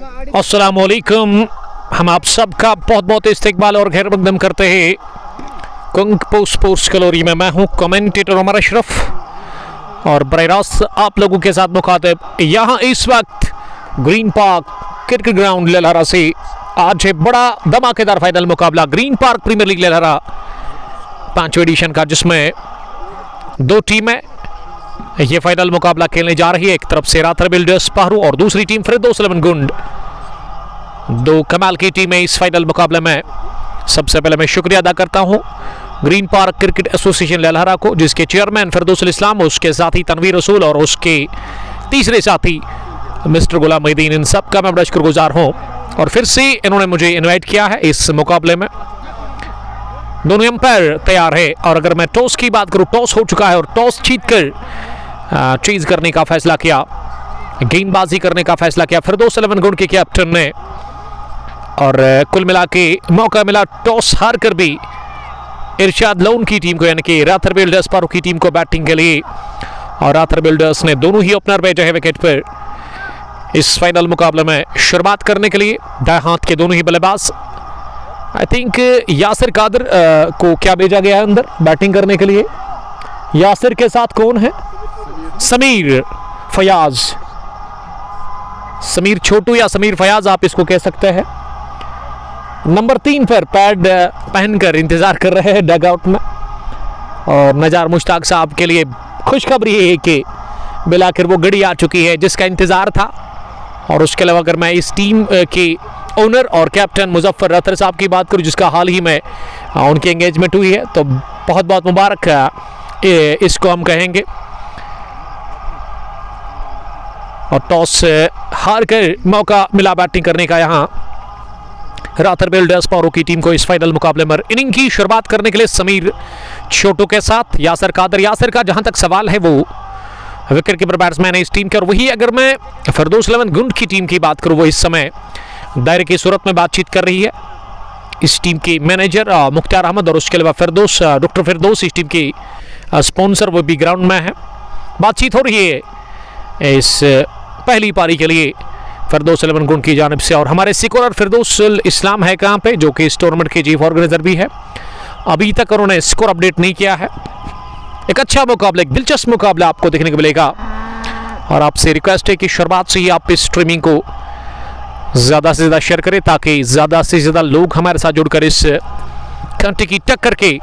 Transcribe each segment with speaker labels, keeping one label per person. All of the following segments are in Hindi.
Speaker 1: अस्सलाम वालेकुम। हम आप सबका बहुत बहुत इस्तकबाल और खैर मकदम करते हैं कुंग पोस्ट स्पोर्ट्स कलोरी में। मैं हूं कमेंटेटर उमर अशरफ और बराह रास्त आप लोगों के साथ मुखातिब। यहाँ इस वक्त Green park cricket ground Lalhara से आज है बड़ा धमाकेदार फाइनल मुकाबला ग्रीन पार्क प्रीमियर लीग ललहरा 5वें एडिशन का, जिसमें दो टीमें ये फाइनल मुकाबला खेलने जा रही है। एक तरफ से राथर बिल्डर्स पाहरू और दूसरी टीम फिरदौस 11 गुंड। दो कमाल की टीमें इस फाइनल मुकाबले में। सबसे पहले मैं शुक्रिया अदा करता हूं ग्रीन पार्क क्रिकेट एसोसिएशन ललहरा को, जिसके चेयरमैन फिरदौस इस्लाम, उसके साथी तनवीर रसूल और उसके तीसरे साथी मिस्टर गुलाम मोहिद्दीन, इन सब का मैं बड़ा शुक्रगुजार हूं। और फिर से इन्होंने मुझे इनवाइट किया है इस मुकाबले में। दोनों अंपायर तैयार है और अगर मैं टॉस की बात करूं, टॉस हो चुका है और टॉस जीतकर चीज करने का फैसला किया, गेंदबाजी करने का फैसला किया फिरदौस 11 गुंड के कैप्टन ने। और कुल मिला के मौका मिला टॉस हार कर भी इरशाद लोन की टीम को, यानी कि राथर बिल्डर्स पारू की टीम को बैटिंग के लिए। और राथर बिल्डर्स ने दोनों ही ओपनर भेजे हैं विकेट पर इस फाइनल मुकाबले में शुरुआत करने के लिए। दाएं हाथ के दोनों ही बल्लेबाज, आई थिंक यासिर कादर को क्या भेजा गया है अंदर बैटिंग करने के लिए। यासिर के साथ कौन है? समीर फयाज, समीर छोटू या समीर फयाज आप इसको कह सकते हैं। नंबर 3 पर पैड पहनकर इंतजार कर रहे हैं डगआउट में। और नजार मुश्ताक साहब के लिए खुशखबरी है कि बिलाखिर वो घड़ी आ चुकी है जिसका इंतजार था। और उसके अलावा अगर मैं इस टीम के ओनर और कैप्टन मुजफ्फर रतर साहब की बात करूं, जिसका हाल ही में उनकी एंगेजमेंट हुई है, तो बहुत बहुत मुबारक इसको हम कहेंगे। और टॉस हार कर मौका मिला बैटिंग करने का यहाँ राथर बिल्डर्स पारू की टीम को इस फाइनल मुकाबले में। इनिंग की शुरुआत करने के लिए समीर छोटू के साथ यासिर कादर। यासिर का जहां तक सवाल है वो विकेट कीपर बैट्समैन है इस टीम के। और वही अगर मैं फिरदौस 11 गुंड की टीम की बात करूं, वो इस समय दायरे की सूरत में बातचीत कर रही है। इस टीम के मैनेजर मुख्तार अहमद और उसके अलावा फिरदौस डॉक्टर फिरदौस इस टीम की स्पॉन्सर, वो भी ग्राउंड में है। बातचीत हो रही है इस पहली पारी के लिए फिरदौस 11 गुंड की जानिब से। और हमारे सिकोरर फिरदौस इस्लाम है कहाँ पे, जो कि इस टूर्नामेंट के चीफ ऑर्गेनाइजर भी है। अभी तक उन्होंने स्कोर अपडेट नहीं किया है। एक अच्छा मुकाबला, एक दिलचस्प मुकाबला आपको देखने को मिलेगा। और आपसे रिक्वेस्ट है कि शुरुआत से ही आप इस स्ट्रीमिंग को ज़्यादा से ज़्यादा शेयर करें, ताकि ज़्यादा से ज़्यादा लोग हमारे साथ जुड़कर इस घंटे की टक्कर के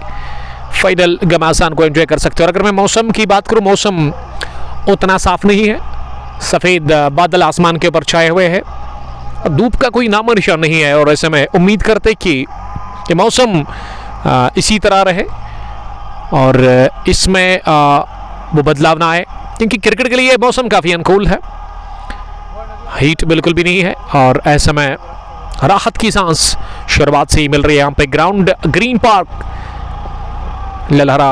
Speaker 1: फाइनल घमासान को एंजॉय कर सकते हैं। और अगर मैं मौसम की बात करूँ, मौसम उतना साफ नहीं है। सफ़ेद बादल आसमान के ऊपर छाए हुए हैं, धूप का कोई नामो निशान नहीं है। और ऐसे में उम्मीद करते कि मौसम इसी तरह रहे और इसमें वो बदलाव ना आए, क्योंकि क्रिकेट के लिए मौसम काफ़ी अनुकूल है। हीट बिल्कुल भी नहीं है और ऐसे में राहत की सांस शुरुआत से ही मिल रही है। यहाँ पे ग्राउंड ग्रीन पार्क ललहरा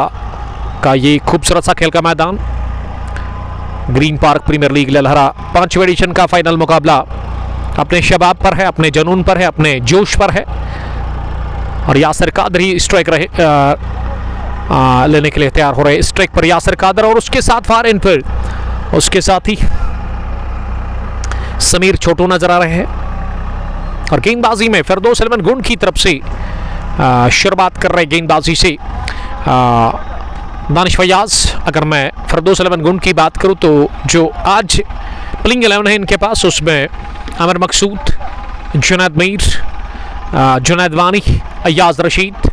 Speaker 1: का ये खूबसूरत सा खेल का मैदान, ग्रीन पार्क प्रीमियर लीग ललहरा 5वें एडिशन का फाइनल मुकाबला अपने शबाब पर है, अपने जुनून पर है, अपने जोश पर है। और यासिर कादर ही स्ट्राइक लेने के लिए तैयार हो रहे। स्ट्राइक पर यासिर कादर और उसके साथ फार इन पर उसके साथ ही समीर छोटू नजर आ रहे हैं। और गेंदबाजी में फिरदौस 11 गुंड की तरफ से शुरुआत कर रहे गेंदबाजी से दानिश फयाज। अगर मैं फिरदौस 11 गुंड की बात करूं तो जो आज प्लेइंग 11 है इनके पास, उसमें अमर मकसूद, जुनैद मीर, जुनैद वानी, अयाज रशीद,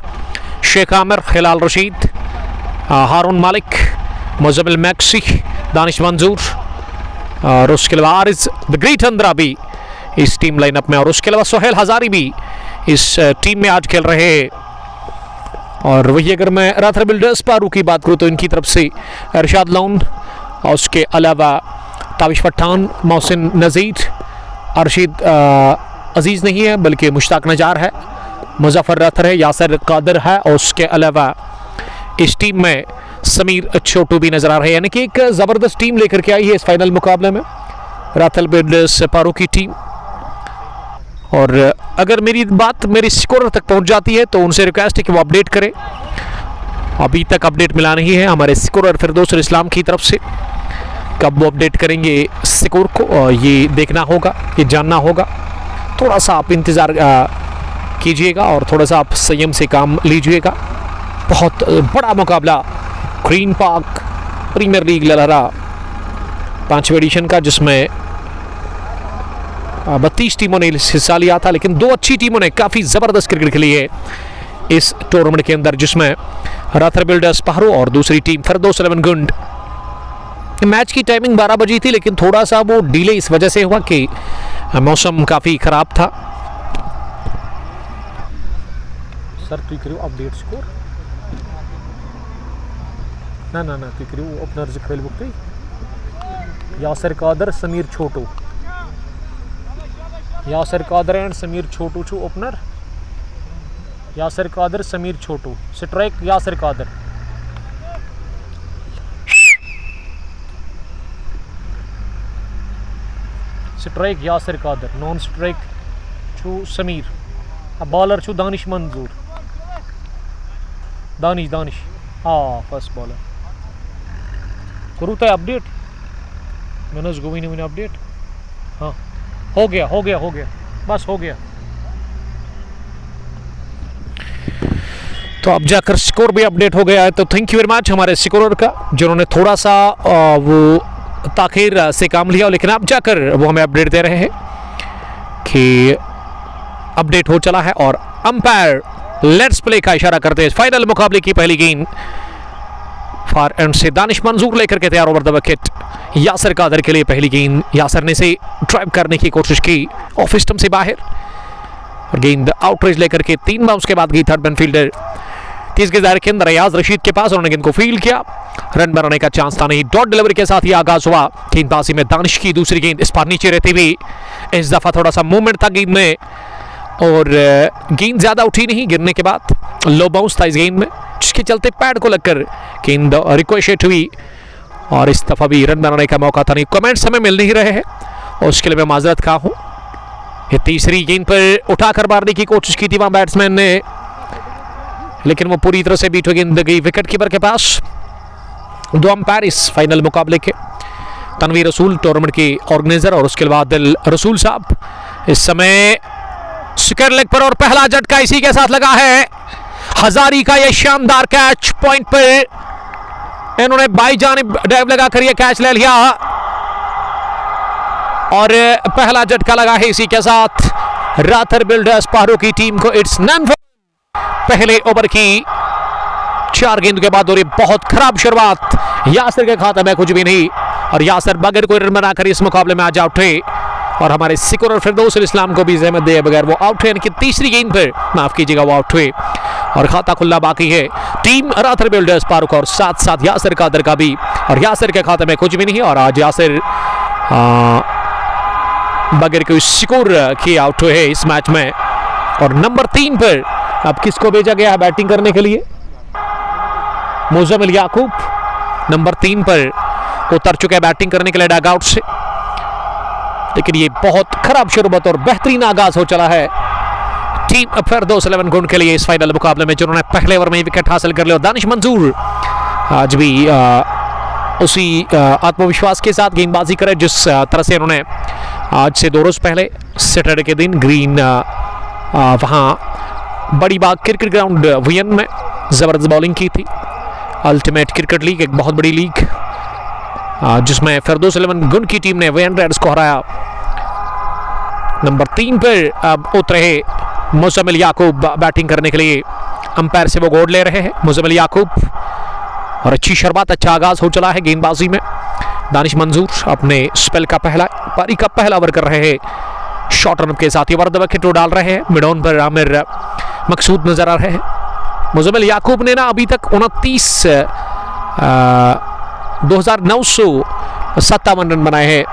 Speaker 1: शेख आमिर, हिलाल रशीद, हारून मालिक, मुजम्मिल मैक्सी, दानिश मंजूर और उसके अलावा आरिज द ग्रेट अंद्रा भी इस टीम लाइनअप में। और उसके अलावा सोहेल हजारी भी इस टीम में आज खेल रहे हैं। और वही अगर मैं राथर बिल्डर्स पारू की बात करूँ तो इनकी तरफ से इरशाद लोन और उसके अलावा ताबिश पठान, मोहसिन नज़ीर, अरशीद अजीज़ नहीं है बल्कि मुश्ताक नजार है, मुजफ्फर रतर है, यासिर कादर है और उसके अलावा इस टीम में समीर छोटू भी नजर आ रहे हैं। यानी कि एक ज़बरदस्त टीम लेकर के आई है इस फाइनल मुकाबले में राथर बिल्डर्स पारू की टीम। और अगर मेरी बात मेरी स्कोरर तक पहुंच जाती है तो उनसे रिक्वेस्ट है कि वो अपडेट करें। अभी तक अपडेट मिला नहीं है हमारे स्कोरर फिरदौस इस्लाम की तरफ से। कब वो अपडेट करेंगे स्कोर को ये देखना होगा, ये जानना होगा। थोड़ा सा आप इंतज़ार कीजिएगा और थोड़ा सा आप संयम से काम लीजिएगा। बहुत बड़ा मुकाबला ग्रीन पार्क प्रीमियर लीग लहरा 5वें एडिशन का, जिसमें 32 टीमों ने हिस्सा लिया था, लेकिन 2 अच्छी टीमों ने काफ़ी ज़बरदस्त क्रिकेट खेली है इस टूर्नामेंट के अंदर, जिसमें राथर बिल्डर्स पारो और दूसरी टीम फिरदौस 11 गुंड। मैच की टाइमिंग 12 बजी थी, लेकिन थोड़ा सा वो डिले इस वजह से हुआ कि मौसम काफ़ी ख़राब था। सर तुम करो अपडेट स्कोर ना ना ना तुम करो ओपनर खेल बुक यासर कादर समीर छोटू, यासर कादर एंड समीर छोटू छू opener, Yasir Qadir Sameer Chhotu, strike Yasir Qadir, strike Yasir Qadir, non strike छू समीर, बॉलर छू दानिश मंजूर, दानिश हाँ फर्स्ट बॉलर करूँ तो अपडेट मनोज गोविंद ने अपडेट हाँ हो गया बस हो गया। तो अब जाकर स्कोर भी अपडेट हो गया है। तो थैंक यू वेरी मच हमारे स्कोरर का, जिन्होंने थोड़ा सा वो ताखीर से काम लिया, लेकिन अब जाकर वो हमें अपडेट दे रहे हैं कि अपडेट हो चला है और अंपायर लेट्स प्ले का इशारा करते हैं। फाइनल मुकाबले की पहली गेंद फार एंड से दानिश मंजूर लेकर के तैयार over the wicket. Yasir Qadir के लिए पहली गेंद, यासर ने से ड्राइव करने की कोशिश की ऑफ स्टंप से बाहर और गेंद आउटरेज लेकर के 3 बाउंस के बाद गई थर्ड मैन फील्डर 30 के दायरे के अंदर अयाज रशीद के पास, उन्होंने गेंद को फील्ड किया, रन बनाने का चांस था नहीं। डॉट डिलीवरी के साथ ही आगाज हुआ गेंदबाजी में दानिश की दूसरी गेंद, इस बार नीचे रहती हुई, इस दफा थोड़ा सा मूवमेंट था गेंद में और गेंद ज्यादा उठी नहीं, गिरने के बाद लो बाउंस था इस गेंद में, जिसके चलते पैड को लगकर गेंद रिकोशेट हुई और इस दफा भी रन बनाने का मौका था नहीं। कमेंट्स हमें मिल नहीं रहे हैं और उसके लिए मैं माजरत खा हूं। ये तीसरी गेंद पर उठाकर मारने की कोशिश की थी वहां बैट्समैन ने, लेकिन वो पूरी तरह से बीट हो गेंद गई विकेट कीपर के पास। 2 अंपायर इस फाइनल मुकाबले के, तनवीर रसूल टूर्नामेंट के ऑर्गेनाइजर और उसके बाद रसूल साहब इस समय स्क्वायर लेग पर और पहला झटका इसी के साथ लगा है। हजारी का यह शानदार कैच पॉइंट पर इन्होंने बाई जानिब ड्राइव लगाकर यह कैच ले लिया और पहला झटका लगा है इसी के साथ राथर बिल्डर्स पारो की टीम को। इट्स नन पहले ओवर की 4 गेंद के बाद और ये बहुत खराब शुरुआत, यासर के खाते में कुछ भी नहीं और यासर बगैर कोई रन बनाकर इस मुकाबले में आज आउट हुए और हमारे सिकुर फिरदौस इस्लाम को भी जहमत दिए बगैर वो आउट हुए, यानी कि तीसरी गेंद पर माफ कीजिएगा वो आउट हुए और खाता खुला बाकी है टीम राथर बिल्डर्स पारो का और साथ साथ यासर कादर का भी, और यासर के खाते में कुछ भी नहीं और आज यासर बगैर कोई स्कोर किए आउट हुए इस मैच में। और नंबर 3 पर अब किसको भेजा गया है बैटिंग करने के लिए? मुजम्मिल याकूब नंबर 3 पर उतर चुके हैं बैटिंग करने के लिए डग आउट से, लेकिन ये बहुत खराब शुरुआत और बेहतरीन आगाज हो चला है टीम फिरदौस 11 गुंड के लिए इस फाइनल मुकाबले में, जिन्होंने पहले ओवर में विकेट हासिल कर लिया। दानिश मंजूर आज भी उसी आत्मविश्वास के साथ गेंदबाजी करे जिस तरह से उन्होंने आज से 2 रोज पहले सैटरडे के दिन ग्रीन वहाँ बड़ी बाग क्रिकेट ग्राउंड वियन में ज़बरदस्त बॉलिंग की थी। अल्टीमेट क्रिकेट लीग एक बहुत बड़ी लीग जिसमें फिरदौस 11 गुंड की टीम ने वियन रेड्स को हराया। नंबर 3 पर अब उतरे मुजम्मिल याकूब बैटिंग करने के लिए, अंपायर से वो गोड ले रहे हैं मुजम्मिल याकूब और अच्छी शुरुआत, अच्छा आगाज हो चला है गेंदबाजी में। दानिश मंजूर अपने स्पेल का पहला पारी का पहला ओवर कर रहे हैं, शॉर्ट रन के साथ ही ओवर द विकेट डाल रहे हैं। मिड ऑन पर आमिर मकसूद नजर आ रहे हैं। मुजम्मिल याकूब ने ना अभी तक 29,57 रन बनाए हैं,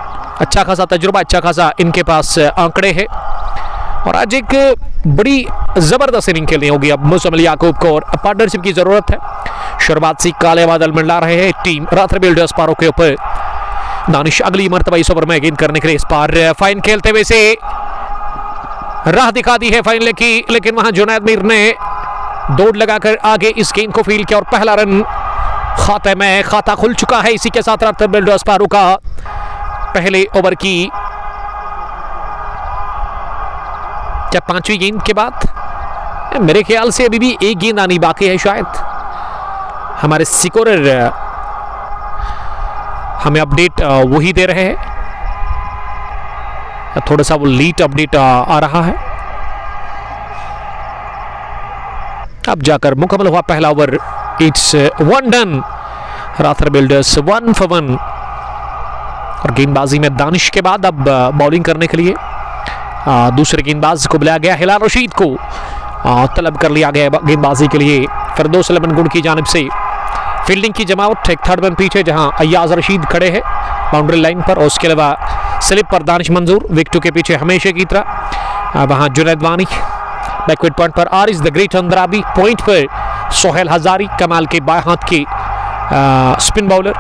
Speaker 1: अच्छा खासा तजुर्बा, अच्छा खासा इनके पास आंकड़े हैं और आज एक बड़ी जबरदस्त इनिंग खेलनी होगी अब मुजम्मिल याकूब को और पार्टनरशिप की जरूरत है। शुरुआत से काले बादल मंडरा रहे हैं टीम राथर बिल्डर्स पारो के ऊपर। दानिश अगली मर्तबा इस ओवर में गेंद करने के लिए इस बार फाइन खेलते हुए से राह दिखा दी है फाइन की, लेकिन वहां जुनैद मीर ने दौड़ लगाकर आगे इस गेंद को फील्ड किया और पहला रन खाते में खाता खुल चुका है। इसी के साथ राथर बिल्डर्स पारो का पहले ओवर की क्या 5वीं गेंद के बाद? मेरे ख्याल से अभी भी एक गेंद आनी बाकी है शायद। हमारे स्कोरर हमें अपडेट वही दे रहे हैं, थोड़ा सा वो लीड अपडेट आ रहा है। अब जाकर मुकम्मल हुआ पहला over. It's 1 done. Rather builders 1 for 1। और गेंदबाजी में दानिश के बाद अब बॉलिंग करने के लिए दूसरे गेंदबाज को बुलाया गया। हिलाल रशीद को तलब कर लिया गया गेंदबाजी के लिए फिरदौस 11 गुण की जानिब से। फील्डिंग की जमावट एक थर्ड मैन पीछे, जहां अय्याज रशीद खड़े हैं बाउंड्री लाइन पर, और उसके अलावा स्लिप पर दानिश मंजूर, विकेटों के पीछे हमेशा की तरह वहां जुनैद वानी, बैकवर्ड पॉइंट पर Aaris the great Andrabi, point पर सोहेल हजारी, कमाल के बाएं हाथ के स्पिन बॉलर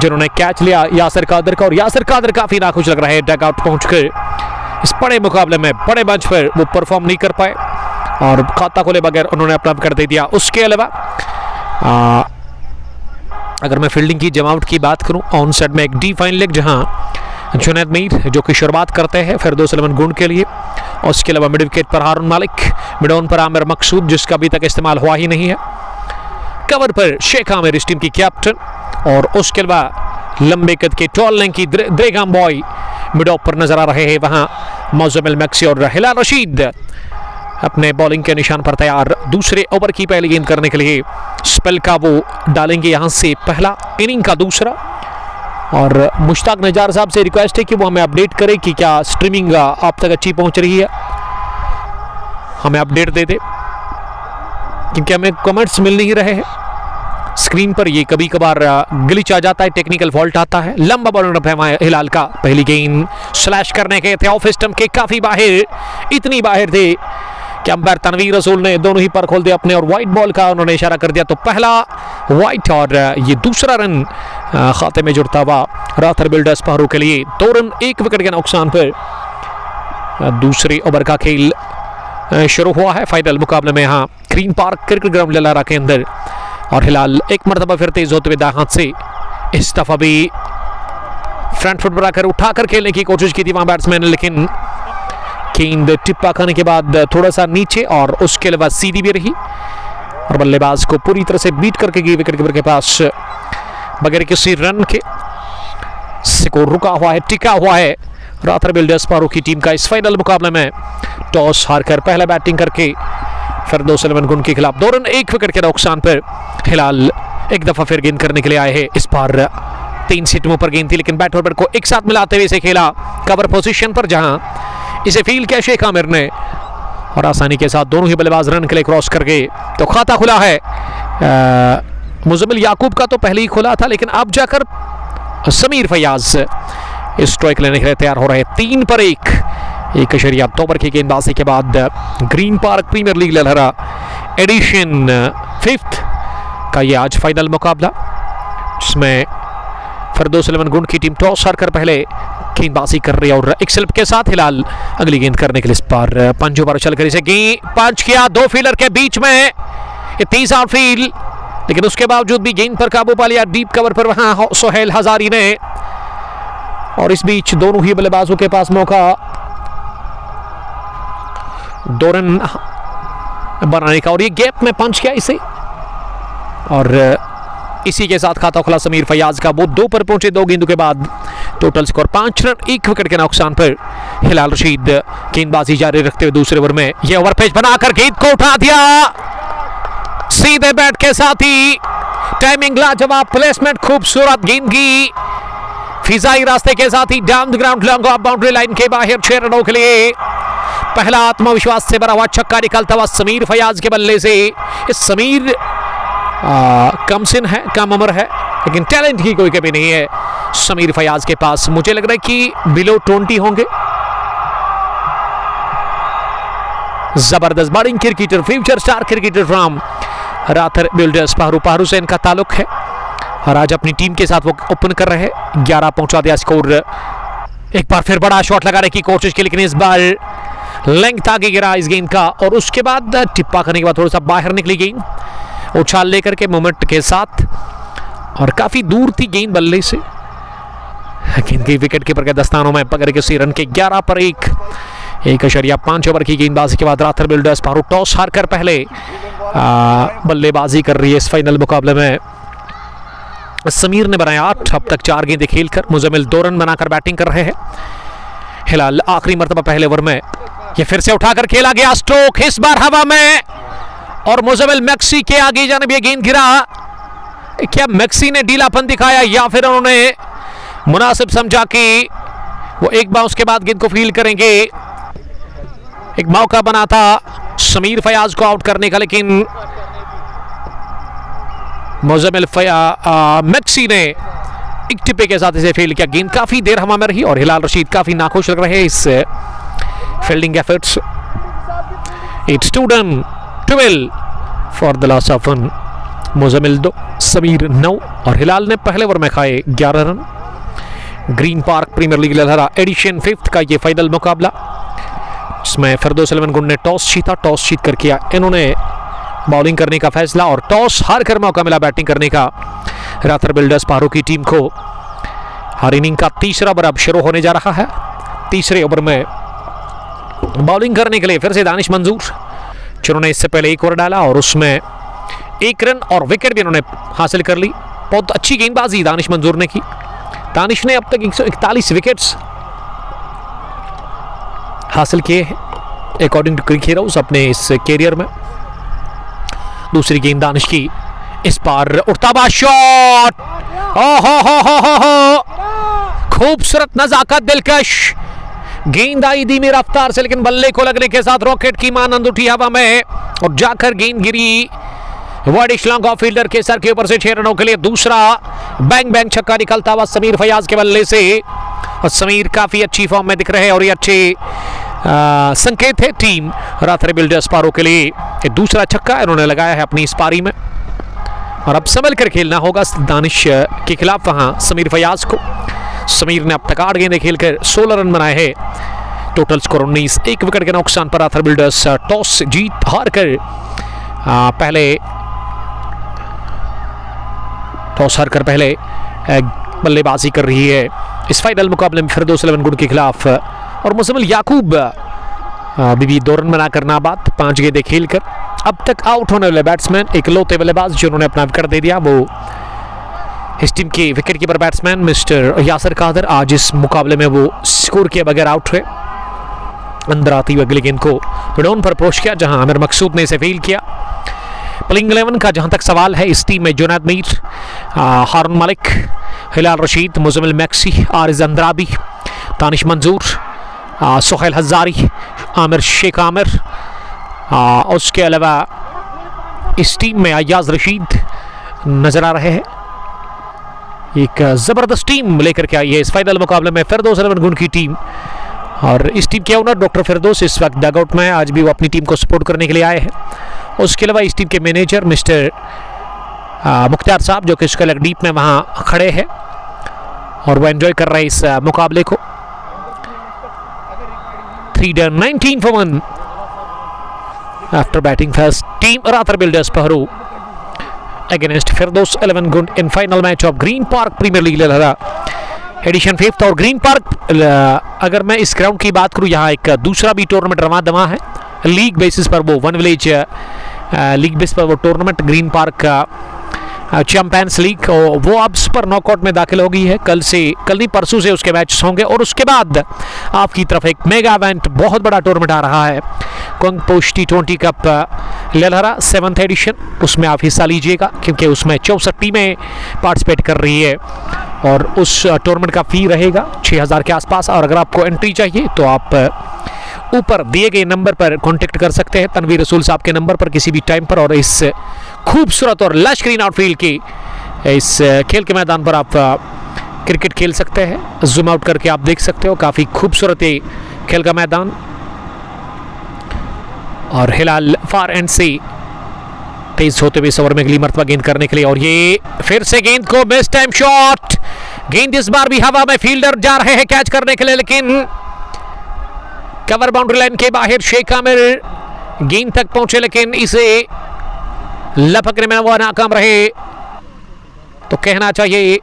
Speaker 1: जिन्होंने कैच लिया यासिर कादर का। और यासिर कादर काफी नाखुश लग रहे हैं डग आउट पहुंचकर। इस बड़े मुकाबले में बड़े मंच पर वो परफॉर्म नहीं कर पाए और खाता खोले बगैर उन्होंने अपना कर दे दिया। उसके अलावा अगर मैं फील्डिंग की जमावट की बात करूं, ऑन साइड में एक डी फाइन लेग, जहां जुनैद मीर जो कि शुरुआत करते हैं फिरदौस 11 गुण के लिए, और उसके अलावा मिड विकेट पर हारून मालिक, मिड ऑन पर आमिर मकसूद जिसका अभी तक इस्तेमाल हुआ ही नहीं है, कवर पर शेख आमिर इस टीम की कैप्टन, और उसके अलावा लंबे कद के टॉल लेंथ की द्रेगाम बॉय मिड ऑफ पर नजर आ रहे हैं। वहां मौजमिल मैक्सी और हिलाल रशीद अपने बॉलिंग के निशान पर तैयार दूसरे ओवर की पहली गेंद करने के लिए। स्पेल का वो डालेंगे यहां से पहला, इनिंग का दूसरा। और मुश्ताक नजार साहब से रिक्वेस्ट है कि वो हमें अपडेट करें कि क्या स्ट्रीमिंग आप तक अच्छी पहुंच रही है, हमें अपडेट दे दे, क्योंकि हमें कमेंट्स मिल नहीं रहे हैं स्क्रीन पर। ये कभी कभार ग्लिच आ जाता है, टेक्निकल फॉल्ट आता है। लंबा बॉलर है हिलाल का, पहली गेंद स्लैश करने के थे ऑफ स्टंप के काफी बाहर, इतनी बाहर थे कि अंपायर तनवीर रसूल ने दोनों ही पर खोल दिया अपने, और व्हाइट बॉल का उन्होंने इशारा कर दिया। तो पहला व्हाइट और ये दूसरा रन खाते में जुड़ता हुआ राथर बिल्डर्स पहरू के लिए। 2 रन 1 विकेट के नुकसान पर दूसरे ओवर का खेल शुरू हुआ है फाइनल मुकाबले में यहाँ ग्रीन पार्क क्रिकेट ग्राउंड ललारा के अंदर। और हिलाल एक मरतबा फिर तेज होते हुए दाएं हाथ से, इस दफा भी फ्रंट फुट बनाकर उठाकर खेलने की कोशिश की थी वहां बैट्समैन ने, लेकिन गेंद टिप्पा खाने के बाद थोड़ा सा नीचे और उसके अलावा सीधी भी रही, और बल्लेबाज को पूरी तरह से बीट करके गई विकेट कीपर के पास बगैर किसी रन के। स्कोर रुका हुआ है, टिका हुआ है राथर बिल्डर्स पारो की टीम का इस फाइनल मुकाबले में। टॉस हारकर पहला बैटिंग करके फिरदौस 11 गुण के खिलाफ 2 रन 1 विकेट के नुकसान पर हिलाल एक दफा फिर गेंद करने के लिए आए हैं। इस बार 3 सीटों पर गेंद थी, लेकिन बैट और बॉल को एक साथ मिलाते हुए इसे खेला कवर पोजीशन पर, जहां इसे फील्ड किया शेख आमिर ने, और आसानी के साथ दोनों ही बल्लेबाज रन के लिए क्रॉस कर गए। तो खाता खुला है मुजम्मिल याकूब का, तो पहले ही खुला था, लेकिन अब जाकर समीर फयाज इस स्ट्राइक लेने के लिए तैयार हो रहे। 3 पर 1 ओवर की गेंदबाजी के बाद Green park premiere league ललहरा edition 5th का ये आज फाइनल मुकाबला, जिसमें फिरदौस 11 गुण की टीम टॉस हारकर पहले गेंदबाजी कर रही है, और एक स्लिप के साथ हिलाल अगली गेंद करने के लिए इस बार 5 ओवर चलकर इसे गेंद पंच किया 2 फील्डर के बीच में, ये 30 आउटफील्ड, लेकिन उसके बावजूद भी गेंद पर काबू पा लिया डीप कवर पर वहां सोहेल हजारी ने। और इस बीच दोनों ही बल्लेबाजों के पास मौका 2 रन बनाने का, और ये गैप में पंच किया इसे, और इसी के साथ खाता खुला समीर फयाज का। वो 2 पर पहुंचे 2 गेंदों के बाद, टोटल स्कोर 5 रन 1 विकेट के नुकसान पर हिलाल रशीद गेंदबाजी जारी रखते हुए दूसरे ओवर में यह ओवर पेच बनाकर गेंद को उठा दिया सीधे बैट के साथ ही, टाइमिंग लाजवाब, प्लेसमेंट खूबसूरत, गेंद की फिजाई रास्ते के साथ ही down the ground long off boundary line के बाहर 6 रनों के लिए पहला आत्मविश्वास से भरा हुआ छक्का निकलता हुआ समीर फयाज के बल्ले से। इस समीर कम सिन है, कम उम्र है, लेकिन टैलेंट की कोई कमी नहीं है समीर फयाज के पास। मुझे लग रहा है कि बिलो 20 होंगे। जबरदस्त bowling cricketer, future star cricketer from Rather builders Pahroo से इनका ताल्लुक है, और आज अपनी टीम के साथ वो ओपन कर रहे हैं। 11 पहुंचा दिया स्कोर। एक बार फिर बड़ा शॉट लगाने की कोशिश की, लेकिन इस बार लेंथ आगे गिरा इस गेंद का, और उसके बाद टिप्पा करने के बाद थोड़ा सा बाहर निकली गेंद उछाल लेकर के मोमेंट के साथ, और काफी दूर थी गेंद बल्ले से। गेंद की विकेट कीपर के दस्तानों में पकड़ के 11 पर 1 1.5 ओवर की गेंदबाजी के बाद राथर बिल्डर्स फारूक टॉस हारकर पहले बल्लेबाजी कर रही है इस फाइनल मुकाबले में। समीर ने बनाया 8, अब तक 4 गेंदें खेलकर। मुजम्मिल 2 रन बनाकर बैटिंग कर रहे हैं। हिलाल आखिरी मर्तबा पहले ओवर में ये फिर से उठाकर खेला गया स्ट्रोक, इस बार हवा में, और मुजम्मिल मैक्सी के आगे जाने भी गेंद गिरा। क्या मैक्सी ने ढीलापन दिखाया या फिर उन्होंने मुनासिब समझा कि वो एक बाउंस के बाद गेंद को फील्ड करेंगे। एक मौका बना था समीर फयाज को आउट करने का, लेकिन मुजम्मिल मैक्सी ने एक टिप्पे के साथ इसे फील्ड किया। गेंद काफी देर हवा में रही और हिलाल रशीद काफी नाखुश लग रहे हैं इस fielding efforts. It's 2 done 12 for the loss of 1। Muzammil 2, Sameer 9 और हिलाल ने पहले ओवर में खाए 11 run. Green park premiere League Lahara edition 5 का ये फाइनल मुकाबला, इसमें फिरदौस 11 गुंड ने टॉस जीता। टॉस जीत कर किया इन्होंने बॉलिंग करने का फैसला और टॉस हार कर मौका मिला बैटिंग करने का राथर बिल्डर्स पारो की टीम को। हर इनिंग का तीसरा ओवर अब शुरू होने जा रहा है। तीसरे ओवर में बॉलिंग करने के लिए फिर से दानिश मंजूर, जिन्होंने इससे पहले 1 ओवर डाला और उसमें 1 रन और विकेट भी इन्होंने हासिल कर ली। बहुत अच्छी गेंदबाजी दानिश मंजूर ने की। दानिश ने अब तक 141 विकेट्स हासिल किए हैं अकॉर्डिंग टू क्रिकेट हाउस अपने इस कैरियर में। दूसरी गेंद दानिश की, इस बार उठता हुआ शॉट, खूबसूरत नजाकत, दिलकश गेंद आई धीमी रफ्तार से, लेकिन बल्ले को लगने के साथ रॉकेट की मानंद उठी हवा में और जाकर गेंद गिरी वाइडिश लॉन्ग ऑफ फील्डर के सर के ऊपर से 6 रनों के लिए दूसरा बैंग बैंग छक्का निकलता हुआ समीर फयाज के बल्ले से। और समीर काफी अच्छी फॉर्म में दिख रहे हैं और ये अच्छे संकेत है टीम राथर बिल्डर्स पारो के लिए। ये दूसरा छक्का इन्होंने लगाया है अपनी इस पारी में और अब संभल कर खेलना होगा दानिश के खिलाफ वहां समीर फयाज को। समीर ने अब तक 8 गेंदें खेलकर 16 रन बनाए हैं। Total score 19। 1 विकेट के नुकसान पर राथर बिल्डर्स टॉस जीत हार कर पहले बल्लेबाजी कर रही है इस फाइनल मुकाबले में फिरदौस 11 गुंड के खिलाफ। और मुजम्मिल याकूब भी 2 रन बनाकर नाबाद 5 गेंदें खेलकर। अब तक आउट होने वाले बैट्समैन इकलौते बल्लेबाज जिन्होंने अपना विकेट दे दिया वो इस टीम के wicket keeper batsman mister Yasir Qadir. आज इस मुकाबले में वो स्कोर किए बगैर आउट हुए। अंदर आती हुई अगली गेंद को मिडॉन पर अप्रोच किया जहां आमिर मकसूद ने इसे फील्ड किया। प्लेइंग 11 का जहां तक सवाल है, इस टीम में जुनैद मीर, हारून मलिक, हिलाल रशीद, मुजम्मिल मैक्सी, आरिज अंद्राबी, दानिश मंजूर, सुहेल हजारी, आमिर शेख आमिर, उसके अलावा इस टीम में अयाज रशीद नजर आ रहे हैं। एक जबरदस्त टीम लेकर के आई है इस फाइनल मुकाबले में फिरदौस 11 गुंड की टीम। और इस टीम के ओनर डॉक्टर फिरदौस इस वक्त डगआउट में, आज भी वो अपनी टीम को सपोर्ट करने के लिए आए हैं। उसके अलावा इस टीम के मैनेजर मिस्टर मुख्तार साहब जो कि इसका लेग डीप में वहाँ खड़े हैं और वो एंजॉय कर रहे हैं इस मुकाबले को। 3 done 19 for 1 after batting first team Rather builders Pahroo against Firdous 11 Gund in final match of Green park premiere League Lahara edition 5। और ग्रीन पार्क अगर मैं इस ग्राउंड की बात करूं, यहाँ एक दूसरा भी टूर्नामेंट रवा दवा है लीग बेसिस पर, वो वन विलेज लीग बेस पर वो टूर्नामेंट ग्रीन पार्क का चैंपियंस लीग, वो अब सुपर नॉकआउट में दाखिल हो गई है। कल नहीं परसों से उसके मैचेस होंगे और उसके बाद आपकी तरफ एक मेगा इवेंट बहुत बड़ा टूर्नामेंट आ रहा है कुंग पोश T20 कप लहरा 7th एडिशन। उसमें आप हिस्सा लीजिएगा क्योंकि उसमें 64 टीमें पार्टिसिपेट कर रही है और उस टूर्नामेंट का फी रहेगा 6000 के आसपास। और अगर आपको एंट्री चाहिए तो आप ऊपर दिए गए नंबर पर कांटेक्ट कर सकते हैं तनवीर रसूल साहब के नंबर पर किसी भी टाइम पर। और इस खूबसूरत और लश ग्रीन आउटफील्ड की इस खेल के मैदान पर आप क्रिकेट खेल सकते हैं। जूम आउट करके आप देख सकते हो, काफ़ी खूबसूरत है खेल का मैदान। और हिलाल फार एंड से तेज होते हुए इस ओवर में अगली मरतबा गेंद करने के लिए, और ये फिर से गेंद को मिस टाइम शॉट। गेंद इस बार भी हवा में, फील्डर जा रहे हैं कैच करने के लिए लेकिन कवर बाउंड्री लाइन के बाहर शेख आमिर गेंद तक पहुंचे लेकिन इसे लपकने में वो नाकाम रहे। तो कहना चाहिए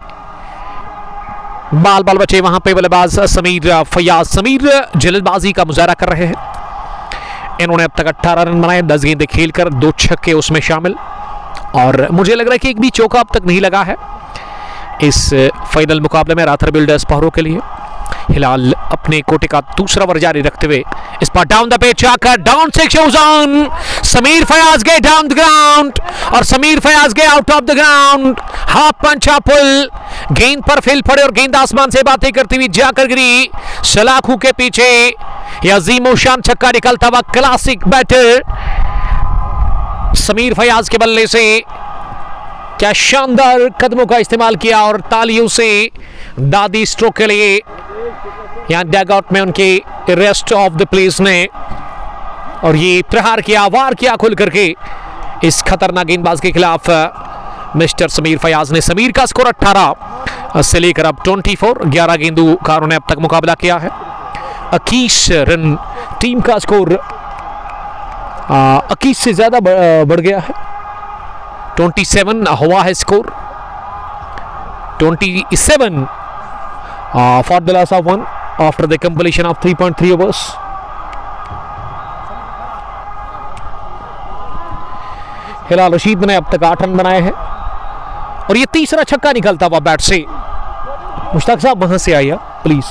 Speaker 1: बाल बाल बचे वहां पे बल्लेबाज समीर फयाज। समीर जल्दबाजी का मुजाहरा कर रहे हैं। इन्होंने अब तक 18 रन बनाए, 10 गेंदें खेलकर 2 छक्के उसमें शामिल, और मुझे लग रहा है कि एक भी चौका अब तक नहीं लगा है इस फाइनल मुकाबले में राथर बिल्डर्स पहरों के लिए। हिलाल अपने कोटे का दूसरा ओवर जारी रखते हुए इस पर डाउन द पिच आकर down six on. Sameer Fayaz गए डाउन द ग्राउंड और समीर फयाज गए out of the ground. Half punch half pull, गेंद पर फील्ड पड़े और गेंद आसमान से बातें करती हुई जाकर गिरी सलाखू के पीछे। यह अजीम शान छक्का निकलता हुआ क्लासिक बैटर समीर फयाज के बल्ले से क्या शानदार कदमों का इस्तेमाल किया और तालियों से दादी स्ट्रोक के लिए यहां डगआउट में उनके रेस्ट ऑफ द प्लेस ने और ये प्रहार किया, वार किया खुल करके इस खतरनाक गेंदबाज के खिलाफ मिस्टर समीर फयाज ने। समीर का स्कोर 18 से लेकर अब 24, 11 गेंदूकारों ने अब तक मुकाबला किया है। 21 रन टीम का स्कोर 21 से ज्यादा बढ़ गया है। 27 हुआ है score, 27 for the loss of 1 after the completion of 3.3 overs. हिलाल रशीद ने अब तक 8 रन बनाए हैं और ये तीसरा छक्का निकलता हुआ बैट से। मुश्ताक साहब वहां से आइए प्लीज,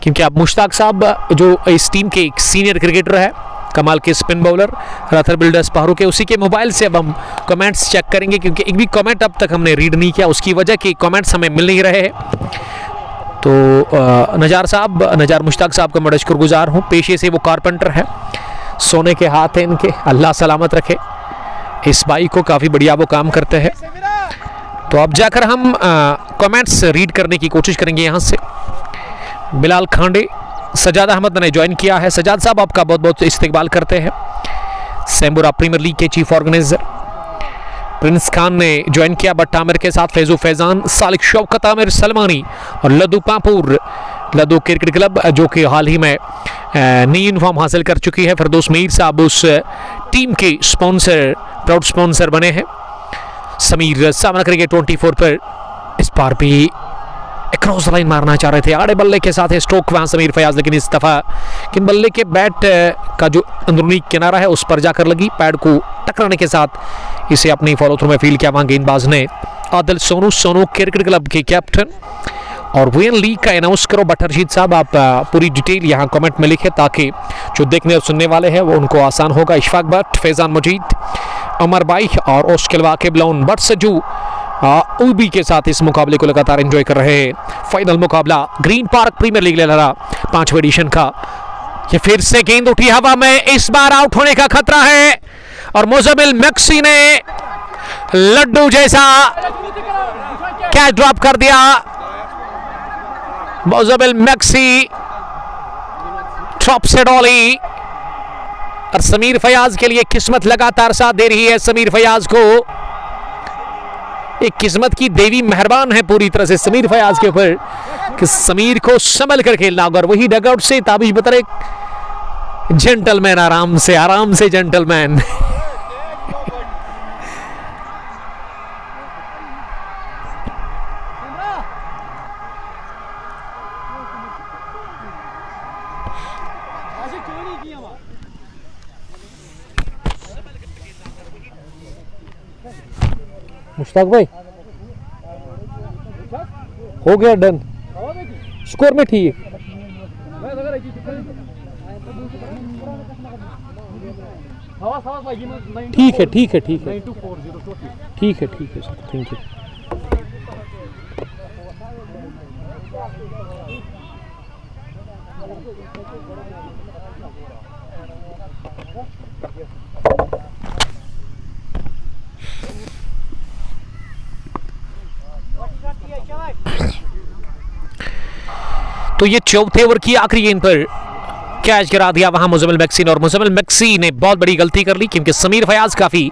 Speaker 1: क्योंकि अब मुश्ताक साहब जो इस टीम के एक सीनियर क्रिकेटर है, कमाल के स्पिन बॉलर राथर बिल्डर्स पहाड़ों के, उसी के मोबाइल से अब हम कमेंट्स चेक करेंगे, क्योंकि एक भी कमेंट अब तक हमने रीड नहीं किया, उसकी वजह कि कमेंट्स हमें मिल नहीं रहे हैं। तो नजार साहब, नजार मुश्ताक साहब का मैं शुक्रगुजार हूँ। पेशे से वो कारपेंटर है, सोने के हाथ हैं इनके, अल्लाह सलामत रखे इस भाई को, काफ़ी बढ़िया वो काम करते हैं। तो अब जाकर हम कमेंट्स रीड करने की कोशिश करेंगे। यहाँ से बिलाल खांडे, सजाद अहमद ने ज्वाइन किया है। सजाद साहब आपका बहुत बहुत इस्तकबाल करते हैं। सैम्बुरा प्रीमियर लीग के चीफ ऑर्गेनाइजर प्रिंस खान ने ज्वाइन किया बट आमिर के साथ फैजू फैजान, सालिक शौकत आमिर सलमानी और लद्दू पापुर, लद्दू क्रिकेट क्लब जो कि हाल ही में नई यूनिफॉर्म हासिल कर चुकी है। फिरदौस मीर साहब उस टीम के स्पॉन्सर, प्राउड स्पॉन्सर बने हैं। समीर सामना करेंगे 24 पर, इस बार भी क्रॉस लाइन मारना चाह रहे थे, आड़े बल्ले के साथ है स्ट्रोक वहां समीर फयाज, लेकिन इस दफा कि बल्ले के बैट का जो अंदरूनी किनारा है उस पर जाकर लगी, पैड को टकराने के साथ इसे अपनी फॉलो थ्रू में फील किया वहां गेंदबाज ने। आदिल सोनू, सोनू क्रिकेट क्लब के कैप्टन और वीएन लीग का अनाउंस करो। बट हर्षिद साहब आप पूरी डिटेल यहाँ कमेंट में लिखे ताकि जो देखने और सुनने वाले हैं वो उनको आसान होगा। इशफाक भट्ट, फैजान मजीद, अमर बाई और ओस्किल वाकिब लोन बट सजू उबी के साथ इस मुकाबले को लगातार एंजॉय कर रहे हैं। फाइनल मुकाबला ग्रीन पार्क प्रीमियर लीग ले रहा 5वें एडिशन का। ये फिर से गेंद उठी हवा में, इस बार आउट होने का खतरा है और मुजमिल मैक्सी ने लड्डू जैसा कैच ड्रॉप कर दिया। मुजमिल मैक्सी ड्रॉप से डॉली और समीर फयाज के लिए किस्मत लगातार साथ दे रही है। समीर फयाज को एक किस्मत की देवी मेहरबान है पूरी तरह से समीर फयाज के ऊपर कि समीर को संभल कर खेलना होगा। और वही डगआउट से ताबिश बता रहे जेंटलमैन, आराम से जेंटलमैन। मुश्ताक भाई हो गया डन, स्कोर में ठीक है, ठीक है सर, थैंक यू। तो ये चौथे ओवर की आखिरी गेंद पर कैच गिरा दिया वहां मुजमिल मैक्सी ने, और मुजमिल मैक्सी ने बहुत बड़ी गलती कर ली क्योंकि समीर फयाज काफी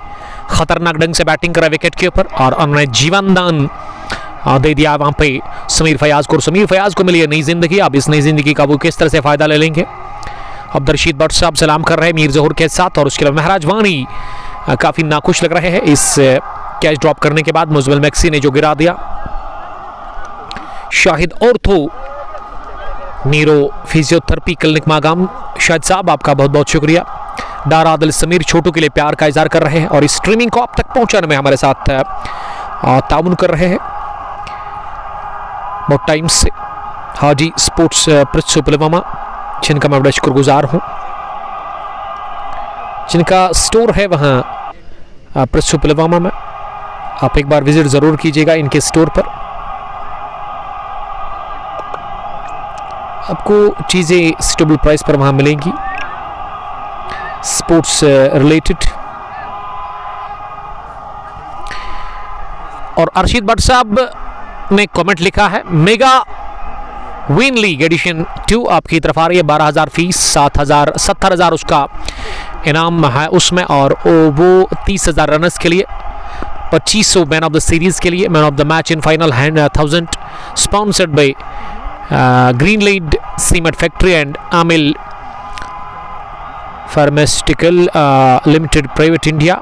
Speaker 1: खतरनाक ढंग से बैटिंग करा विकेट के ऊपर और उन्होंने जीवन दान दे दिया वहां पे समीर फयाज को। समीर फयाज को मिली है नई जिंदगी, अब इस नई जिंदगी का वो किस तरह से फायदा ले लेंगे। अब रशीद भट्ट साहब सलाम कर रहे हैं मीर जहूर के साथ और उसके अलावा महराज वानी काफी नाखुश लग रहे हैं इस कैच ड्रॉप करने के बाद। मुजमिल मैक्सी ने जो गिरा दिया Shahid ortho neuro physiotherapy clinic Magam, Shahid sahab आपका बहुत बहुत शुक्रिया। डारा आदिल समीर छोटू के लिए प्यार का इजहार कर रहे हैं और इस स्ट्रीमिंग को आप तक पहुंचाने में हमारे साथ ताउन कर रहे हैं बहुत टाइम से। हाजी स्पोर्ट्स प्रिंस पुलवामा, जिनका मैं बड़ा शुक्रगुजार हूं, जिनका स्टोर है वहां प्रिंस पुलवामा में, आप एक बार विजिट जरूर कीजिएगा इनके स्टोर पर। आपको चीजें सुटेबल प्राइस पर वहां मिलेंगी स्पोर्ट्स रिलेटेड। और अर्शिद भट्ट साहब ने कमेंट लिखा है, मेगा विन लीग एडिशन 2 आपकी तरफ आ रही है, 12,000 फीस, 70,000 उसका इनाम है उसमें, और वो 30,000 रनर्स के लिए, 2500 मैन ऑफ द सीरीज के लिए, man of the match in final 1000 sponsored by Greenland cement factory and Aamil pharmaceutical limited private India.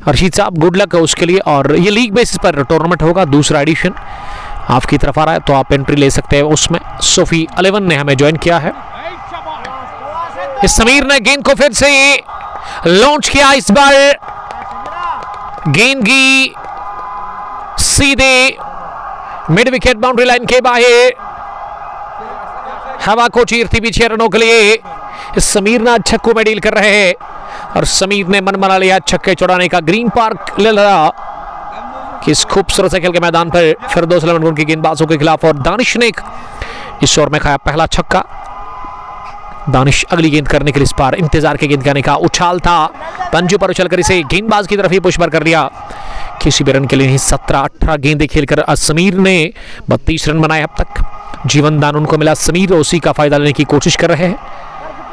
Speaker 1: Arshid साहब गुड लक है उसके लिए, और ये लीग बेसिस पर टूर्नामेंट होगा, दूसरा एडिशन आपकी तरफ आ रहा है, तो आप एंट्री ले सकते हैं उसमें। सोफी 11 ने हमें ज्वाइन किया है। इस समीर ने गेंद को फिर से लॉन्च किया, इस बार गेंद की सीधे मिड विकेट बाउंड्री लाइन के बाहर हवा को चीरती भी 6 रनों के लिए इस समीर नाथ छक्कों में डील कर रहे हैं, और समीर ने मन बना लिया छक्के चौड़ाने का। ग्रीन पार्क ले रहा कि इस खूबसूरत से खेल के मैदान पर फिरदौस इलेवन की गेंदबाजों के खिलाफ, और दानिश ने इस ओवर में खाया पहला छक्का। दानिश अगली गेंद करने के लिए इस पार इंतजार के गेंद करने का उछाल था, पंजू पर उछलकर इसे गेंदबाज की तरफ ही पुश पर कर दिया। किसी भी रन के लिए नहीं, 17-18 गेंदें खेलकर समीर ने 32 रन बनाए अब तक। जीवन दान उनको मिला, समीर उसी का फायदा लेने की कोशिश कर रहे हैं।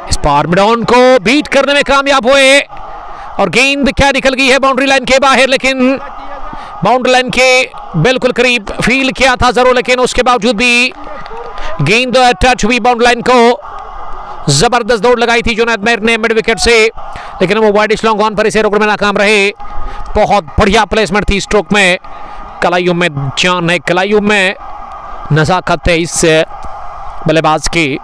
Speaker 1: इस पार मिडॉन को बीट करने में कामयाब हुए, और गेंद क्या निकल गई है बाउंड्री लाइन के बाहर, लेकिन बाउंड्री लाइन के बिल्कुल करीब फील किया था जरूर, लेकिन उसके बावजूद भी गेंद टच हुई बाउंड्री लाइन को। जबरदस्त दौड़ लगाई थी जुनैद मेहर ने मिड विकेट से, लेकिन वो वाइड लॉन्ग ऑन पर इसे रोकने में नाकाम रहे। बहुत बढ़िया प्लेसमेंट थी स्ट्रोक में, कलाइयों में जान है, कलाइयों में नजाकत है इस बल्लेबाज की।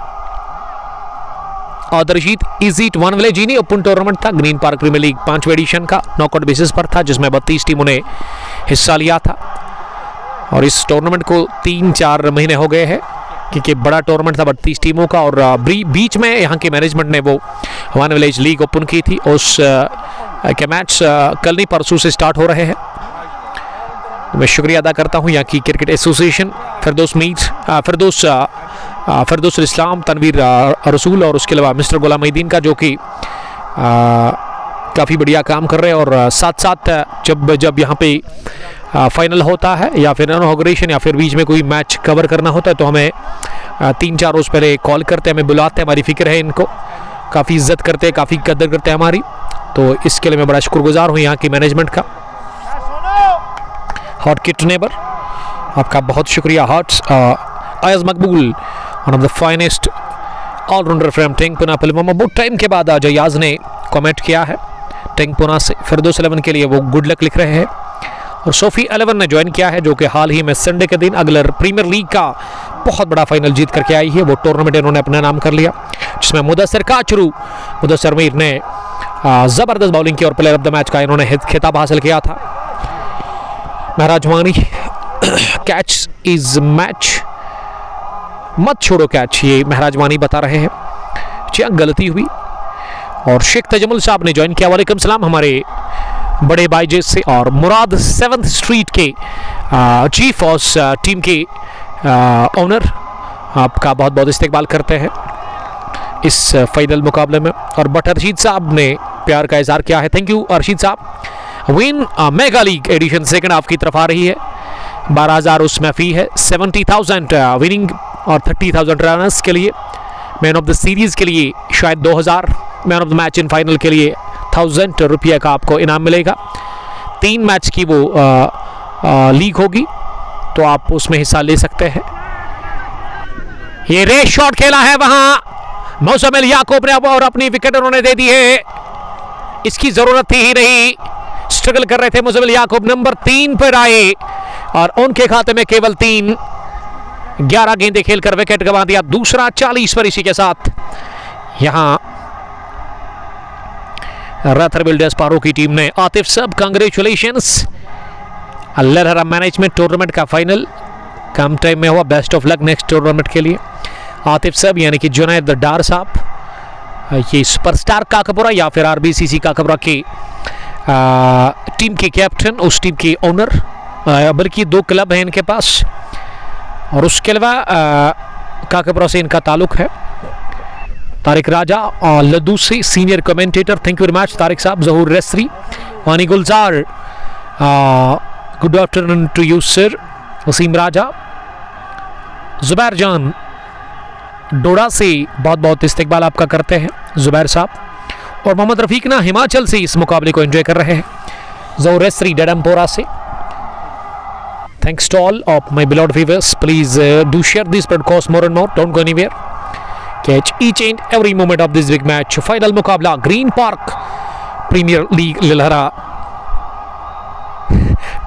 Speaker 1: और दर्जीत इजीट वन विलेज जीनी ओपन टूर्नामेंट था, ग्रीन पार्क प्रीमियर लीग 5वें एडिशन का नॉकआउट बेसिस पर था, जिसमें 32 टीमों ने हिस्सा लिया था। और इस टूर्नामेंट को 3-4 महीने हो गए हैं, क्योंकि बड़ा टूर्नामेंट था 32 टीमों का, और बीच में यहाँ के मैनेजमेंट ने वो वन विलेज लीग ओपन की थी। उस के मैच कल नहीं परसों से स्टार्ट हो रहे हैं। मैं शुक्रिया अदा करता हूँ यहाँ की क्रिकेट एसोसिएशन, फिरदौस इस्लाम, तनवीर रसूल, और उसके अलावा मिस्टर गुलाम मुहीद्दीन का, जो कि काफ़ी बढ़िया काम कर रहे हैं। और साथ साथ जब यहाँ पे फाइनल होता है या फिर इनॉग्रेशन या फिर बीच में कोई मैच कवर करना होता है, तो हमें 3-4 रोज़ पहले कॉल करते हैं, हमें बुलाते हैं, हमारी फिक्र है इनको, काफ़ी इज्जत करते हैं, काफ़ी कदर करते हैं हमारी, तो इसके लिए मैं बड़ा शुक्रगुजार हूँ यहाँ की मैनेजमेंट का। हॉट किट नेबर, आपका बहुत शुक्रिया। हॉट्स Aijaz Maqbool, one of the finest allrounder from Tengpona Pulwama, बहुत टाइम के बाद आज अयाज ने कमेंट किया है टेंगपुना से, फिरदौस 11 के लिए वो गुड लक लिख रहे हैं। और सोफी 11 ने ज्वाइन किया है, जो कि हाल ही में संडे के दिन अगलर प्रीमियर लीग का बहुत बड़ा फाइनल जीत करके आई है। वो टूर्नामेंट इन्होंने अपना नाम कर लिया, जिसमें मुदस्सिर मीर ने जबरदस्त बॉलिंग की और प्लेयर ऑफ द मैच का इन्होंने खिताब हासिल किया था। महराज वानी कैच इज मैच, मत छोड़ो कैच, ये महराज वानी बता रहे हैं। क्या गलती हुई। और शेख तजमुल साहब ने ज्वाइन किया, वालेकुम सलाम, हमारे बड़े भाई से, और मुराद 7th स्ट्रीट के चीफ ऑफ टीम के ओनर, आपका बहुत बहुत इस्तेकबाल करते हैं इस फाइनल मुकाबले में। और बट अर्शीद साहब ने प्यार का इजहार किया है, thank you Arshid sahab. Win mega league edition second आपकी तरफ आ रही है, 12,000 उसमें फी है, 70,000 विनिंग और 30,000 रनर्स के लिए, मैन ऑफ द सीरीज के लिए शायद 2,000, man of the match in final के लिए 1,000 रुपये का आपको इनाम मिलेगा। 3 मैच की वो लीग होगी, तो आप उसमें हिस्सा ले सकते हैं। ये रेस शॉट खेला है वहां मौसमिल याकूब ने, और अपनी विकेट उन्होंने दे दी है, इसकी जरूरत थी ही नहीं। स्ट्रगल कर रहे थे मुजमिल याकूब, नंबर 3 पर आए और उनके खाते में केवल 3, 11 गेंदें खेलकर विकेट गंवा दिया। दूसरा 40 पर इसी के साथ यहां रॉथरविल डेस्पारो की टीम ने। आतिफ सब कांग्रेचुलेशंस। ललहरा मैनेजमेंट टूर्नामेंट का फाइनल कम टाइम में हुआ। Best of luck next tournament के लिए। आतिफ सब यानी कि जुनैद डार साहब, ये सुपरस्टार काकपुरा या फिर आरबीसीसी काकपुरा की टीम के कैप्टन, उस टीम के ओनर, बल्कि 2 क्लब हैं इनके पास। और उसके अलावा काकपुरा से इनका ताल्लुक है। तारिक राजा और लद्दू से senior commentator, thank you very much Tariq साहब। Zahoor Resri, Wani Gulzar, good afternoon to you sir. Waseem Raja, Zubair Jan Doda से बहुत बहुत इस्तकबाल आपका करते हैं जुबैर साहब। और मोहम्मद रफीक ना हिमाचल से इस मुकाबले को एंजॉय कर रहे हैं। जहूर रेसरी डडमपोरा से। Thanks to all of my beloved viewers. Please do share this broadcast more and more. Don't go anywhere. Catch each and every moment of this big match. Final मुकाबला ग्रीन पार्क प्रीमियर लीग ललहरा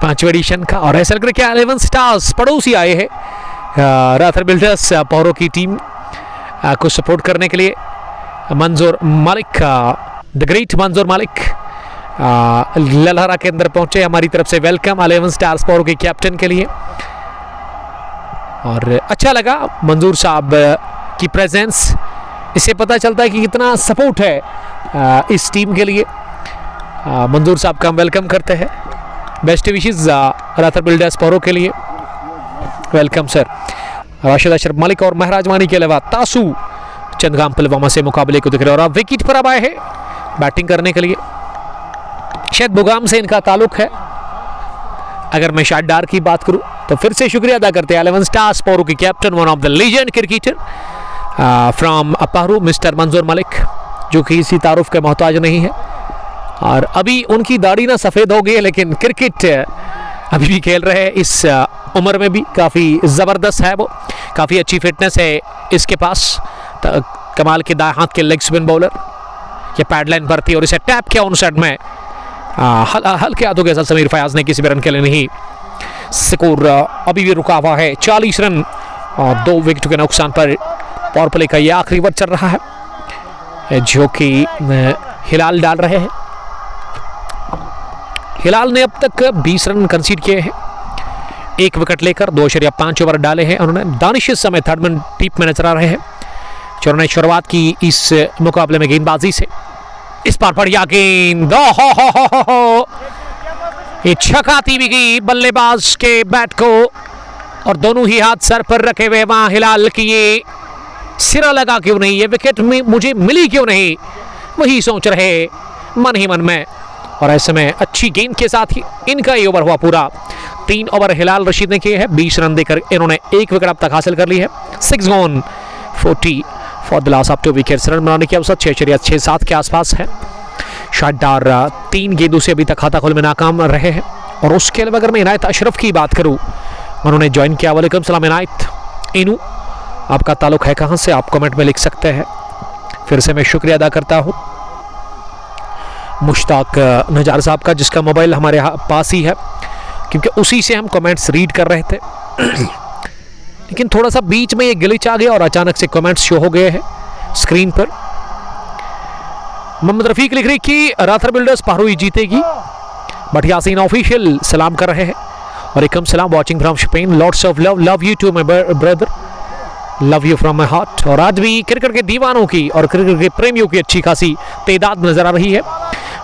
Speaker 1: 5वें एडिशन का। और ऐसा लग रहा है कि 11 स्टार्स पड़ोसी आए हैं रॉथरविल डेस्पारो की टीम को सपोर्ट करने के लिए। मंजूर मालिक, द ग्रेट मंजूर मालिक ललहरा के अंदर पहुंचे। हमारी तरफ से वेलकम 11 स्टार स्पोरो के कैप्टन के लिए। और अच्छा लगा मंजूर साहब की प्रेजेंस, इससे पता चलता है कि कितना सपोर्ट है इस टीम के लिए। मंजूर साहब का हम वेलकम करते हैं। बेस्ट विशेस रॉथरविल डेस्पारो के लिए। Welcome sir. राशिद अशरफ मलिक और महराज वानी के अलावा तासू चंदगाम पुलवामा से मुकाबले को दिख रहे हैं। और अब विकेट पर अब आए हैं बैटिंग करने के लिए। शायद बुगाम से इनका ताल्लुक है। अगर मैं शानदार की बात करूं तो फिर से शुक्रिया अदा करते हैं 11 स्टार स्पोरो के captain, one of the legend cricketer from Aparoo, mister Manzoor Malik, जो कि इसी तारुफ के मोहताज नहीं है। और अभी उनकी दाढ़ी ना सफ़ेद हो गई है, लेकिन क्रिकेट अभी भी खेल रहे हैं। इस उम्र में भी काफ़ी ज़बरदस्त है वो, काफ़ी अच्छी फिटनेस है इसके पास। कमाल के दाएं हाथ के लेग स्पिन बॉलर, ये पैडलाइन पर थी और इसे टैप किया उन साइड में हल्के हाथों के साथ समीर फयाज ने, किसी भी रन के लिए नहीं। स्कोर अभी भी रुका हुआ है 40 रन और 2 विकेट के नुकसान पर। पावर प्ले का ये आखिरी ओवर चल रहा है जो कि हिलाल डाल रहे हैं। हिलाल ने अब तक 20 रन कंसीड किए हैं, 1 विकेट लेकर 2.5 ओवर डाले हैं उन्होंने। दानिश इस समय थर्ड मैन टीप में नजर आ रहे हैं। उन्होंने शुरुआत की इस मुकाबले में गेंदबाजी से। इस बार बढ़िया गेंद, ये छकाती भी गई बल्लेबाज के बैट को और दोनों ही हाथ सर पर रखे हुए वहां हिलाल की ये सिरा लगा क्यों नहीं, ये विकेट में मुझे मिली क्यों नहीं, वही सोच रहे मन ही मन में। और ऐसे में अच्छी गेंद के साथ ही इनका ये ओवर हुआ पूरा। 3 ओवर हिलाल रशीद ने किए हैं, 20 रन देकर इन्होंने 1 विकेट अब तक हासिल कर ली है। 6 gone 40 for the loss of 2 wickets. Run बनाने की अवसर 6.67 के आसपास है। शानदार 3 गेंदों से अभी तक खाता खोल में नाकाम रहे हैं। और उसके अलावा अगर मैं इनायत अशरफ की बात करूं, उन्होंने ज्वाइन किया। वालेकुम सलाम इनायत। इनू आपका ताल्लुक है कहां से, आप कमेंट में लिख सकते हैं। फिर से मैं शुक्रिया अदा करता हूं मुश्ताक नजार साहब का, जिसका मोबाइल हमारे पास ही है, क्योंकि उसी से हम कमेंट्स रीड कर रहे थे। लेकिन थोड़ा सा बीच में ये ग्लिच आ गया और अचानक से कमेंट्स शो हो गए हैं स्क्रीन पर। मोहम्मद रफीक लिख रही कि रॉथरविल डेस्पारो ही जीतेगी, बट यासीन ऑफिशियल सलाम कर रहे हैं। वालेकुम सलाम, watching from Spain, lots of love, love you too my brother, love you from my heart. और आज भी क्रिकेट के दीवानों की और क्रिकेट के प्रेमियों की अच्छी खासी तादाद नजर आ रही है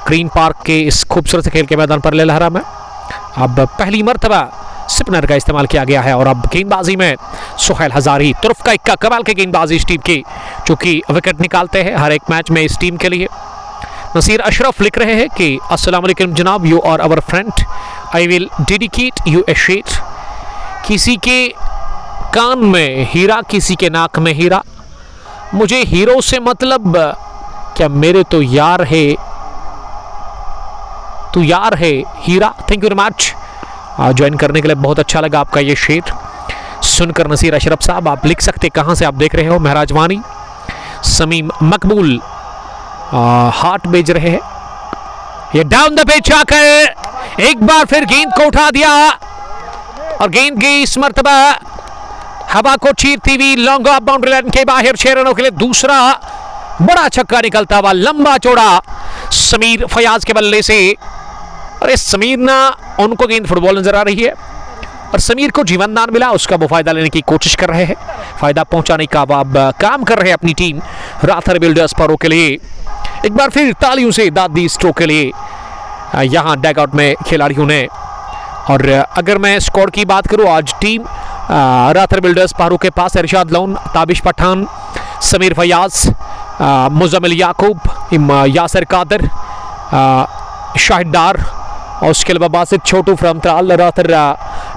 Speaker 1: ग्रीन पार्क के इस खूबसूरत खेल के मैदान पर ललहरा में। अब पहली मर्तबा स्पिनर का इस्तेमाल किया गया है और अब गेंदबाजी में सुहेल हजारी, तुर्फ का इक्का, कमाल के गेंदबाजी इस टीम की, जो कि विकेट निकालते हैं हर एक मैच में इस टीम के लिए। नसीर अशरफ लिख रहे हैं कि अस्सलाम वालेकुम जनाब, you are our friend, I will dedicate you a शेर। किसी के कान में हीरा, किसी के नाक में हीरा, मुझे हीरो से मतलब क्या, मेरे तो यार है, तू यार है हीरा। Thank you very much join करने के लिए, बहुत अच्छा लगा आपका ये शेर सुनकर। नसीर अशरफ साहब आप लिख सकते कहां से आप देख रहे हो। महराज वानी, समीम मकबूल हार्ट भेज रहे हैं। ये डाउन द पिच आकर एक बार फिर गेंद को उठा दिया और गेंद गई इस मर्तबा हवा को चीरती हुई लॉन्ग ऑफ बाउंड्री लाइन के बाहर। 6 रनों के लिए दूसरा बड़ा छक्का निकलता हुआ लंबा चौड़ा समीर फयाज के बल्ले से। अरे समीर ना उनको गेंद फुटबॉल नजर आ रही है और समीर को जीवन दान मिला, उसका वो फायदा लेने की कोशिश कर रहे हैं, फायदा पहुंचाने का अब काम कर रहे हैं अपनी टीम राथर बिल्डर्स परो के लिए। एक बार फिर तालियों से दाद दी स्ट्रोक के लिए यहां डैगआउट में खिलाड़ियों ने। और अगर मैं स्कोर की बात करूं, आज टीम राथर बिल्डर्स पारू के पास इरशाद लोन, ताबिश पठान, समीर फयाज, मुजम्मिल याकूब, यासिर कादर, शाहिद डार और उसके अलावा बासित छोटू फ्रॉम त्राल। राथर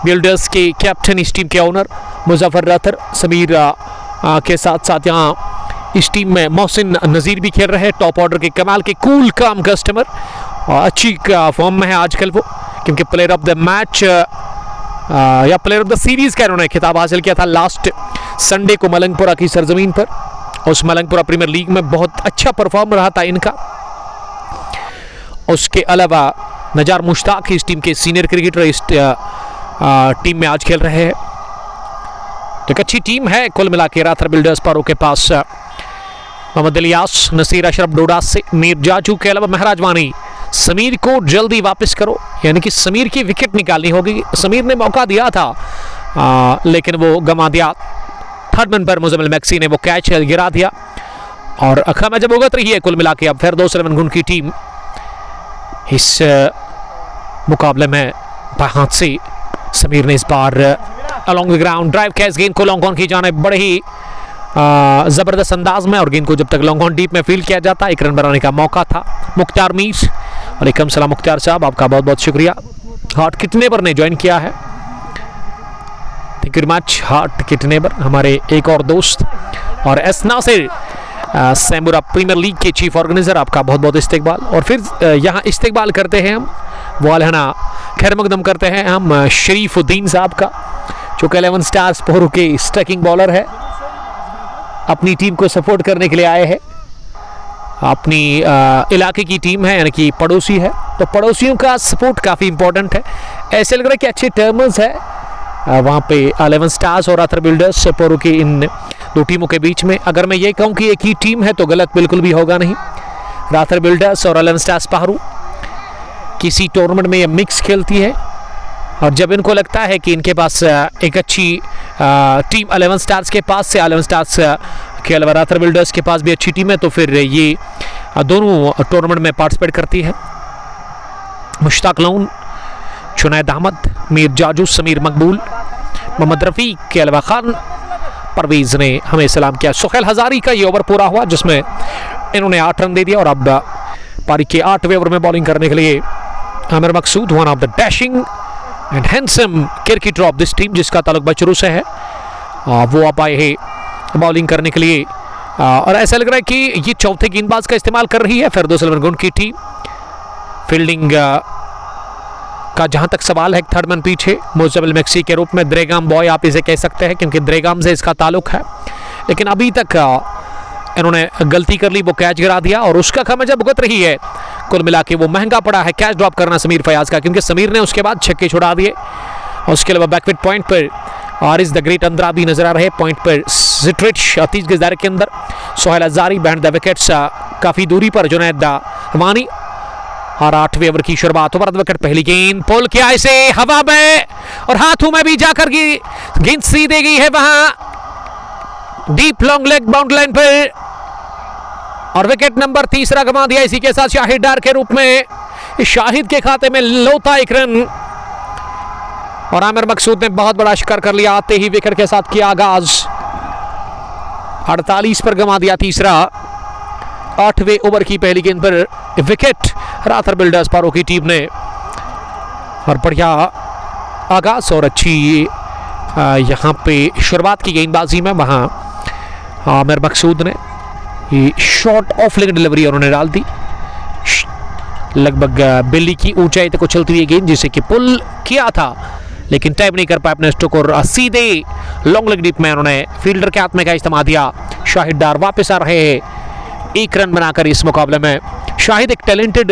Speaker 1: बिल्डर्स के कैप्टन, इस टीम के ओनर मुजफ्फर राथर, समीर के साथ साथ यहाँ इस टीम में मोहसिन नज़ीर भी खेल रहे हैं। टॉप ऑर्डर के कमाल के कूल काम कस्टमर, अच्छी फॉर्म में है आजकल वो, क्योंकि प्लेयर ऑफ द मैच या प्लेयर ऑफ द सीरीज का इन्होंने खिताब हासिल किया था लास्ट संडे को मलंगपुरा की सरजमीन पर। उस मलंगपुरा प्रीमियर लीग में बहुत अच्छा परफॉर्म रहा था इनका। उसके अलावा नजार मुश्ताक इस टीम के सीनियर क्रिकेटर इस टीम में आज खेल रहे हैं। तो एक अच्छी टीम है कुल मिला के राथर बिल्डर्स पारो के पास। मोहम्मद इलियास, नसीर अशरफ डोडा से, मीर जाजू के अलावा महराज वानी। समीर को जल्दी वापस करो, यानी कि समीर की विकेट निकालनी होगी। समीर ने मौका दिया था लेकिन वो गंवा दिया। थर्ड मैन पर मुजम्मिल मैक्सी ने वो कैच गिरा दिया और अखा जब उगत रही है कुल मिला के अब फिरदौस 11 गुण की टीम इस मुकाबले में बाएं हाथ से। समीर ने इस बार along the ground drive catch गेंद को लॉन्ग ऑन की जाने बड़े ही जबरदस्त अंदाज में, और गेंद को जब तक लॉन्ग ऑन डीप में फील्ड किया जाता 1 रन बनाने का मौका था। मुख्तार मीर, वालेकुम सलाम मुख्तार साहब, आपका बहुत बहुत शुक्रिया। हार्ट किटनेबर ने ज्वाइन किया है, थैंक यू वेरी मच हार्ट किटनेबर, हमारे एक और दोस्त। और एस नासिर सैमुरा प्रीमियर लीग के चीफ ऑर्गेनाइजर, आपका बहुत बहुत इस्तेकबाल। और फिर यहाँ इस्तेकबाल करते हैं हम, वालहना खैर मकदम करते हैं हम शरीफुद्दीन साहब का, जो कि 11 स्टार्स पोरू के स्ट्राइकिंग बॉलर है, अपनी टीम को सपोर्ट करने के लिए आए हैं। अपनी इलाके की टीम है, यानी कि पड़ोसी है, तो पड़ोसियों का सपोर्ट काफ़ी इंपॉर्टेंट है। ऐसे लग रहा है कि अच्छे टर्म्स है वहाँ पे 11 स्टार्स और राथर बिल्डर्स पोरू की इन दो टीमों के बीच में। अगर मैं ये कहूँ कि एक ही टीम है तो गलत बिल्कुल भी होगा नहीं। राथर बिल्डर्स और 11 स्टार्स पारू किसी टूर्नामेंट में ये मिक्स खेलती है, और जब इनको लगता है कि इनके पास एक अच्छी टीम 11 स्टार्स के पास से, 11 स्टार्स के अलावा राथर बिल्डर्स के पास भी अच्छी टीम है, तो फिर ये दोनों टूर्नामेंट में पार्टिसिपेट करती है। मुश्ताक लोन, जुनैद अहमद, मीर जाजू, समीर मकबूल, मोहम्मद रफ़ीक के अलावा खान परवेज़ ने हमें सलाम किया। सुहेल हज़ारी का ये ओवर पूरा हुआ जिसमें इन्होंने 8 रन दे दिया, और अब पारी के 8वें ओवर में बॉलिंग करने के लिए Aamir Maqsood, one of the dashing and handsome cricketer of this team, जिसका ताल्लुक बचरू से है, वो अब आए हैं बॉलिंग करने के लिए। और ऐसा लग रहा है कि ये चौथे गेंदबाज का इस्तेमाल कर रही है फिरदौस 11 गुण की टीम। फील्डिंग का जहां तक सवाल है, थर्ड मैन पीछे मुजम्मिल मैक्सी के रूप में, द्रेगाम बॉय आप इसे कह सकते हैं क्योंकि द्रेगाम से इसका ताल्लुक है, लेकिन अभी तक इन्होंने गलती कर ली, वो कैच गिरा दिया और उसका खमियाजा भुगत रही है। कुल मिला के वो महंगा पड़ा है कैच ड्रॉप करना समीर फयाज का, क्योंकि समीर ने उसके बाद छक्के छुड़ा दिए। और उसके अलावा बैकविट पॉइंट पर आरिस द ग्रेट अंदरा भी नजर आ रहे, पॉइंट पर सिट्रिच 30 गज दायरे के अंदर, Sohail Hazari band the wickets काफ़ी दूरी पर, जुनैद वानी। और 8वें ओवर की शुरुआत, ओवर द विकेट, पहली गेंद पोल किया इसे हवा में और हाथों में भी जाकर की गेंद सीधे गई है वहां deep long leg boundary line पर, और विकेट नंबर 3 गंवा दिया। इसी के साथ शाहिद डार के रूप में शाहिद के खाते में लौता 1 रन, और आमिर मकसूद ने बहुत बड़ा शिकार कर लिया, आते ही विकेट के साथ किया आगाज। 48 पर गंवा दिया तीसरा। 8वें ओवर की पहली गेंद पर विकेट राथर बिल्डर्स पारो की टीम ने, और बढ़िया आगाज और अच्छी यहाँ पे शुरुआत की गेंदबाजी में वहाँ आमिर मकसूद ने ये शॉर्ट ऑफ लेग डिलीवरी उन्होंने डाल दी, लगभग बिल्ली की ऊंचाई तक उछलती हुई गेंद जिसे कि पुल किया था, लेकिन टाइप नहीं कर पाया अपने स्ट्रोक, और सीधे लॉन्ग लेग डीप में उन्होंने फील्डर के हाथ में का इस्तेमाल दिया। शाहिद डार वापस आ रहे हैं 1 रन बनाकर इस मुकाबले में। शाहिद एक टैलेंटेड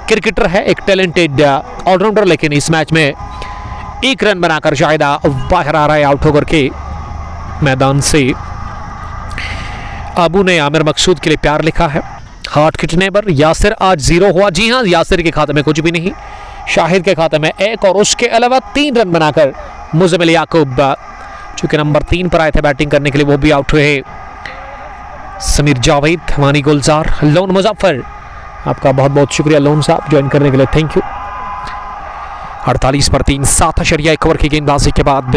Speaker 1: क्रिकेटर है, एक टैलेंटेड ऑलराउंडर, लेकिन इस मैच में 1 रन बनाकर शाहिदा बाहर आ रहा है आउट होकर के मैदान से। अबू ने आमिर मकसूद के लिए प्यार लिखा है। हार्ट कितने पर यासिर आज 0 हुआ। जी हाँ, यासिर के खाते में कुछ भी नहीं, शाहिद के खाते में 1 और उसके अलावा 3 रन बनाकर मुज़म्मिल याकूब चूंकि नंबर 3 पर आए थे बैटिंग करने के लिए, वो भी आउट हुए। समीर जावेद, हमानी गुलजार, लोन मुजफ्फर, आपका बहुत बहुत शुक्रिया लोन साहब ज्वाइन करने के लिए, थैंक यू। 48 पर 3, 7.1 ओवर की गेंदबाजी के बाद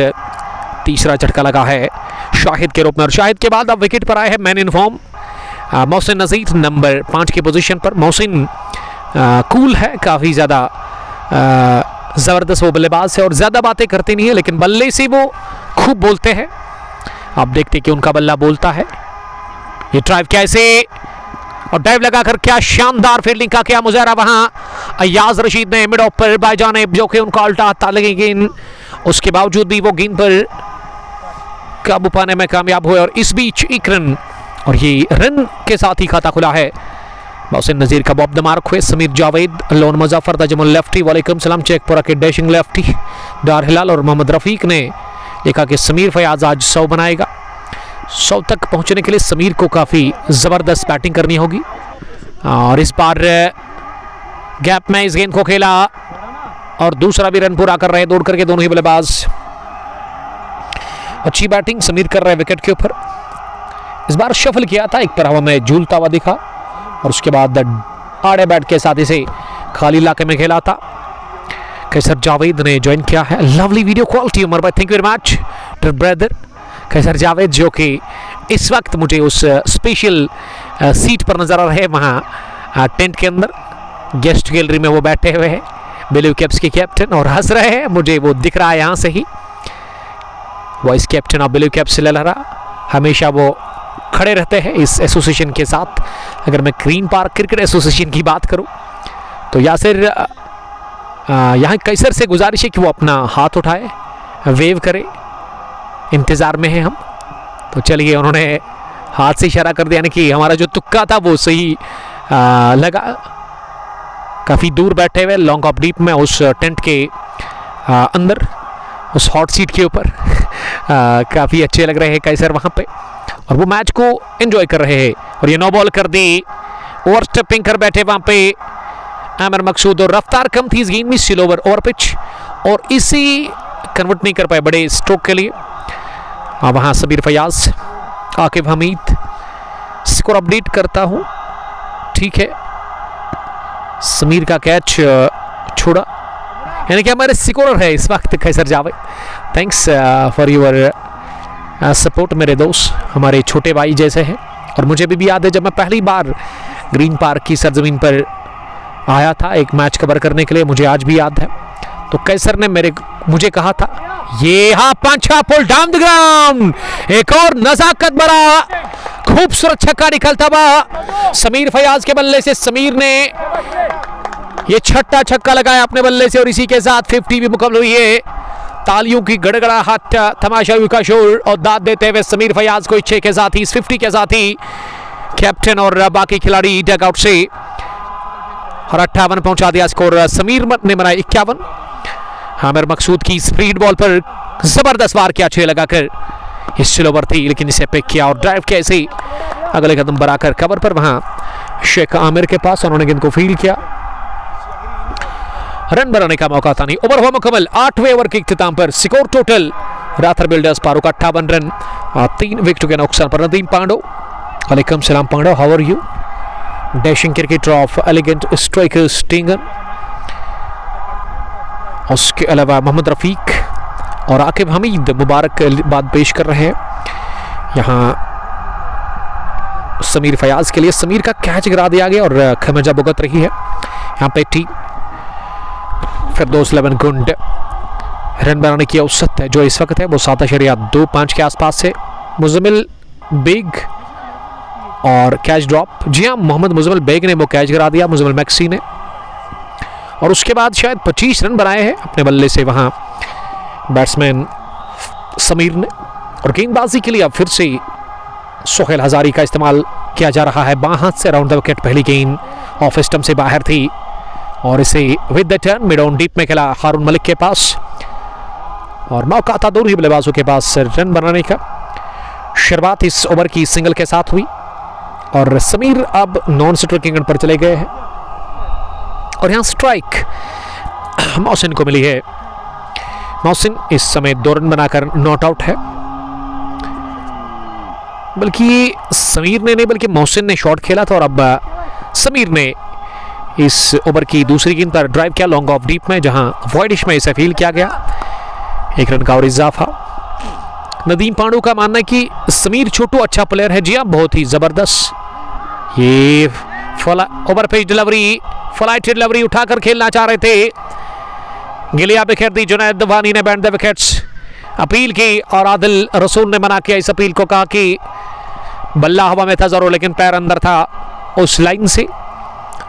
Speaker 1: तीसरा झटका लगा है शाहिद के रूप में, और शाहिद के बाद अब विकेट पर आए हैं man in form Mohsin Nazir number 5 की पोजीशन पर। मोहसिन कूल है, काफ़ी ज़्यादा ज़बरदस्त वो बल्लेबाज है और ज़्यादा बातें करते नहीं है, लेकिन बल्ले से वो खूब बोलते हैं। आप देखते कि उनका बल्ला बोलता है। ये ड्राइव कैसे, और ड्राइव लगाकर क्या शानदार फील्डिंग का क्या मुजाहरा वहां अयाज रशीद ने मिड ऑफ पर बाईजानिब, जो कि उनका उल्टा हाथ लगी गेंद, उसके बावजूद भी वो गेंद पर काबू पाने में कामयाब हुए और इस बीच 1 रन, और ये रन के साथ ही खाता खुला है। मोहसिन नज़ीर का बॉब द मार्क हुए। समीर जावेद, लोन मुजफ्फर, तजमुल लेफ्टी, वालेकुम सलाम, चेकपुरा के डैशिंग लेफ्टी डार हिलाल और मोहम्मद रफ़ीक ने लिखा कि समीर फयाज आज 100 बनाएगा। 100 तक पहुंचने के लिए समीर को काफ़ी ज़बरदस्त बैटिंग करनी होगी, और इस बार गैप में इस गेंद को खेला और दूसरा भी रन पूरा कर रहे हैं दौड़ करके दोनों ही बल्लेबाज। अच्छी बैटिंग समीर कर रहे हैं विकेट के ऊपर। इस बार शफल किया था, एक पर हवा में झूलता हुआ दिखा और उसके बाद आड़े बैट के साथ इसे खाली इलाके में खेला था। कैसर जावेद ने ज्वाइन किया है। लवली वीडियो क्वालिटी उमर भाई, thank you very much brother Kaiser Javed, जो कि इस वक्त मुझे उस स्पेशल सीट पर नजर आ रहे हैं वहाँ टेंट के अंदर, गेस्ट गैलरी में वो बैठे हुए हैं, ब्लू कैप्स के कैप्टन, और हंस रहे हैं। मुझे वो दिख रहा है यहाँ से ही, vice captain of blue caps Lalhara. हमेशा वो खड़े रहते हैं इस एसोसिएशन के साथ। अगर मैं ग्रीन पार्क क्रिकेट एसोसिएशन की बात करूं तो यासिर यहाँ कैसर से गुजारिश है कि वो अपना हाथ उठाए, वेव करे, इंतज़ार में हैं हम। तो चलिए, उन्होंने हाथ से इशारा कर दिया, यानी कि हमारा जो तुक्का था वो सही लगा। काफ़ी दूर बैठे हुए लॉन्ग ऑफ डीप में उस टेंट के अंदर, उस हॉट सीट के ऊपर काफ़ी अच्छे लग रहे हैं कैसर वहाँ पे, और वो मैच को एंजॉय कर रहे हैं। और ये नो बॉल कर दी, ओवर स्टेपिंग कर बैठे वहाँ पे आमिर मकसूद, और रफ्तार कम थी इस गेंद में, स्लो ओवर पिच, और इसी कन्वर्ट नहीं कर पाए बड़े स्ट्रोक के लिए। वहाँ समीर फयाज, आकिब हमीद, स्कोर अपडेट करता हूँ, ठीक है। समीर का कैच छोड़ा, यानी कि हमारे स्कोरर है इस वक्त Kaiser Javed. Thanks for your support मेरे दोस्त, हमारे छोटे भाई जैसे हैं। और मुझे भी याद है जब मैं पहली बार ग्रीन पार्क की सरजमीन पर आया था एक मैच कवर करने के लिए, मुझे आज भी याद है। तो कैसर ने मुझे कहा था, ये हाँ पांचा पुल डाउन द ग्राउंड, एक और नजाकत भरा खूबसूरत छक्का निकलता हुआ समीर फयाज के बल्ले से। समीर ने ये 6ठा छक्का लगाया अपने बल्ले से, और इसी के साथ 50 भी मुकम्मल हुई है। तालियों की गड़गड़ाहट, तमाशाई का शोर और दाद देते हुए समीर फयाज को 6 के साथ ही, इस 50 के साथ ही कैप्टन और बाकी खिलाड़ी डगआउट से, और 58 पहुंचा दिया स्कोर। समीर ने बनाया 51। आमिर मकसूद की स्पीड बॉल पर जबरदस्त वार किया 6 लगाकर, इस स्लोवर थी लेकिन इसे पिक किया और ड्राइव किया, ऐसे अगले कदम बढ़ाकर कवर पर वहां शेख आमिर के पास, उन्होंने गेंद को फील्ड किया। रन बनाने का मौका था नहीं। ओवर हुआ मुकम्मल 8वें ओवर के इख्तिताम पर। स्कोर टोटल राथर बिल्डर्स पारो का 58 रन और 3 विकेटों के नुकसान पर। नदीम पांडो, वालेकुम सलाम Pandow, how are you? Dashing cricketer of elegant striker स्टिंगन। उसके अलावा मोहम्मद रफीक और आकिब हमीद मुबारक बात पेश कर रहे हैं यहाँ समीर फयाज के लिए। समीर का कैच गिरा दिया गया और खमेजा भुगत रही है यहाँ पे टीम। फिरदौस लेवन गुंड रन बनाने की औसत है जो इस वक्त है वो 7.25 के आसपास है। मुजम्मिल बेग और कैच ड्रॉप, जी हाँ मोहम्मद मुजम्मिल बेग ने वो कैच गिरा दिया मुजम्मिल मैक्सी ने, और उसके बाद शायद 25 रन बनाए हैं अपने बल्ले से वहाँ बैट्समैन समीर ने। और गेंदबाजी के लिए अब फिर से सोहेल हजारी का इस्तेमाल किया जा रहा है बां हाथ से राउंड द विकेट। पहली गेंद ऑफ स्टंप से बाहर थी और इसे with the turn mid on deep में खेला हारून मलिक के पास। और मौका था दोनों ही बल्लेबाजों के पास रन बनाने का। शुरुआत इस ओवर की सिंगल के साथ हुई और समीर अब नॉन स्ट्राइकिंग एंड पर चले गए हैं और यहां स्ट्राइक मोहसिन को मिली है। मोहसिन इस समय 2 रन बनाकर नॉट आउट है। बल्कि समीर ने नहीं बल्कि मोहसिन ने शॉट खेला था और अब समीर ने इस ओवर की दूसरी गेंद पर ड्राइव किया लॉन्ग ऑफ डीप में, जहां वॉइडिश में इसे फील किया गया। 1 रन का और इजाफा। नदीम पांडू का मानना है कि समीर छोटू अच्छा प्लेयर है। जी हाँ, बहुत ही जबरदस्त। ये over page delivery, flight delivery उठाकर खेलना चाह रहे थे। गिलिया बिखेर दी, जुनैद वानी ने बैंड द विकेट्स अपील की और आदिल रसूल ने मना किया इस अपील को, कहा कि बल्ला हवा में था जरूर लेकिन पैर अंदर था उस लाइन से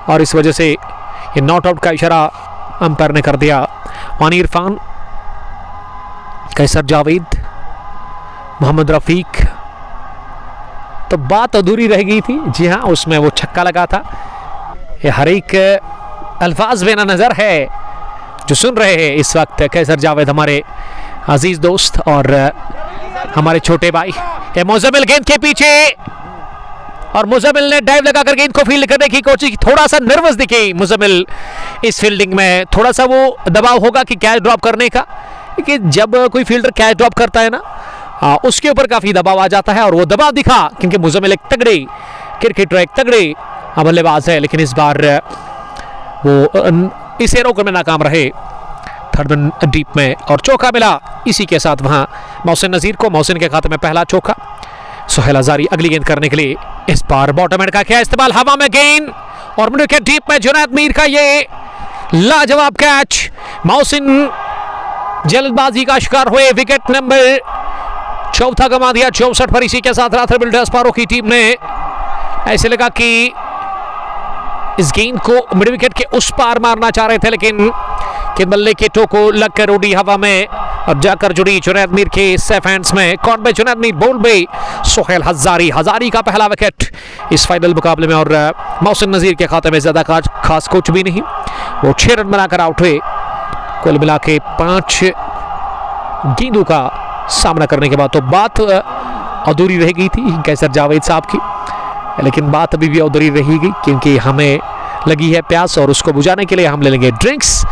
Speaker 1: और इस वजह से ये नॉट आउट का इशारा अंपायर ने कर दिया। वानी इरफान, कैसर जावेद, मोहम्मद रफीक, तो बात अधूरी रह गई थी। जी हाँ, उसमें वो छक्का लगा था। ये हर एक अल्फाज में नजर है जो सुन रहे हैं इस वक्त कैसर जावेद हमारे अजीज दोस्त और हमारे छोटे भाई। ये मुजम्मिल गेंद के पीछे और मुजम्मिल ने डाइव लगाकर गेंद को फील्ड करने की कोशिश। थोड़ा सा नर्वस दिखे मुजम्मिल इस फील्डिंग में, थोड़ा सा वो दबाव होगा कि कैच ड्रॉप करने का, क्योंकि जब कोई फील्डर कैच ड्रॉप करता है ना उसके ऊपर काफी दबाव आ जाता है और वो दबाव दिखा, क्योंकि मुजम्मिल एक तगड़े क्रिकेटर, एक तगड़े बल्लेबाज है। लेकिन इस बार वो इसे रोकने में नाकाम रहे। 3rd रन डीप में और चौका मिला। इसी के साथ वहां मोहसिन नजीर को, मोहसिन के खाते में पहला चौका। सोहेल हजारी अगली गेंद करने के लिए इस बार बॉटम एंड का क्या इस्तेमाल, हवा में गेंद और मिड विकेट डीप में जुनैद मीर का ये लाजवाब कैच। मोहसिन जल्दबाजी का शिकार हुए, विकेट नंबर 4 गंवा दिया 64 पर। इसी के साथ राथर बिल्डर्स पारो की टीम ने ऐसे लगा कि इस गेंद को मिड विकेट के उस पार मारना चाह रहे थे, लेकिन बल्ले के टो को लगकर उड़ी हवा में और जाकर जुड़ी जुनैद मीर के सेफ हैंड्स में। कौन पे जुनैद मीर, बोल पे सोहेल हजारी का पहला विकेट इस फाइनल मुकाबले में और मोहसिन नजीर के खाते में ज्यादा खास कुछ भी नहीं, वो 6 रन बनाकर आउट हुए। कुल मिला के 5 गेंदों का सामना करने के बाद तो बात अधूरी रह गई थी कैसर जावेद साहब की, लेकिन बात अभी भी अधूरी रहेगी क्योंकि हमें लगी है प्यास और उसको बुझाने के लिए हम ले लेंगे ड्रिंक्स।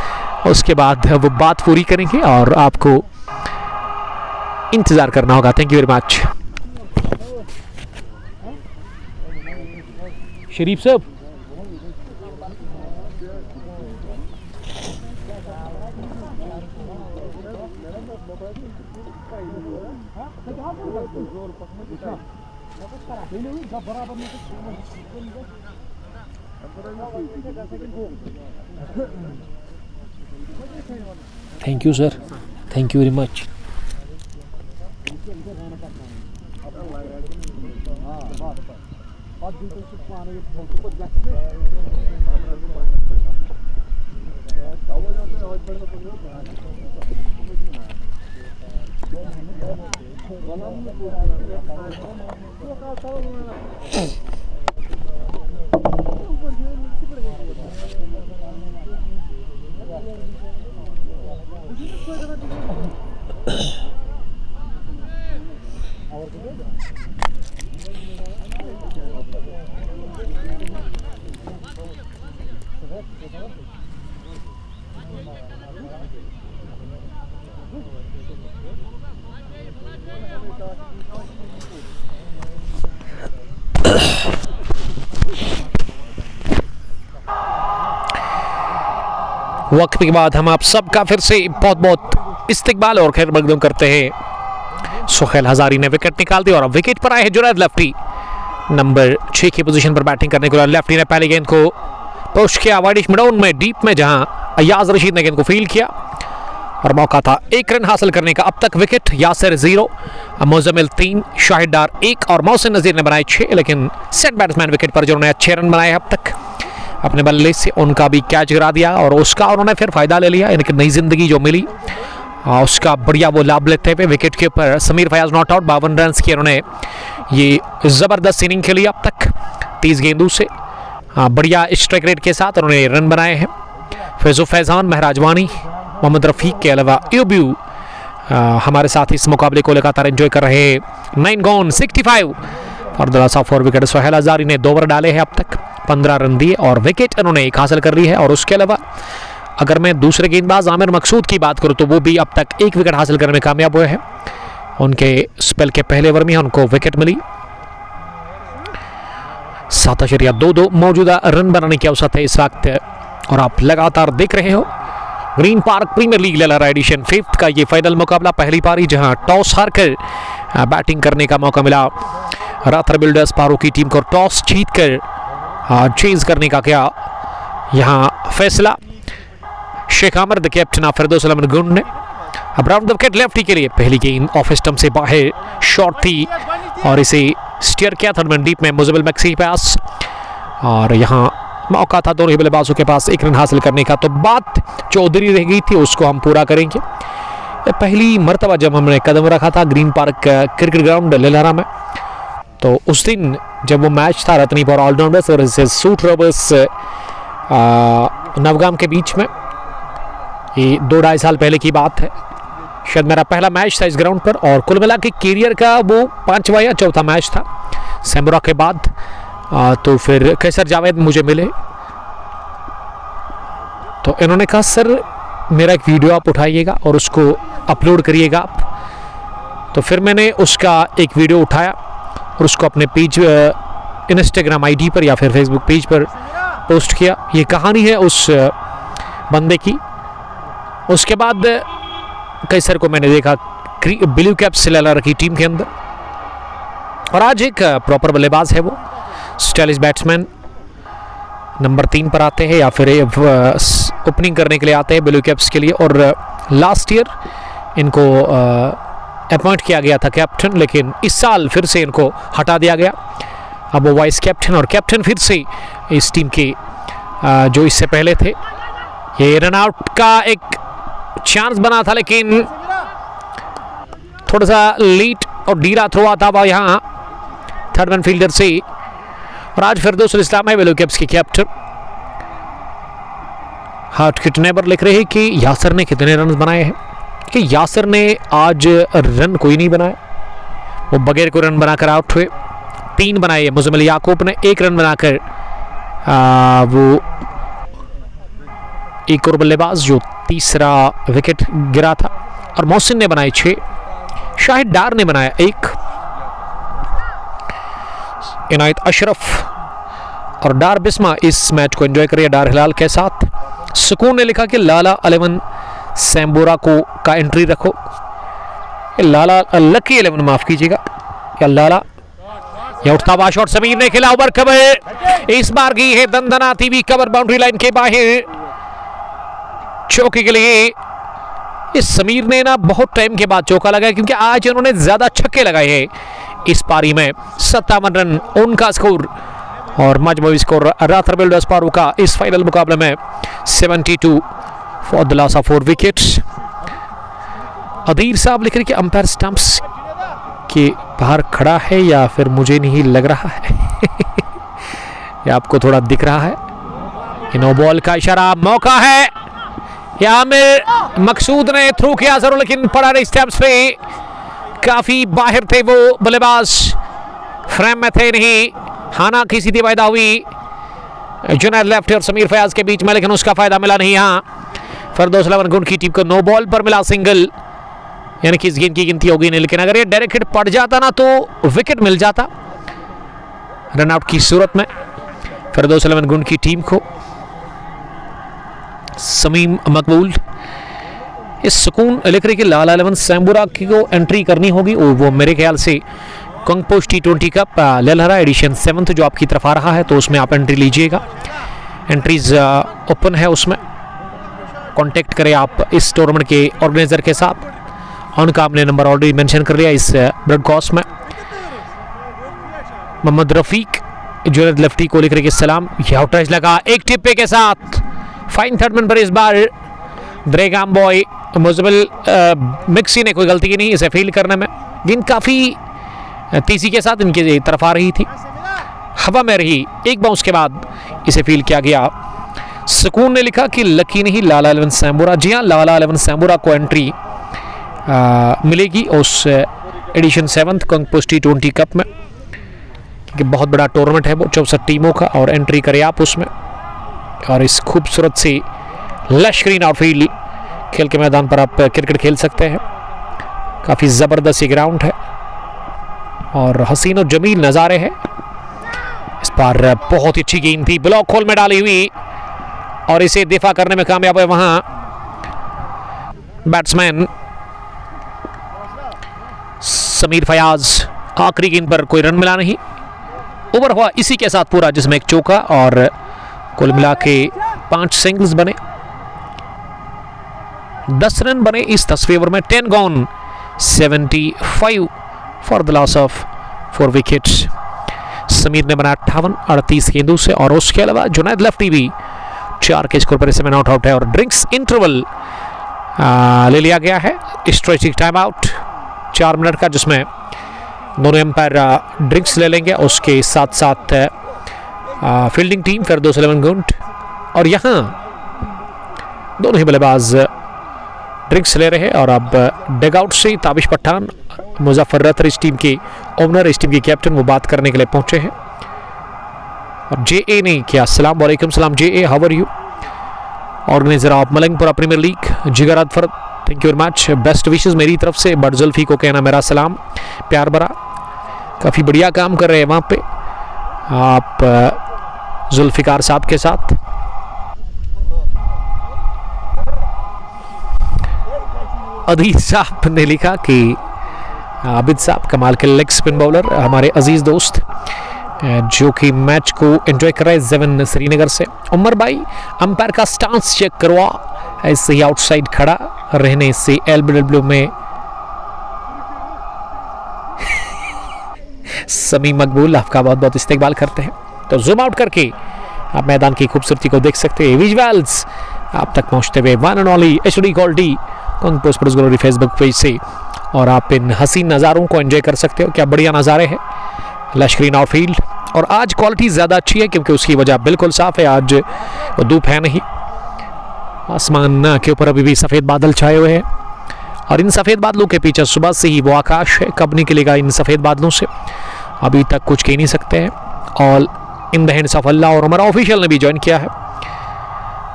Speaker 1: उसके बाद वो बात पूरी करेंगे और आपको इंतजार करना होगा। Thank you very much. Sharif साहब, thank you sir, thank you very much. वक्त के बाद हम आप सबका फिर से बहुत बहुत इस्तकबाल और खैर मकदम करते हैं। सोहेल हजारी ने विकेट निकाल दी और अब विकेट पर आए हैं जुनैद लेफ्टी, नंबर 6 की पोजीशन पर बैटिंग करने के लिए। लेफ्टी ने पहली गेंद को पुश किया वाइडिश मिडाउन में डीप में, जहां अयाज रशीद ने गेंद को फील्ड किया और मौका था 1 रन हासिल करने का। अब तक विकेट यासिर 0, मुजम्मिल 3, शाहिद डार 1 और मोहसिन नजीर ने बनाए 6, लेकिन सेट बैट्समैन विकेट पर जिन्होंने अच्छे रन बनाए अब तक अपने बल्ले से, उनका भी कैच गिरा दिया और उसका उन्होंने फिर फायदा ले लिया। इनकी नई जिंदगी जो मिली उसका बढ़िया वो लाभ लेते हुए विकेट के ऊपर Sameer Fayaz not out 52 run की उन्होंने ये जबरदस्त इनिंग खेली अब तक 30 गेंदों से। बढ़िया स्ट्राइक रेट के साथ उन्होंने रन बनाए हैं। फैजो फैजान, महराज वानी, मोहम्मद रफीक के अलावा यूब्यू हमारे साथ इस मुकाबले को लगातार एंजॉय कर रहे हैं। 9 gone 65 for the loss of 4 wicket. Sohail Hazari ने 2 ओवर डाले हैं अब तक, 15 रन दिए और विकेट इन्होंने एक हासिल कर ली है। और उसके अलावा अगर मैं दूसरे गेंदबाज आमिर मकसूद की बात करूं तो वो भी अब तक 1 विकेट हासिल करने में कामयाब हुए हैं। उनके स्पेल के पहले ओवर में उनको विकेट मिली। 7.22 मौजूदा रन बनाने की औसत है इस वक्त। और आप लगातार देख रहे हो Green park premiere league ललहरा edition 5th का ये फाइनल मुकाबला, पहली पारी जहां टॉस हारकर बैटिंग करने का मौका मिला राथर बिल्डर्स पारो की टीम को। टॉस जीतकर चेज करने का क्या यहां फैसला। Shaikh Aamir the captain of Firdous Ahmad Gund ने। अब राउंड द विकेट लेफ्टी के लिए पहली गेंद ऑफ स्टंप से बाहर शॉट थी और इसे स्टीयर किया थर्ड मैन डीप में मुजबिल मैक्सी के पास। और यहां मौका था दोनों ही बल्लेबाजों के पास 1 रन हासिल करने का, तो बात चौधरी रह गई थी, उसको हम पूरा करेंगे। पहली मर्तबा जब हमने कदम रखा था Green park cricket ground Lelhar में, तो उस दिन जब वो मैच था रतनीपुर ऑलराउंडर्स और सूट रबर्स नवगाम के बीच में, ये 2-2.5 साल पहले की बात है। शायद मेरा पहला मैच था इस ग्राउंड पर और कुल मिला के कैरियर का वो 5वां या 4था मैच था सैम्बुरा के बाद। तो फिर कैसर जावेद मुझे मिले, तो इन्होंने कहा सर मेरा एक वीडियो आप उठाइएगा और उसको अपलोड करिएगा आप। तो फिर मैंने उसका एक वीडियो उठाया और उसको अपने पेज इंस्टाग्राम आईडी पर या फिर फेसबुक पेज पर पोस्ट किया। ये कहानी है उस बंदे की। उसके बाद कैसर को मैंने देखा ब्लू कैप्स ललहरा की टीम के अंदर, और आज एक प्रॉपर बल्लेबाज है वो, स्टाइलिश बैट्समैन नंबर 3 पर आते हैं या फिर ओपनिंग करने के लिए आते हैं ब्लू कैप्स के लिए। और लास्ट ईयर इनको अपॉइंट किया गया था कैप्टन, लेकिन इस साल फिर से इनको हटा दिया गया। अब वो वाइस कैप्टन और कैप्टन फिर से इस टीम के जो इससे पहले थे। ये रन आउट का एक चांस बना था लेकिन थोड़ा सा लीड और डीरा थ्रो आता हुआ यहाँ थर्ड मैन फील्डर से। और आज फिरदौसुल इस्लाम है ब्लू कैप्स के कैप्टन। हार्ट किट नेबर लिख रहे हैं कि यासर ने कितने रन बनाए हैं, कि यासर ने आज रन कोई नहीं बनाया, वो बगैर कोई रन बनाकर आउट हुए। 3 बनाए मुजम्मिल याकूब ने, 1 रन बनाकर वो एक और बल्लेबाज जो तीसरा विकेट गिरा था। और मोहसिन ने बनाए 6, शाहिद डार ने बनाया 1, इनायत अशरफ और डार बिस्मा इस मैच को एंजॉय करिए डार हिलाल के साथ। सुकून ने लिखा कि लाला 11 सैम्बोरा को का एंट्री रखो, लाला लकी 11 माफ कीजिएगा, या लाला। यह उठता हुआ शॉट समीर ने खेला ओवर कवर, इस बार की है दंदनाती हुई कवर बाउंड्री लाइन के बाहर चौके के लिए। इस समीर ने ना बहुत टाइम के बाद चौका लगाया क्योंकि आज उन्होंने ज्यादा छक्के लगाए हैं इस पारी में। 57 रन उनका स्कोर और मजमूई स्कोर राथर बिल्डर्स पारू का इस फाइनल मुकाबले में 72 for the loss of 4 wickets. Adeer साहब लिख रहे कि अंपायर स्टंप्स के बाहर खड़ा है या फिर मुझे नहीं लग रहा है या आपको थोड़ा दिख रहा है। नो बॉल का इशारा, मौका है यहाँ में मकसूद ने थ्रू किया जरूर लेकिन पड़ा नहीं स्टंप्स पे, काफी बाहर थे वो बल्लेबाज, फ्रेम में थे नहीं। हाना की सीधी पैदा हुई जुनैद लेफ्ट और समीर फयाज के बीच में, लेकिन उसका फायदा मिला नहीं। यहाँ फिरदौस 11 गुंड की टीम को नो बॉल पर मिला सिंगल, यानी कि इस गेंद की गिनती होगी नहीं, लेकिन अगर ये डायरेक्ट हिट पड़ जाता ना तो विकेट मिल जाता रनआउट की सूरत में फिरदौस 11 गुंड की टीम को। समीम मकबूल इस सुकून लिख रहे कि लाला 11 सैम्बुरा की को एंट्री करनी होगी, वो मेरे ख्याल से कंगपोस्ट T20 कप ललहरा एडिशन 7th जो आपकी तरफ आ रहा है, तो उसमें आप एंट्री लीजिएगा। एंट्रीज ओपन है, उसमें कांटेक्ट करें आप इस टूर्नामेंट के ऑर्गेनाइजर के साथ। उनका हमने नंबर ऑलरेडी मेंशन कर लिया इस ब्रॉडकास्ट में। मोहम्मद रफीक जुनैद लेफ्टी को लिख रहे कि सलाम, आउटराइज लगा एक टिप्पे के साथ, फाइन थर्ड मैन पर इस बार द्रेगाम बॉय मुजबिल मिक्सी ने कोई गलती की नहीं इसे फील्ड करने में। गेंद काफ़ी तेजी के साथ इनकी तरफ आ रही थी, हवा में रही, एक बाउंस के बाद इसे फील्ड किया गया। सुकून ने लिखा कि लकी नहीं लाला 11 सैम्बुरा। जी हाँ, लाला 11 सैम्बुरा को एंट्री मिलेगी उस एडिशन 7th कंगपोस्ट T20 कप में, क्योंकि बहुत बड़ा टूर्नामेंट है वो 64 टीमों का, और एंट्री करें आप उसमें। और इस खूबसूरत सी लश ग्रीन आउटफील्ड खेल के मैदान पर आप क्रिकेट खेल सकते हैं। काफ़ी ज़बरदस्त ये ग्राउंड है और हसीन और जमील नज़ारे हैं। इस पर बहुत ही अच्छी गेंद थी, ब्लॉक होल में डाली हुई, और इसे दिफा करने में कामयाब है वहां बैट्समैन समीर फयाज। आखिरी गेंद पर कोई रन मिला नहीं। ओवर हुआ इसी के साथ पूरा, जिसमें एक चौका और कुल मिला के 5 सिंगल्स बने, 10 रन बने इस 10 ओवर में। 10 gone, 75 for the loss of 4 wickets. Sameer ने बनाया 58 38 गेंदों से, और उसके अलावा जुनैद लेफ्टी भी 4 के स्कोर पर इस समय नॉट आउट है। और ड्रिंक्स इंटरवल ले लिया गया है, स्ट्रेचिंग टाइम आउट 4 मिनट का, जिसमें दोनों एम्पायर ड्रिंक्स ले लेंगे। उसके साथ साथ फील्डिंग टीम फिरदौस 11 गुंट, और यहाँ दोनों ही बल्लेबाज ड्रिंक्स ले रहे हैं। और अब डग आउट से ताबिश पठान, मुजफ्फर रतर इस टीम के ओपनर, इस टीम के कैप्टन, वो बात करने के लिए पहुंचे हैं। और JA ने किया अस्सलाम वालेकुम सलाम JA, how are you? Organiser of Malangpora premier league Jigar अदफर, thank you very much, best wishes मेरी तरफ से। बट जुल्फी को कहना मेरा सलाम प्यार भरा, काफ़ी बढ़िया काम कर रहे हैं वहाँ पे आप जुल्फिकार साहब के साथ। अदीज साहब ने लिखा कि आबिद साहब कमाल के लेग स्पिन बॉलर, हमारे अजीज दोस्त जो कि मैच को एंजॉय कर रहे हैं जेवन श्रीनगर से। उमर भाई अंपायर का स्टांस चेक करवा, ऐसे ही आउटसाइड खड़ा रहने से LBW में समी मकबूल आपका बहुत बहुत इस्तेकबाल करते हैं। तो जूम आउट करके आप मैदान की खूबसूरती को देख सकते हैं। विजुअल्स आप तक पहुंचते हुए one and only HD quality कंगपोस्ट प्रेस ग्लोरी फेसबुक पेज से, और आप इन हसीन नज़ारों को एंजॉय कर सकते हो। क्या बढ़िया नज़ारे हैं, लश ग्रीन आउटफील्ड। और आज क्वालिटी ज़्यादा अच्छी है क्योंकि उसकी वजह बिल्कुल साफ है, आज धूप है नहीं, आसमान के ऊपर अभी भी सफ़ेद बादल छाए हुए हैं, और इन सफ़ेद बादलों के पीछे सुबह से ही वो आकाश है। कब निकलेगा इन सफ़ेद बादलों से अभी तक कुछ कह नहीं सकते हैं। All in the hands of Allah. और हमारा ऑफिशियल ने भी ज्वाइन किया है,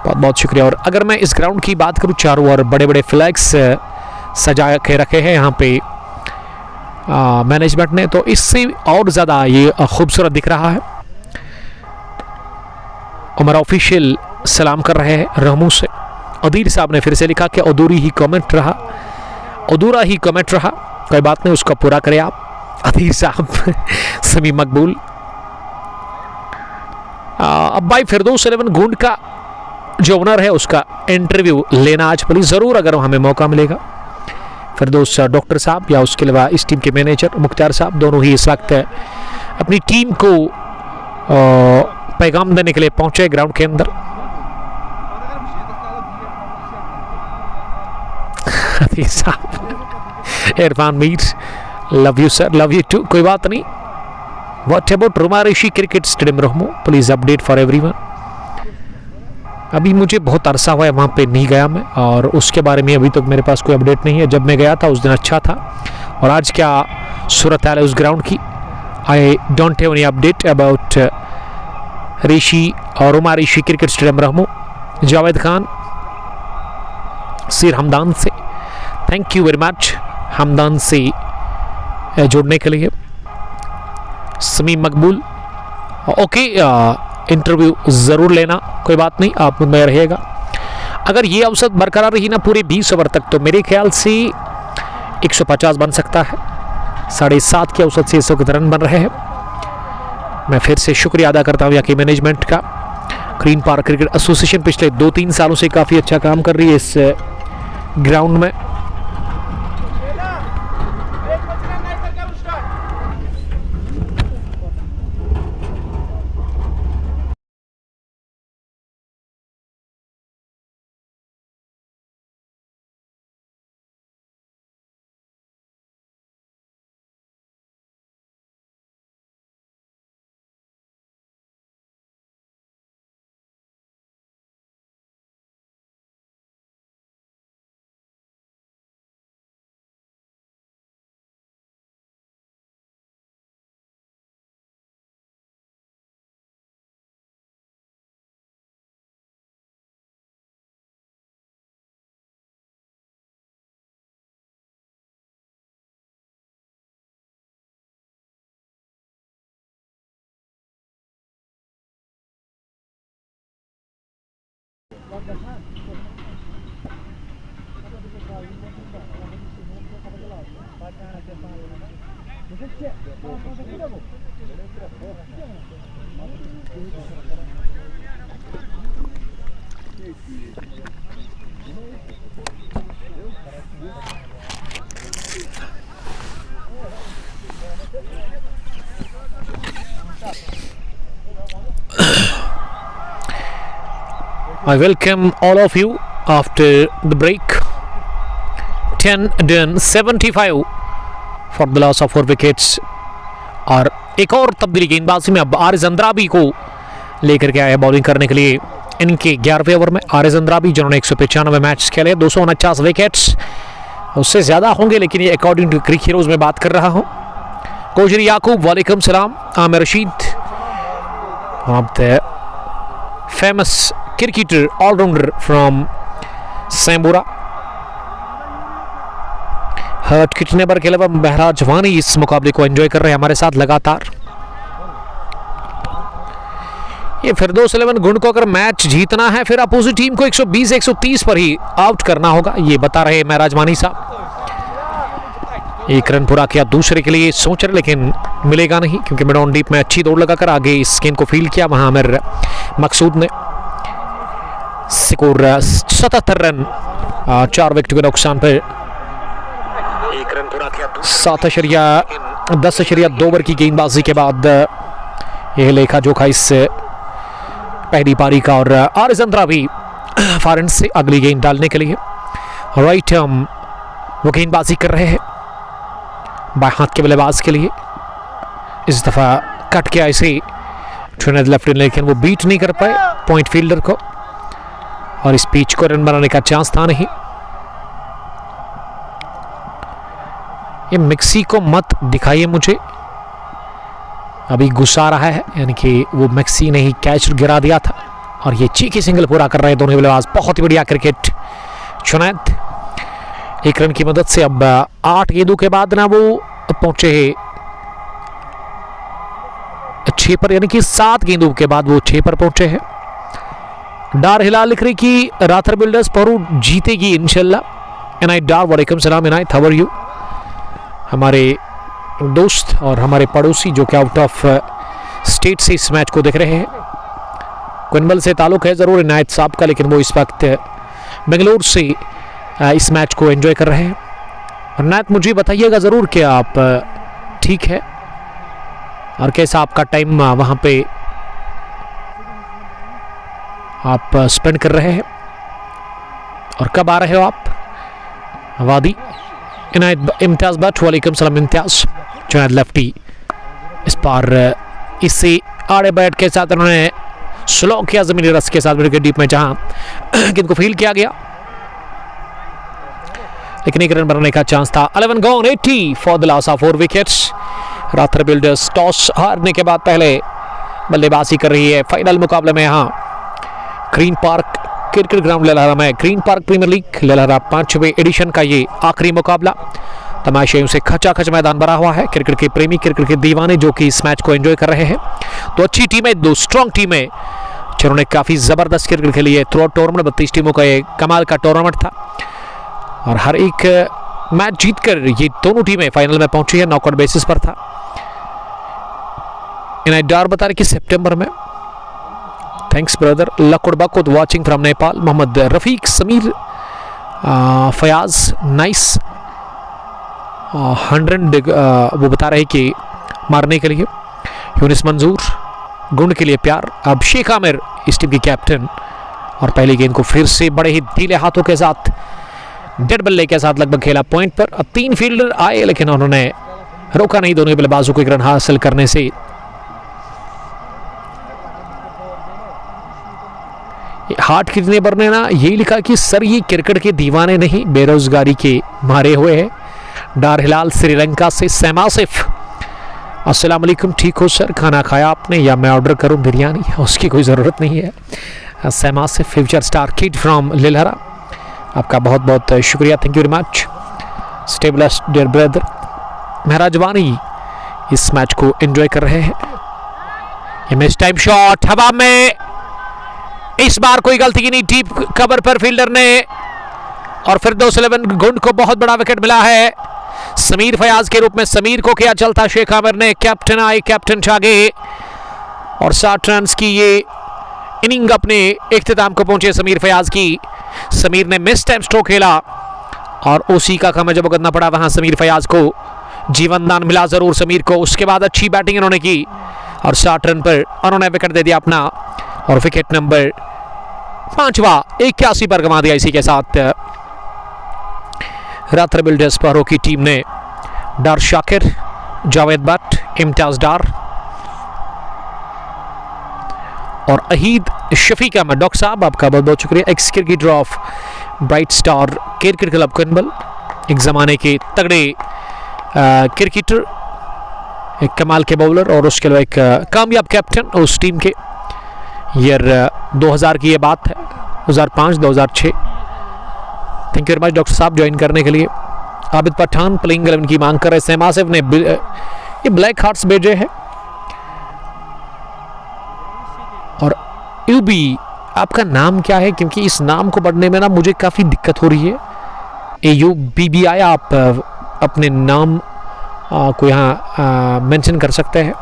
Speaker 1: बहुत बहुत शुक्रिया। और अगर मैं इस ग्राउंड की बात करूँ, चारों ओर बड़े बड़े फ्लैग्स सजा के रखे हैं यहाँ पे मैनेजमेंट ने, तो इससे और ज़्यादा ये खूबसूरत दिख रहा है। हमारा ऑफिशियल सलाम कर रहे हैं रहमू से। अदीर साहब ने फिर से लिखा कि अधूरा ही कमेंट रहा, कोई बात नहीं, उसका पूरा करें आप अदीर साहब। समी मकबूल। अब भाई फिरदौस 11 गुंड का जो ओनर है उसका इंटरव्यू लेना आज प्लीज ज़रूर, अगर हमें मौका मिलेगा। फिरदौस डॉक्टर साहब या उसके अलावा इस टीम के मैनेजर मुख्तार साहब, दोनों ही इस वक्त अपनी टीम को पैगाम देने के लिए पहुंचे ग्राउंड के अंदर। Irfan Mir, love you sir, love you too, कोई बात नहीं। व्हाट अबाउट रुमारेशी cricket stadium Rahmoo, please update for everyone. अभी मुझे बहुत अरसा हुआ है वहाँ पे नहीं गया मैं, और उसके बारे में अभी तक मेरे पास कोई अपडेट नहीं है। जब मैं गया था उस दिन अच्छा था, और आज क्या सूरत हाल है उस ग्राउंड की, I don't have any update about Rishi और Uma Rishi cricket stadium Rahmoo. Javed Khan sir Hamdan से, thank you very much Hamdan से जुड़ने के लिए। समी मकबूल, ओके, इंटरव्यू ज़रूर लेना, कोई बात नहीं, आप में रहेगा। अगर ये औसत बरकरार रही ना पूरे 20 ओवर तक, तो मेरे ख्याल से 150 बन सकता है। 7.5 के औसत से इस वक्त रन बन रहे हैं। मैं फिर से शुक्रिया अदा करता हूँ यहाँ की मैनेजमेंट का। ग्रीन पार्क क्रिकेट एसोसिएशन पिछले 2-3 सालों से काफ़ी अच्छा काम कर रही है इस ग्राउंड में। I welcome all of you after the break. 10 done 75 for the loss of 4 wickets. और एक और तब्दीली गेंदबाजी में अब आरिज अंद्राबी को लेकर के आए बॉलिंग करने के लिए इनके 11वें ओवर में। आरिज अंद्राबी जिन्होंने 195 मैच खेले, 249 विकेट्स, उससे ज़्यादा होंगे लेकिन ये अकॉर्डिंग टू क्रिक हीरोज में बात कर रहा हूँ। कोजरी याकूब वालेकुम सलाम। Aamir Rashid, famous cricketer all-rounder from Sambura। Heart कितने बार खेला, महराज वानी इस मुकाबले को एंजॉय कर रहे हैं हमारे साथ लगातार। ये फिरदौस 11 गुण को अगर मैच जीतना है फिर अपोजिट टीम को 120-130 पर ही आउट करना होगा, ये बता रहे महराज वानी साहब। एक रन पूरा किया दूसरे के लिए सोच रहे लेकिन मिलेगा नहीं क्योंकि मिड ऑन डीप में अच्छी दौड़ लगाकर आगे इस गेंद को फील्ड किया। वहां आमिर मकसूद ने स्कोर 77 रन 4 विकेट के नुकसान पर 1 रन पूरा किया। 10.2 ओवर की गेंदबाजी के बाद यह लेखा जोखा इस पहली पारी का। और आरिज अंद्राबी फॉरन से अगली गेंद डालने के लिए राइट वो गेंदबाजी कर रहे हैं बाएं हाथ के बल्लेबाज के लिए। इस दफा कट के ऐसे लेफ्ट इन लेकिन वो बीट नहीं कर पाए पॉइंट फील्डर को और इस पिच को रन बनाने का चांस था नहीं। ये मिक्सी को मत दिखाइए मुझे, अभी गुस्सा आ रहा है, यानी कि वो मिक्सी ने ही कैच गिरा दिया था और ये चीकी सिंगल पूरा कर रहे हैं दोनों बल्लेबाज। बहुत ही बढ़िया क्रिकेट चुनैद। 1 रन की मदद से अब 8 गेंदों के बाद ना वो पहुंचे 6 पर, यानी कि 7 गेंदों के बाद वो 6 पर पहुंचे हैं। डार हिलाल लिख रही कि राथर बिल्डर्स परू जीतेगी इंशाल्लाह। इनायत डार वालेकुम सलाम। इनायत हाउ आर यू? हमारे दोस्त और हमारे पड़ोसी जो कि आउट ऑफ स्टेट से इस मैच को देख रहे हैं। कुनबल से ताल्लुक है ज़रूर इनायत साहब का, लेकिन वो इस वक्त बेंगलोर से इस मैच को एंजॉय कर रहे हैं। और नायत मुझे बताइएगा ज़रूर कि आप ठीक है और कैसा आपका टाइम वहाँ पे आप स्पेंड कर रहे हैं और कब आ रहे हो आप वादी। इनायत इम्तियाज़ भट्ट वालेकुम सलाम। इम्तियाज़ जुनैद लेफ्टी इस बार इसी आड़े बैट के साथ उन्होंने स्लो किया ज़मीनी रस के साथ विकेट डीप में, जहाँ गेंद को फील्ड किया गया लेकिन 1 रन बनाने का चांस था। 11 gone 80 for the loss of 4 wickets. Rather builders toss हारने के बाद पहले बल्लेबाजी कर रही है। फाइनल मुकाबले में यहाँ green park cricket ground Lelhar में ग्रीन पार्क प्रीमियर लीग ललहरा 5वें एडिशन का ये आखिरी मुकाबला। तमाशाइयों से खचाखच मैदान भरा हुआ है। क्रिकेट के प्रेमी, क्रिकेट के दीवाने जो कि इस मैच को एंजॉय कर रहे हैं। तो अच्छी टीमें, 2 स्ट्रॉन्ग टीमें जिन्होंने काफ़ी ज़बरदस्त क्रिकेट खेली है थ्रू आउट टूर्नामेंट। 32 टीमों का ये कमाल का टूर्नामेंट था और हर एक मैच जीतकर ये दोनों टीमें फाइनल में पहुंची है। नॉकआउट बेसिस पर था। इन्हें डार बता रहे कि सितंबर में। Thanks brother. लकुड़ बकुद watching from Nepal. Mohammad Rafiq, Sameer, Fayaz nice 100 वो बता रहे कि मारने के लिए। यूनिस मंजूर गुण के लिए प्यार। अब शेख आमिर इस टीम के कैप्टन और पहली गेंद को फिर से बड़े ही ढीले हाथों के साथ डेड बल्ले के साथ लगभग खेला पॉइंट पर। अब 3 फील्डर आए लेकिन उन्होंने रोका नहीं दोनों बल्लेबाजों को 1 रन हासिल करने से। हार्ट कितने भरने ना यही लिखा कि सर ये क्रिकेट के दीवाने नहीं, बेरोजगारी के मारे हुए हैं। डार हिलाल श्रीलंका से। सैमासिफ अस्सलाम वालेकुम, ठीक हो सर? खाना खाया आपने या मैं ऑर्डर करूं बिरयानी? उसकी कोई ज़रूरत नहीं है। सैमासिफ future star kid from Lelhar, आपका बहुत बहुत शुक्रिया, थैंक यू वेरी मच। स्टेबलेस्ट डियर ब्रदर। महराज वानी इस मैच को एंजॉय कर रहे हैं। ये मिस टाइम शॉट हवा में इस बार कोई गलती की नहीं, डीप कवर पर फील्डर ने, और फिरदौस 11 गुंड को बहुत बड़ा विकेट मिला है समीर फयाज के रूप में। समीर को किया चलता शेख आमिर ने, कैप्टन आए, कैप्टन छागे, और 60 रन की ये इनिंग अपने इख्तिताम को पहुंचे समीर फयाज की। समीर ने मिस टाइम स्ट्रोक खेला और ओसी का काम जब भुगतना पड़ा वहां समीर फयाज को। जीवन दान मिला जरूर समीर को, उसके बाद अच्छी बैटिंग इन्होंने की और 60 रन पर उन्होंने विकेट दे दिया अपना, और विकेट नंबर 5वां 81 पर गंवा दिया। इसी के साथ रात्र बिल्डर्स स्पारो की टीम ने डार शाकिर, जावेद भट्ट, इम्तियाज डार और अहीद शफीक अहमद। डॉक्टर साहब आपका बहुत बहुत शुक्रिया। Ex cricketer of bright star cricket club Khanabal, एक ज़माने के तगड़े क्रिकेटर, एक कमाल के बॉलर और उसके अलावा एक कामयाब कैप्टन उस टीम के। ईयर 2000 की ये बात है, 2005 2006। Thank you very much doctor साहब ज्वाइन करने के लिए। आबिद पठान प्लेइंग 11 की मांग कर रहे। सैम आसिफ ने ये ब्लैक हार्ट्स भेजे हैं। और यूबी आपका नाम क्या है, क्योंकि इस नाम को पढ़ने में ना मुझे काफ़ी दिक्कत हो रही है। AUBBI आप अपने नाम को यहाँ मेंशन कर सकते हैं।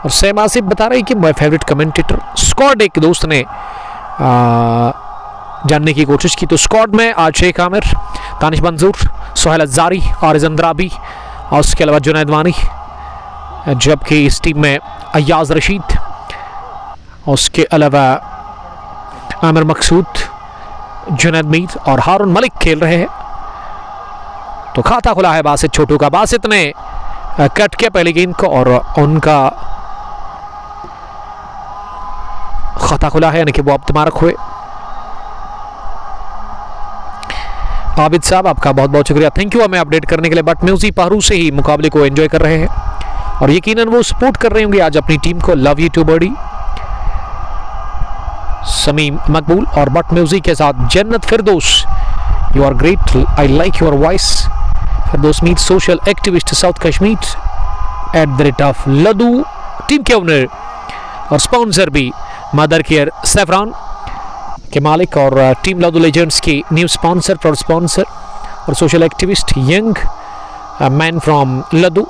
Speaker 1: और सैम आसिफ बता रहे हैं कि माय फेवरेट कमेंटेटर स्क्वाड, एक दोस्त ने जानने की कोशिश की। तो स्क्वाड में आज शेख आमिर, तानिश मंजूर, सोहेल अज़ारी, आरिज़ अंद्राबी और उसके अलावा जुनैद वानी, जबकि इस टीम में अय्याज रशीद और उसके अलावा आमिर मकसूद, जुनैद मीर और हारून मलिक खेल रहे हैं। तो खाता खुला है बासित छोटू का। बासित ने कट किया पहली गेंद को और उनका खाता खुला है, यानी कि वो अब तमारक हुए। आबिद साहब आपका बहुत बहुत शुक्रिया, थैंक यू हमें अपडेट करने के लिए। बट म्यूजिक पारू से ही मुकाबले को एंजॉय कर रहे हैं और यकीनन वो सपोर्ट कर रहे होंगे आज अपनी टीम को। Love you too Birdie, Samim Maqbool और बट म्यूजिक के साथ Jannat Firdous, you are great, I like your voice. Firdous meet social activist south Kashmir @ Ladhoo, team के ओनर और स्पॉन्सर भी मदर केयर सैफरान के मालिक और टीम लदू लेजेंड्स की न्यू स्पॉन्सर और social activist young man from Ladhoo.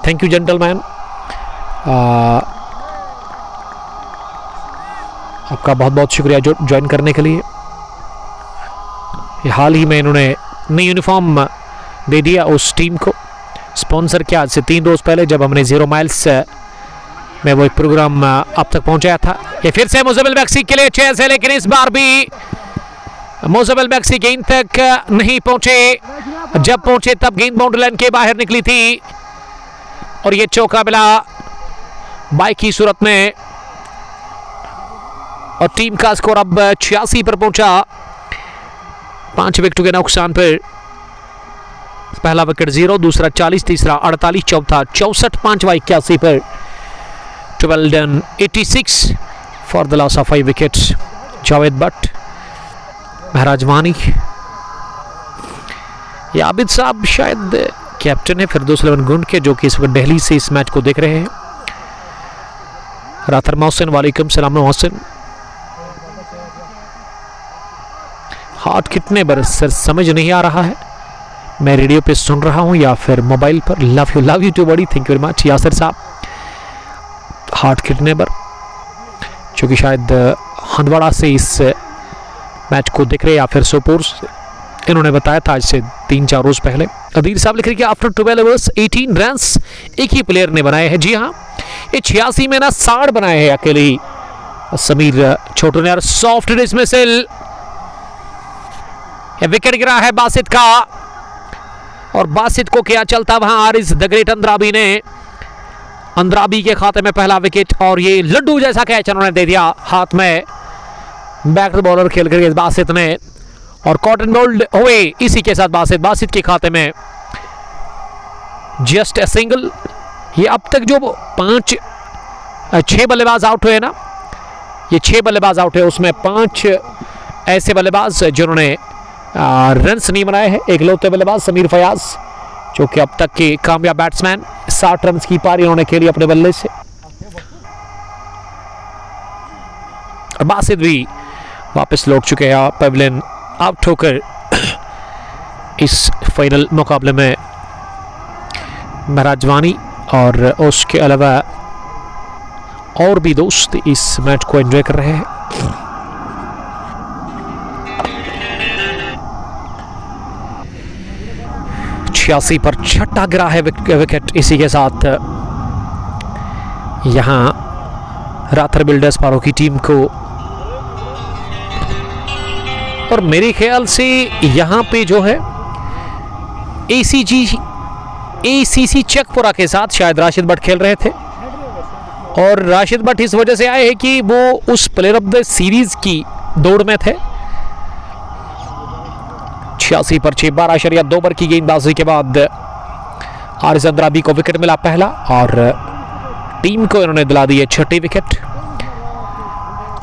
Speaker 1: Thank you gentleman, आपका बहुत बहुत शुक्रिया ज्वाइन करने के लिए। हाल ही में इन्होंने नई यूनिफॉर्म दे दिया उस टीम को। स्पॉन्सर क्या, आज से 3 रोज पहले जब हमने 0 माइल्स में वो एक प्रोग्राम अब तक पहुंचाया था। ये फिर से मोज़ेबिल मैक्सी के लिए चेस है, लेकिन इस बार भी मोज़ेबिल मैक्सी गेंद तक नहीं पहुंचे। जब पहुंचे तब गेंद बाउंड्री लाइन के बाहर निकली थी और ये चौका मिला बाई की सूरत में और टीम का स्कोर अब 86 पर पहुंचा। 5 विकेटों के नुकसान पर पहला विकेट 0, दूसरा 40, तीसरा 48, चौथा 64, 5वां 81 पर 12 done 86 for the loss of 5 wickets। Javed Bhatt, महराज वानी, ये आबिद साहब शायद कैप्टन है फिरदौस 11 गुंड के, जो कि इस वक्त दिल्ली से इस मैच को देख रहे हैं। रातर मोहसिन, वालेकुम सलाम मोहसिन। हार्ट कितने बरस सर समझ नहीं आ रहा है, मैं रेडियो पे सुन रहा हूं या फिर मोबाइल पर। Love you too buddy, thank you very much Yasir sahab. Heart कितने पर, क्योंकि शायद हंदवाड़ा से इस मैच को देख रहे या फिर सोपोर से, इन्होंने बताया था आज से 3-4 रोज पहले। अदीर साहब लिख रहे कि आफ्टर 12 ओवर्स 18 रन्स एक ही प्लेयर ने बनाए हैं। जी हाँ, ये 86 में ना 60 बनाए हैं अकेले ही समीर छोटू ने। और सॉफ्ट डिसमिसल, विकेट गिरा है बासित का और बासित को क्या चलता वहां आरिज द ग्रेट अंद्राबी ने। अंद्राबी के खाते में पहला विकेट और ये लड्डू जैसा कैच उन्होंने दे दिया हाथ में, बैक टू बॉलर खेल कर बासित ने और कॉटन बोल्ड हुए। इसी के साथ बासित के खाते में जस्ट ए सिंगल। ये अब तक जो 6 बल्लेबाज आउट हुए ना, ये 6 बल्लेबाज आउट हुए, उसमें 5 ऐसे बल्लेबाज जिन्होंने रन्स नहीं बनाए हैं। एक लौते बल्लेबाज समीर फयाज, जो कि अब तक के कामयाब बैट्समैन, 60 रन की पारी उन्होंने खेली अपने बल्ले से। और बासित भी वापस लौट चुके हैं पेविलियन आउट होकर। इस फाइनल मुकाबले में महराज वानी और उसके अलावा और भी दोस्त इस मैच को एंजॉय कर रहे हैं। छियासी पर छठा गिरा है विकेट। इसी के साथ यहां राथर बिल्डर्स पारो की टीम को, और मेरे ख्याल से यहां पे जो है ACC चकपुरा के साथ शायद राशिद भट्ट खेल रहे थे, और राशिद भट्ट इस वजह से आए हैं कि वो उस प्लेयर ऑफ द सीरीज की दौड़ में थे। 86 पर 6, 12.2 ओवर की गेंदबाजी के बाद आरिस अंद्राबी को विकेट मिला पहला, और टीम को इन्होंने दिला दी है छठी विकेट।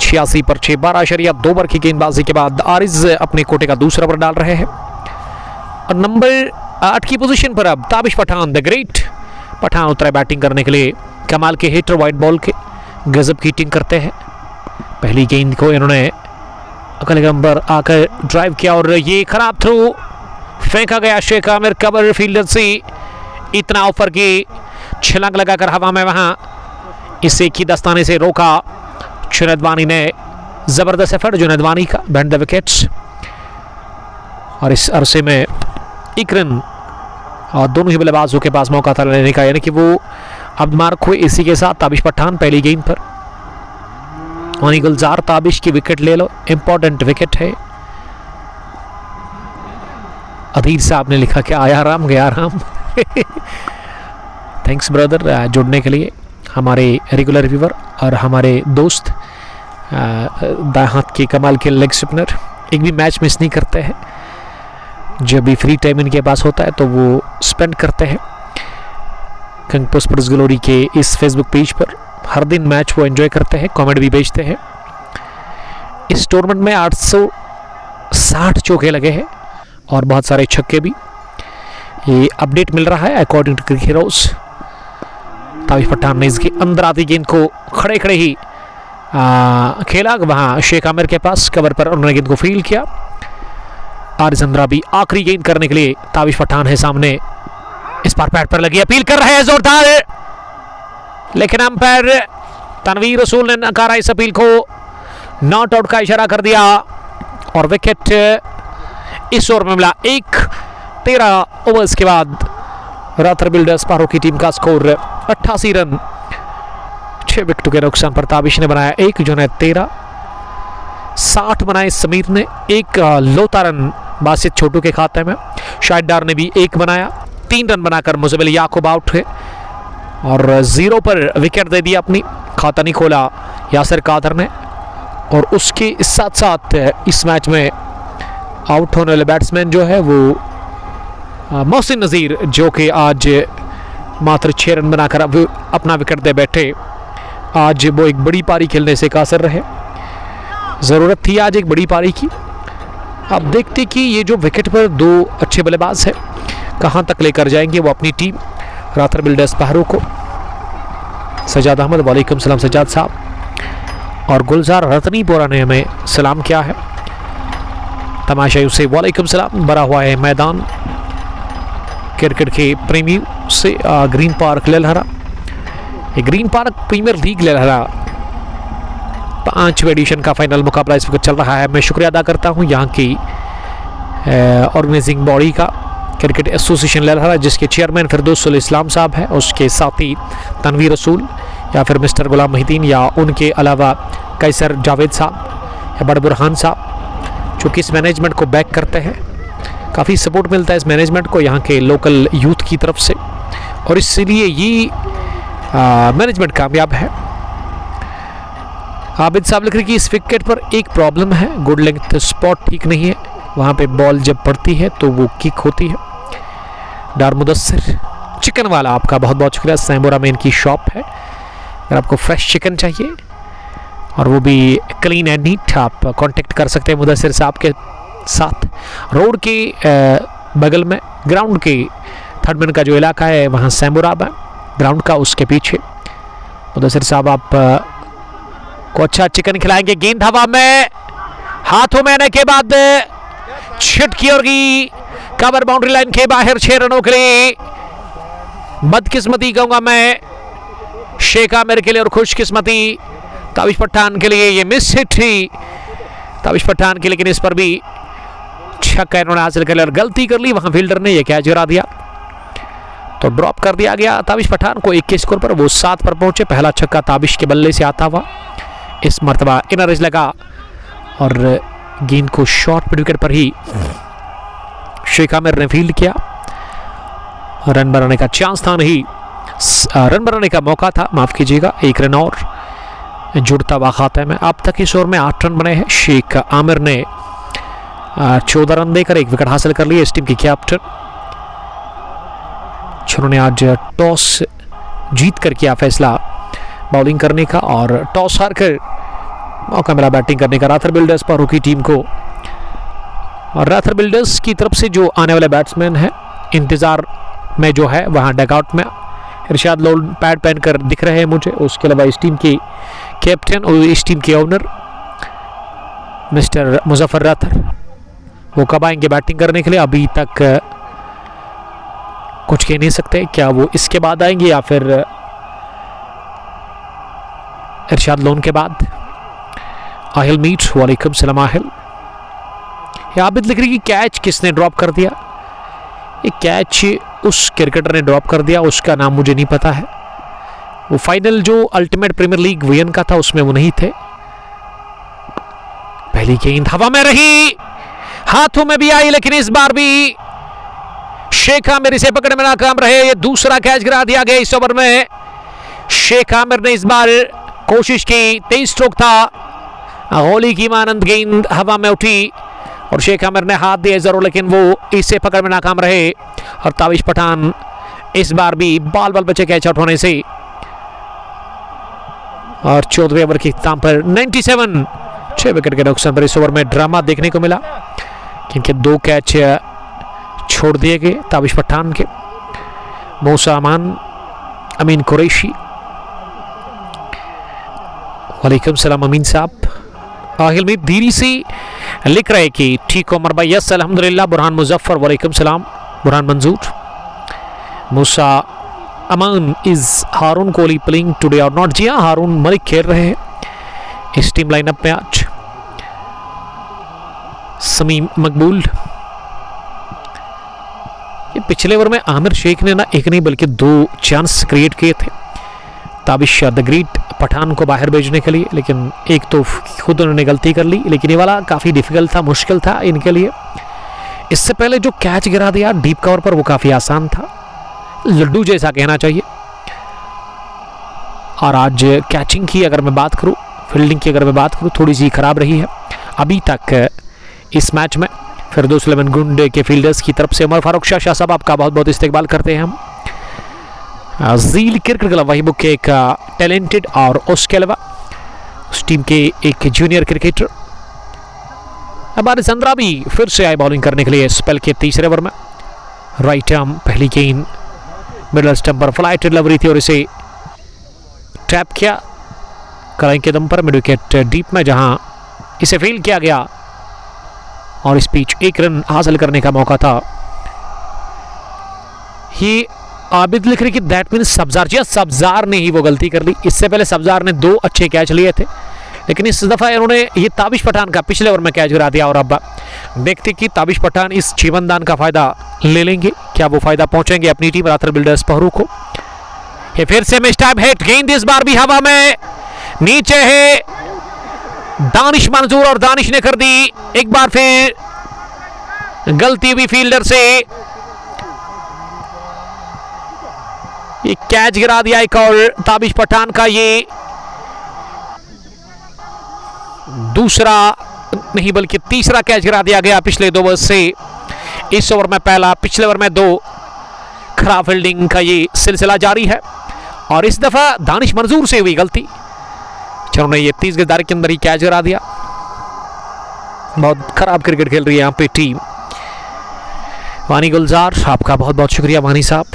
Speaker 1: 86 पर 6, 12.2 ओवर की गेंदबाजी के बाद आरिस अपने कोटे का दूसरा ओवर डाल रहे हैं। और नंबर 8 की पोजीशन पर अब ताबिश पठान, द ग्रेट पठान उतरे बैटिंग करने के लिए। कमाल के हिटर, वाइट बॉल के गजब की हिटिंग करते हैं। पहली गेंद को इन्होंने अगले नंबर आकर ड्राइव किया, और ये खराब थ्रू फेंका गया शेख आमिर कवर फील्डर से इतना ऊपर की छलांग लगाकर हवा में, वहां इसे की दस्ताने से रोका जुनैद वानी ने। जबरदस्त एफर्ट जुनैद वानी का बैंड द विकेट्स, और इस अरसे में एक रन और दोनों ही बल्लेबाजों के पास मौका था लेने का, यानी कि वो अब मार्क हुए। इसी के साथ ताबिश पठान पहली गेंद पर, और गुलजार ताबिश की विकेट ले लो, इंपॉर्टेंट विकेट है। अधीर साहब ने लिखा कि आया राम गया राम। थैंक्स ब्रदर जुड़ने के लिए, हमारे रेगुलर व्यूवर और हमारे दोस्त, दाएं हाथ के कमाल के लेग स्पिनर, एक भी मैच मिस नहीं करते हैं। जब भी फ्री टाइम इनके पास होता है तो वो स्पेंड करते हैं कंग स्पोर्ट्स ग्लोरी के इस फेसबुक पेज पर। हर दिन मैच वो एंजॉय करते हैं, कमेंट भी भेजते हैं। इस टूर्नामेंट में 860 चौके लगे हैं और बहुत सारे छक्के भी। ये अपडेट मिल रहा है according to cricket heroes. Tabish Pathan ने इसके अंदर आती गेंद को खड़े खड़े ही खेला, वहां शेख आमिर के पास कवर पर उन्होंने गेंद को फील्ड किया। आरिस अंद्राबी आखिरी गेंद करने के लिए, ताबिश पठान है सामने, इस बार पैड पर लगी, अपील कर रहे हैं जोरदार, लेकिन अंपायर तनवीर रसूल ने नकारा इस अपील को, नॉट आउट का इशारा कर दिया, और विकेट इस ओवर में मिला। 13 ओवर्स के बाद राथर बिल्डर्स पारो की टीम का स्कोर 88 रन 6 विकेटों के नुकसान पर। ताबिश ने बनाया 1, जुनैद 13, 60 बनाए समीर ने, 1 लोता रन बासित छोटू के खाते में। शाहिद डार ने भी 1 बनाया, 3 रन बनाकर मुजबिल याकूब आउट हुए, और 0 पर विकेट दे दिया अपनी, खाता नहीं खोला यासिर कादर ने। और उसके साथ साथ इस मैच में आउट होने वाले बैट्समैन जो है वो मोहसिन नज़ीर, जो कि आज मात्र 6 रन बनाकर अब अपना विकेट दे बैठे। आज वो एक बड़ी पारी खेलने से कासर रहे, ज़रूरत थी आज एक बड़ी पारी की। अब देखते कि ये जो विकेट पर 2 अच्छे बल्लेबाज हैं कहाँ तक लेकर जाएंगे वो अपनी टीम राथर बिल्डर्स पारो को। सजाद अहमद, वालेकुम सलाम सजाद साहब, और गुलजार रतनीपुरा ने हमें सलाम किया है। तमाशाई से वालेकुम सलाम, भरा हुआ है मैदान क्रिकेट के प्रेमी से। Green park Lelhar, green park premiere league Lelhar 5वें एडिशन का फाइनल मुकाबला इस वक्त चल रहा है। मैं शुक्रिया अदा करता हूं यहाँ की ऑर्गेनाइजिंग बॉडी का, क्रिकेट एसोसिएशन लेलहरा, जिसके चेयरमैन फिरदौसुल इस्लाम साहब हैं, उसके साथ ही तनवीर रसूल या फिर मिस्टर गुलाम मोहिद्दीन, या उनके अलावा कैसर जावेद साहब या बड़ बुरहान साहब, जो कि इस मैनेजमेंट को बैक करते हैं। काफ़ी सपोर्ट मिलता है इस मैनेजमेंट को यहाँ के लोकल यूथ की तरफ से, और इसलिए ये मैनेजमेंट कामयाब है। आबिद साहब लिख रहे कि इस विकेट पर एक प्रॉब्लम है, गुड लेंथ स्पॉट ठीक नहीं है, वहाँ पे बॉल जब पड़ती है तो वो किक होती है। डार मुदस्सिर चिकन वाला, आपका बहुत बहुत शुक्रिया। सैमोरा में इनकी शॉप है, अगर आपको फ्रेश चिकन चाहिए और वो भी क्लीन एंड नीट, आप कांटेक्ट कर सकते हैं मुदस्सिर साहब के साथ। रोड के बगल में ग्राउंड के थर्ड मैन का जो इलाका है वहाँ सैमोरा है, ग्राउंड का उसके पीछे। मुदस्सिर साहब आप को अच्छा चिकन खिलाएंगे। गेंद हवा में, हाथों में आने के बाद छिटकी और गई कवर बाउंड्री लाइन के बाहर 6 रनों के लिए। बदकिस्मती कहूंगा मैं शेख आमिर के लिए और खुशकिस्मती ताबिश पठान के लिए। ये मिस हिट थी ताबिश पठान की, लेकिन इस पर भी छक्का इन्होंने हासिल कर लिया और गलती कर ली वहां फील्डर ने, ये कैच गिरा दिया तो ड्रॉप कर दिया गया ताबिश पठान को 1 के स्कोर पर। वो 7 पर पहुंचे। पहला छक्का ताबिश के बल्ले से आता हुआ इस मर्तबा इनर एज लगा और गेंद को शॉर्ट विकेट पर ही शेख आमिर ने फील्ड किया। रन बनाने का चांस था नहीं, रन बनाने का मौका था, माफ कीजिएगा। 1 रन और जुड़ता हुआ खाते में। अब तक इस ओवर में 8 रन बने हैं। शेख आमिर ने 14 रन देकर 1 विकेट हासिल कर लिया। इस टीम के कैप्टन जिन्होंने आज टॉस जीत कर किया फैसला बॉलिंग करने का और टॉस हार कर मौका मिला बैटिंग करने का राथर बिल्डर्स पर की टीम को। और राथर बिल्डर्स की तरफ से जो आने वाले बैट्समैन हैं इंतजार में जो है वहां डगआउट में इरशाद लोन पैड पहन कर दिख रहे हैं मुझे। उसके अलावा इस टीम के कैप्टन और इस टीम के ओनर मिस्टर मुजफ्फर राथर, वो कब आएंगे बैटिंग करने के लिए अभी तक कुछ कह नहीं सकते। क्या वो इसके बाद आएंगे या फिर इरशाद लोन के बाद। आहिल मीट, वालेकुम सलाम आहिल। आबिद लिख रही कि कैच किसने ड्रॉप कर दिया। ये कैच उस क्रिकेटर ने ड्रॉप कर दिया, उसका नाम मुझे नहीं पता है। वो फाइनल जो अल्टीमेट प्रीमियर लीग वीएन का था उसमें वो नहीं थे। पहली गेंद हवा में रही, हाथों में भी आई, लेकिन इस बार भी शेख आमिर इसे पकड़ने में नाकाम रहे। ये दूसरा कैच गिरा दिया गया इस ओवर में। शेख आमिर ने इस बार कोशिश की, 23 स्ट्रोक था, गोली की मानंद गेंद हवा में उठी और शेख आमिर ने हाथ दिए जरूर, लेकिन वो इसे पकड़ में नाकाम रहे। और ताबिश पठान इस बार भी बाल बचे कैच आउट होने से। और 14वें ओवर के इख्तिताम पर 97 6 विकेट के नुकसान पर इस ओवर में ड्रामा देखने को मिला क्योंकि 2 कैच छोड़ दिए गए ताबिश पठान के। मूसा अमान, अमीन कुरैशी, वालेकुम सलाम अमीन साहब। आहिल में धीरे से लिख रहे कि ठीक उमर भाई, यस अल्हम्दुलिल्लाह। बुरहान मुजफ्फर, वालेकुम सलाम। Burhan Manzoor. Musa Aman, is Haroon Kohli playing today or not. जी हाँ, हारून मलिक खेल रहे हैं इस टीम लाइनअप में आज। समीम मकबूल, ये पिछले ओवर में आमिर शेख ने ना एक नहीं बल्कि 2 चांस क्रिएट किए थे ताबिश द ग्रेट पठान को बाहर भेजने के लिए, लेकिन एक तो खुद उन्होंने गलती कर ली। लेकिन ये वाला काफ़ी डिफिकल्ट था, मुश्किल था इनके लिए। इससे पहले जो कैच गिरा दिया डीप कवर पर वो काफ़ी आसान था, लड्डू जैसा कहना चाहिए। और आज कैचिंग की अगर मैं बात करूं, फील्डिंग की अगर मैं बात करूं, थोड़ी सी खराब रही है अभी तक इस मैच में। फिरदौस लेमन गुंड के फील्डर्स की तरफ से उमर फारूक शाह साहब आपका बहुत बहुत इस्तेकबाल करते हैं हम। जील क्रिकेट क्लब वही बुक के एक टैलेंटेड और उसके अलावा उस टीम के एक जूनियर क्रिकेटर हमारे चंद्रा भी फिर से आए बॉलिंग करने के लिए स्पेल के 3रे ओवर में। राइट आर्म, पहली गेंद मिडल स्टंप पर फ्लाइट डिलीवरी थी और इसे टैप किया कलाई के दम पर मिड विकेट डीप में, जहां इसे फील्ड किया गया और इस पिच 1 रन हासिल करने का मौका था। ये आबिद लिख रही कि दैट मीन्स सब्जार। जी सब्जार ने ही वो गलती कर ली। इससे पहले सब्जार ने 2 अच्छे कैच लिए थे, लेकिन इस दफा इन्होंने ये ताबिश पठान का पिछले ओवर में कैच गिरा दिया। और अब देखते कि ताबिश पठान इस जीवनदान का फायदा ले लेंगे, क्या वो फायदा पहुंचेंगे अपनी टीम राथर बिल्डर्स पहरू को। ये फिर से मिस टाइम हिट, गेंद इस बार भी हवा में नीचे है। दानिश मंजूर और दानिश ने कर दी एक बार फिर गलती हुई फील्डर से। ये कैच गिरा दिया एक और ताबिश पठान का। ये दूसरा नहीं बल्कि 3रा कैच गिरा दिया गया पिछले 2 ओवर से। इस ओवर में पहला, पिछले ओवर में 2। खराब फील्डिंग का ये सिलसिला जारी है और इस दफा दानिश मंजूर से हुई गलती, जिन्होंने ये 30 गजदारी के अंदर ही कैच गिरा दिया। बहुत खराब क्रिकेट खेल रही है यहाँ पे टीम। वानी गुलजार, आपका बहुत बहुत शुक्रिया वानी साहब।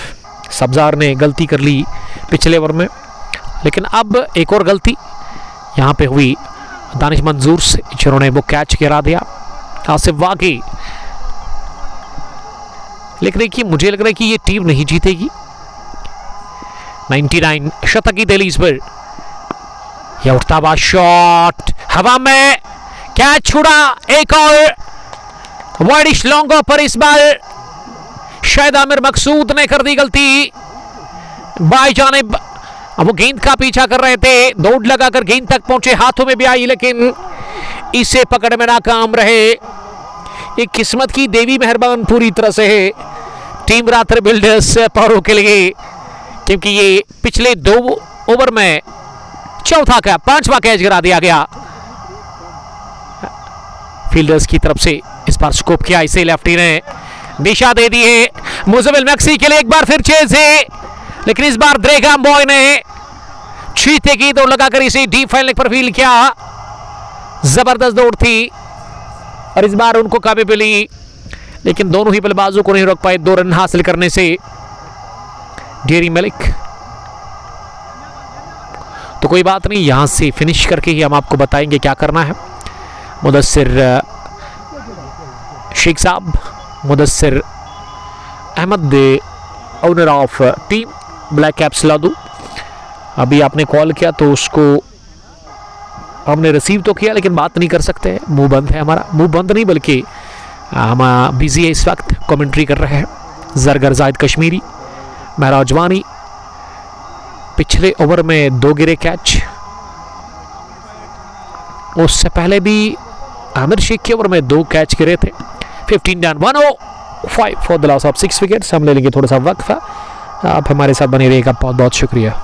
Speaker 1: सब्जार ने गलती कर ली पिछले ओवर में, लेकिन अब एक और गलती यहाँ पे हुई दानिश मंजूर से, जिन्होंने वो कैच गिरा दिया आसिफ वागी। लेकिन देखिए मुझे लग रहा है कि ये टीम नहीं जीतेगी। 99 शतक की दहलीज पर यह उठता हुआ शॉट हवा में, कैच छुड़ा, एक और वाइडिश लॉन्गो पर इस बार शायद आमिर मकसूद ने कर दी गलती। बाई जानिब वो गेंद का पीछा कर रहे थे, दौड़ लगाकर गेंद तक पहुंचे, हाथों में भी आई लेकिन इसे पकड़ में नाकाम रहे। ये किस्मत की देवी मेहरबान पूरी तरह से है टीम रात्र बिल्डर्स पारो के लिए, क्योंकि ये पिछले 2 ओवर में चौथा का 5वां कैच गिरा दिया गया फील्डर्स की तरफ से। इस बार स्कोप किया, इसे लेफ्टी ने दिशा दे दी है। मुजमिल मैक्सी के लिए एक बार फिर चेज है, लेकिन इस बार ड्रेगम बॉय ने चीते की दौड़ लगाकर इसे डीप फाइन लेग पर फील्ड किया। जबरदस्त दौड़ थी और इस बार उनको काबू मिली, लेकिन दोनों ही बल्लेबाजों को नहीं रोक पाए 2 रन हासिल करने से। डेरी मलिक तो कोई बात नहीं, यहां से फिनिश करके ही हम आपको बताएंगे क्या करना है। Mudassir Sheikh sahab, Mudassir Ahmad, owner of team black caps Ladhoo, अभी आपने कॉल किया तो उसको हमने रिसीव तो किया लेकिन बात नहीं कर सकते, मुंह बंद है हमारा। मुंह बंद नहीं बल्कि हम बिजी है इस वक्त, कमेंट्री कर रहे हैं। जरगर जाहिद कश्मीरी, महराज वानी, पिछले ओवर में 2 गिरे कैच, उससे पहले भी आमिर शेख के ओवर में 2 कैच गिरे थे। 15 done 105 for the loss of 6 wickets. हम ले लेंगे थोड़ा सा वक्फा, आप हमारे साथ बने रहिएगा, बहुत बहुत शुक्रिया।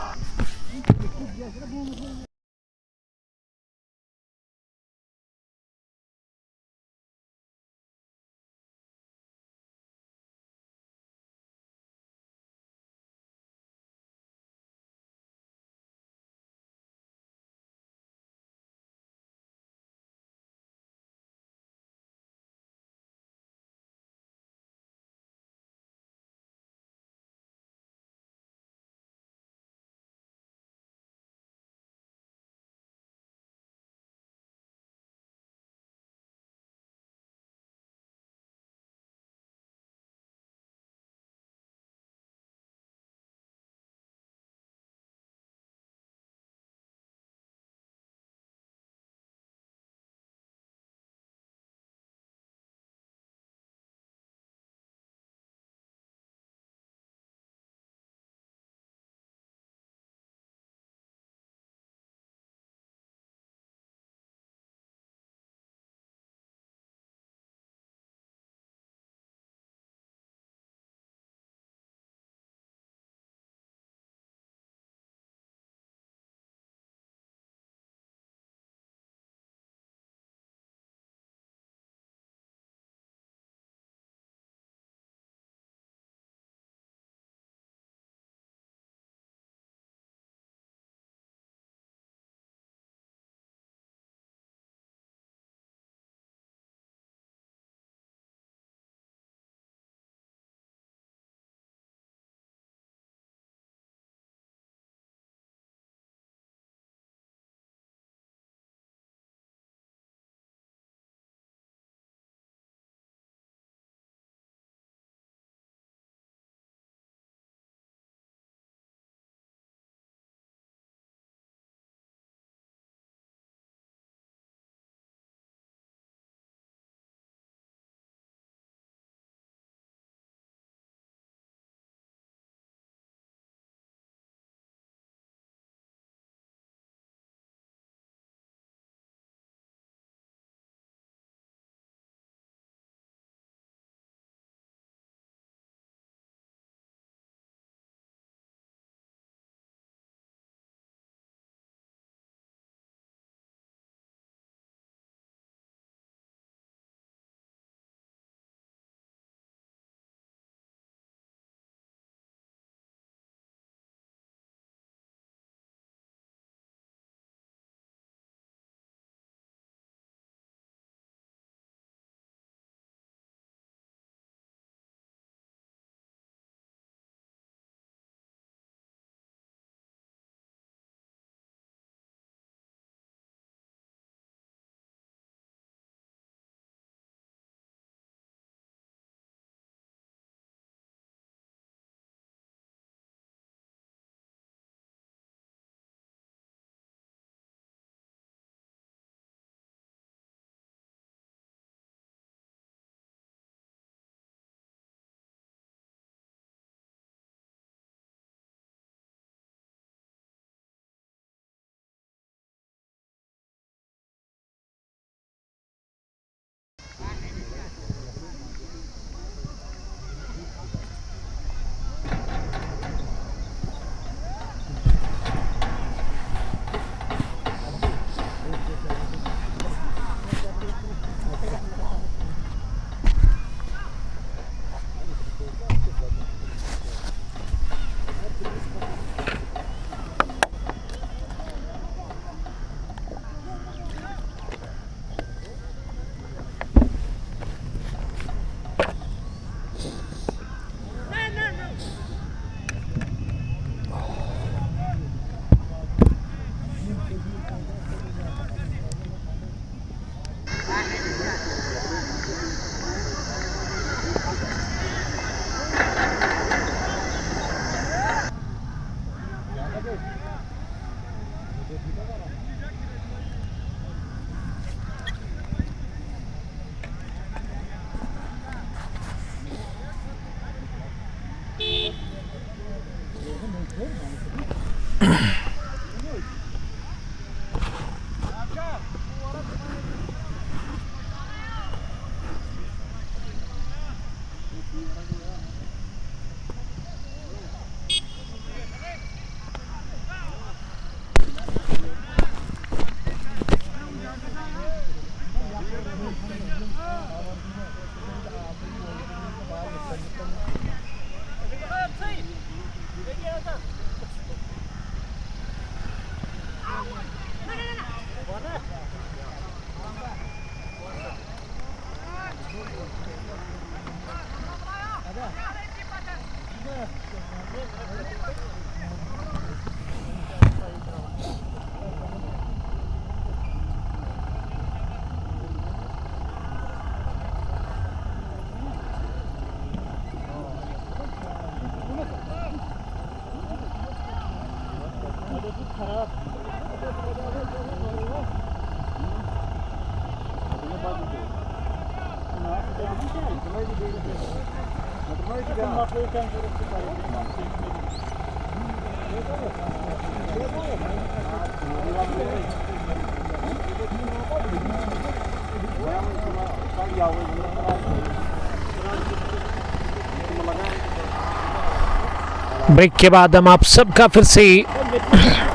Speaker 1: ब्रेक के बाद हम आप सबका फिर से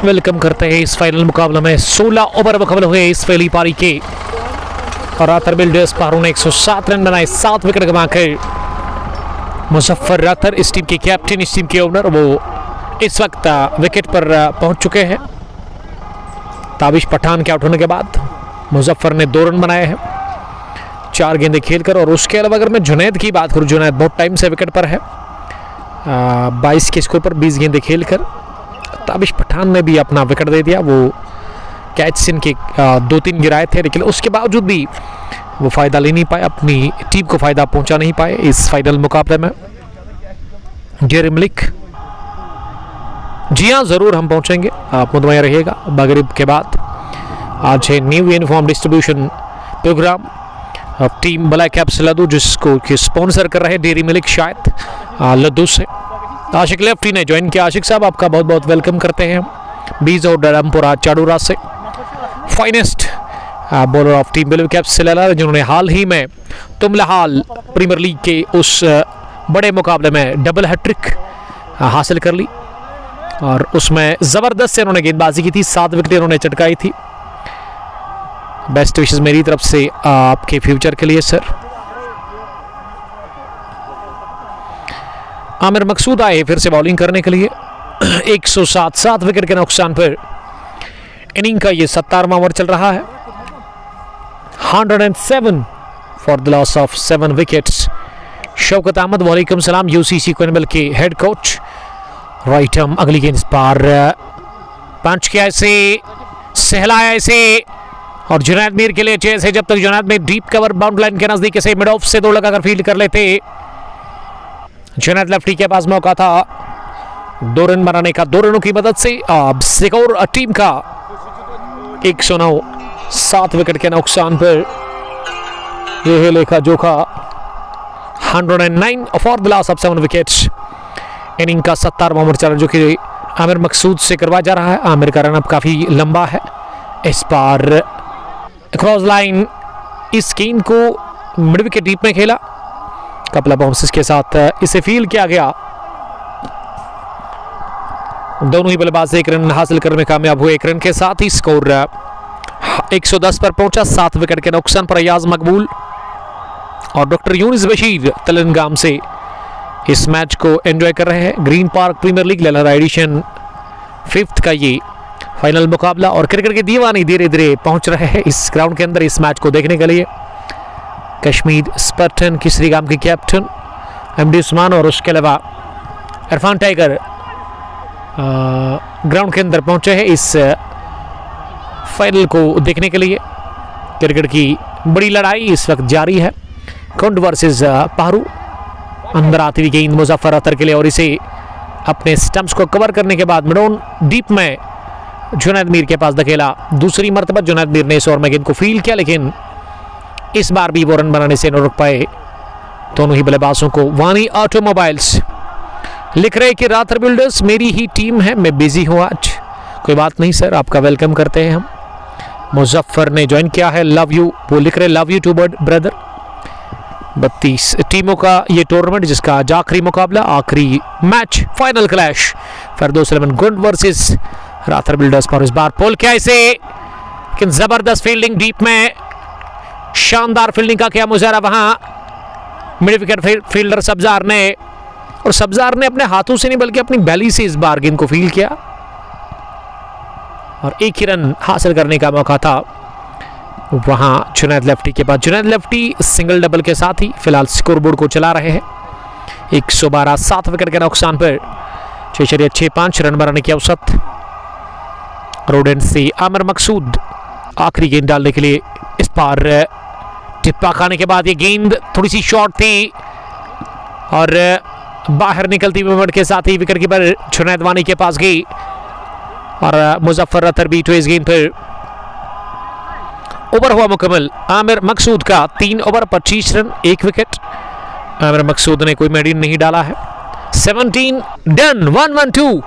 Speaker 1: वेलकम करते हैं इस फाइनल मुकाबले में। 16 ओवर मुकाबले हुए इस पहली पारी के और रातर बिल्डर्स पारों ने 107 रन बनाए, 7 विकेट गंवाकर मुजफ्फर रातर इस टीम के कैप्टन, इस टीम के ओनर, वो इस वक्त विकेट पर पहुंच चुके हैं। ताबिश पठान के आउट होने के बाद मुजफ्फर ने 2 रन बनाए हैं 4 गेंदें खेलकर। और उसके अलावा अगर मैं जुनैद की बात करूं, जुनैद बहुत टाइम से विकेट पर है, 22 के स्कोर पर 20 गेंदें खेलकर। ताबिश पठान ने भी अपना विकेट दे दिया, वो कैच सिन के 2-3 गिराए थे, लेकिन उसके बावजूद भी वो फ़ायदा ले नहीं पाए, अपनी टीम को फ़ायदा पहुंचा नहीं पाए इस फाइनल मुकाबले में। जेरी मलिक, जी हाँ ज़रूर हम पहुंचेंगे, आप मुतमईन रहिएगा। मगरिब के बाद आज है new uniform distribution program, team black caps Ladhoo जिसको स्पॉन्सर कर रहे हैं डेयरी मिल्क शायद लद्दू से। आशिक लेफ्टी ने ज्वाइन किया। आशिक साहब आपका बहुत बहुत वेलकम करते हैं हम। बीज और डरमपुरा चाडूरा से finest bowler of team black caps से, जिन्होंने हाल ही में तुमलहाल प्रीमियर लीग के उस बड़े मुकाबले में डबल हैट्रिक हासिल कर ली और उसमें ज़बरदस्त से उन्होंने गेंदबाजी की थी, 7 विकेटें उन्होंने चटकाई थी। बेस्ट विशेस मेरी तरफ से आपके फ्यूचर के लिए सर। आमिर मकसूद आए फिर से बॉलिंग करने के लिए। 107 विकेट के नुकसान पर इनिंग का ये 17वां ओवर चल रहा है। 107 for the loss of 7 wickets. Shaukat Ahmad वालेकुम सलाम, यूसीसी कोनबल के हेड कोच। राइट हम अगली गेंद पर पंच किया इसे, सहलाया इसे और जुनैद मीर के लिए चेस है। जब तक जुनैद में डीप कवर बाउंड लाइन के नजदीक से मिड ऑफ से 2 लगाकर फील्ड कर लेते। जुनैद लेफ्टी के पास मौका था 2 रन बनाने का, 2 रनों की मदद से अब स्कोर टीम का 109, 7 विकेट के नुकसान पर यह है लेखा जोखा। 109 for the loss of 7 wickets. Inning का 17वां ओवर चल जो कि आमिर मकसूद से करवाया जा रहा है। आमिर का रन अप काफी लंबा है। इस बार क्रॉस लाइन इस गेंद को मिड विकेट डीप में खेला, कपला बाउंसेस के साथ इसे फील्ड किया गया। दोनों ही बल्लेबाज 1 रन हासिल करने में कामयाब हुए। 1 रन के साथ ही स्कोर 110 पर पहुंचा। 7 विकेट के नुकसान पर अयाज मकबूल और डॉक्टर यूनिस बशीर तेलंगाम से इस मैच को एंजॉय कर रहे हैं। Green park premiere league ललहरा edition 5th का ये फाइनल मुकाबला और क्रिकेट के दीवाने धीरे धीरे पहुंच रहे हैं इस ग्राउंड के अंदर इस मैच को देखने के लिए। कश्मीर स्पर्टन किसरीगाम के कैप्टन एमडी उस्मान और उसके अलावा इरफान टाइगर ग्राउंड के अंदर पहुंचे हैं इस फाइनल को देखने के लिए। क्रिकेट की बड़ी लड़ाई इस वक्त जारी है। कुंड वर्सेस पारू। अंदर आती हुई गेंद मुजफ्फर अख्तर के लिए और इसे अपने स्टंप्स को कवर करने के बाद मिडोन डीप में जुनैद मीर के पास धकेला। दूसरी मरतबा जुनैद मीर ने इस ओवर में गेंद को फील्ड किया, लेकिन इस बार भी वो रन बनाने से न रुक पाए दोनों ही बल्लेबाजों को। वानी ऑटोमोबाइल्स लिख रहे कि रातर बिल्डर्स मेरी ही टीम है, मैं बिजी हूँ आज। कोई बात नहीं सर, आपका वेलकम करते हैं हम। मुजफ्फर ने ज्वाइन किया है, लव यू, वो लिख रहे लव यू टू ब्रदर। 32 टीमों का ये टूर्नामेंट, जिसका आज आखिरी मुकाबला, आखिरी मैच, फाइनल क्लैश फिरदौस 11 गुंड वर्सेस रातर बिल्डर्स पर। इस बार पोल किया इसे, लेकिन जबरदस्त फील्डिंग डीप में, शानदार फील्डिंग का क्या मुजाहरा वहां मिड विकेट फील्डर सब्जार ने। और सब्जार ने अपने हाथों से नहीं बल्कि अपनी बैली से इस बार गेंद को फील्ड किया और एक ही रन हासिल करने का मौका था वहां जुनैद लेफ्टी के पास। जुनैद लेफ्टी सिंगल डबल के साथ ही फिलहाल स्कोरबोर्ड को चला रहे हैं। 112 7 विकेट के नुकसान पर 6.65 रन बनाने की औसत। रोडेन से आमिर मकसूद आखिरी गेंद डालने के लिए इस पार टिप्पा खाने के बाद ये गेंद थोड़ी सी शॉर्ट थी और बाहर निकलती मूवमेंट के साथ ही विकेट कीपर जुनैद वानी के पास गई और मुजफ्फर अख्तर बीट हुए इस गेंद पर। ओवर हुआ मुकम्मल आमिर मकसूद का। 3 ओवर 25 रन 1 विकेट। आमिर मकसूद ने कोई मेडिन नहीं डाला है। 17 done 112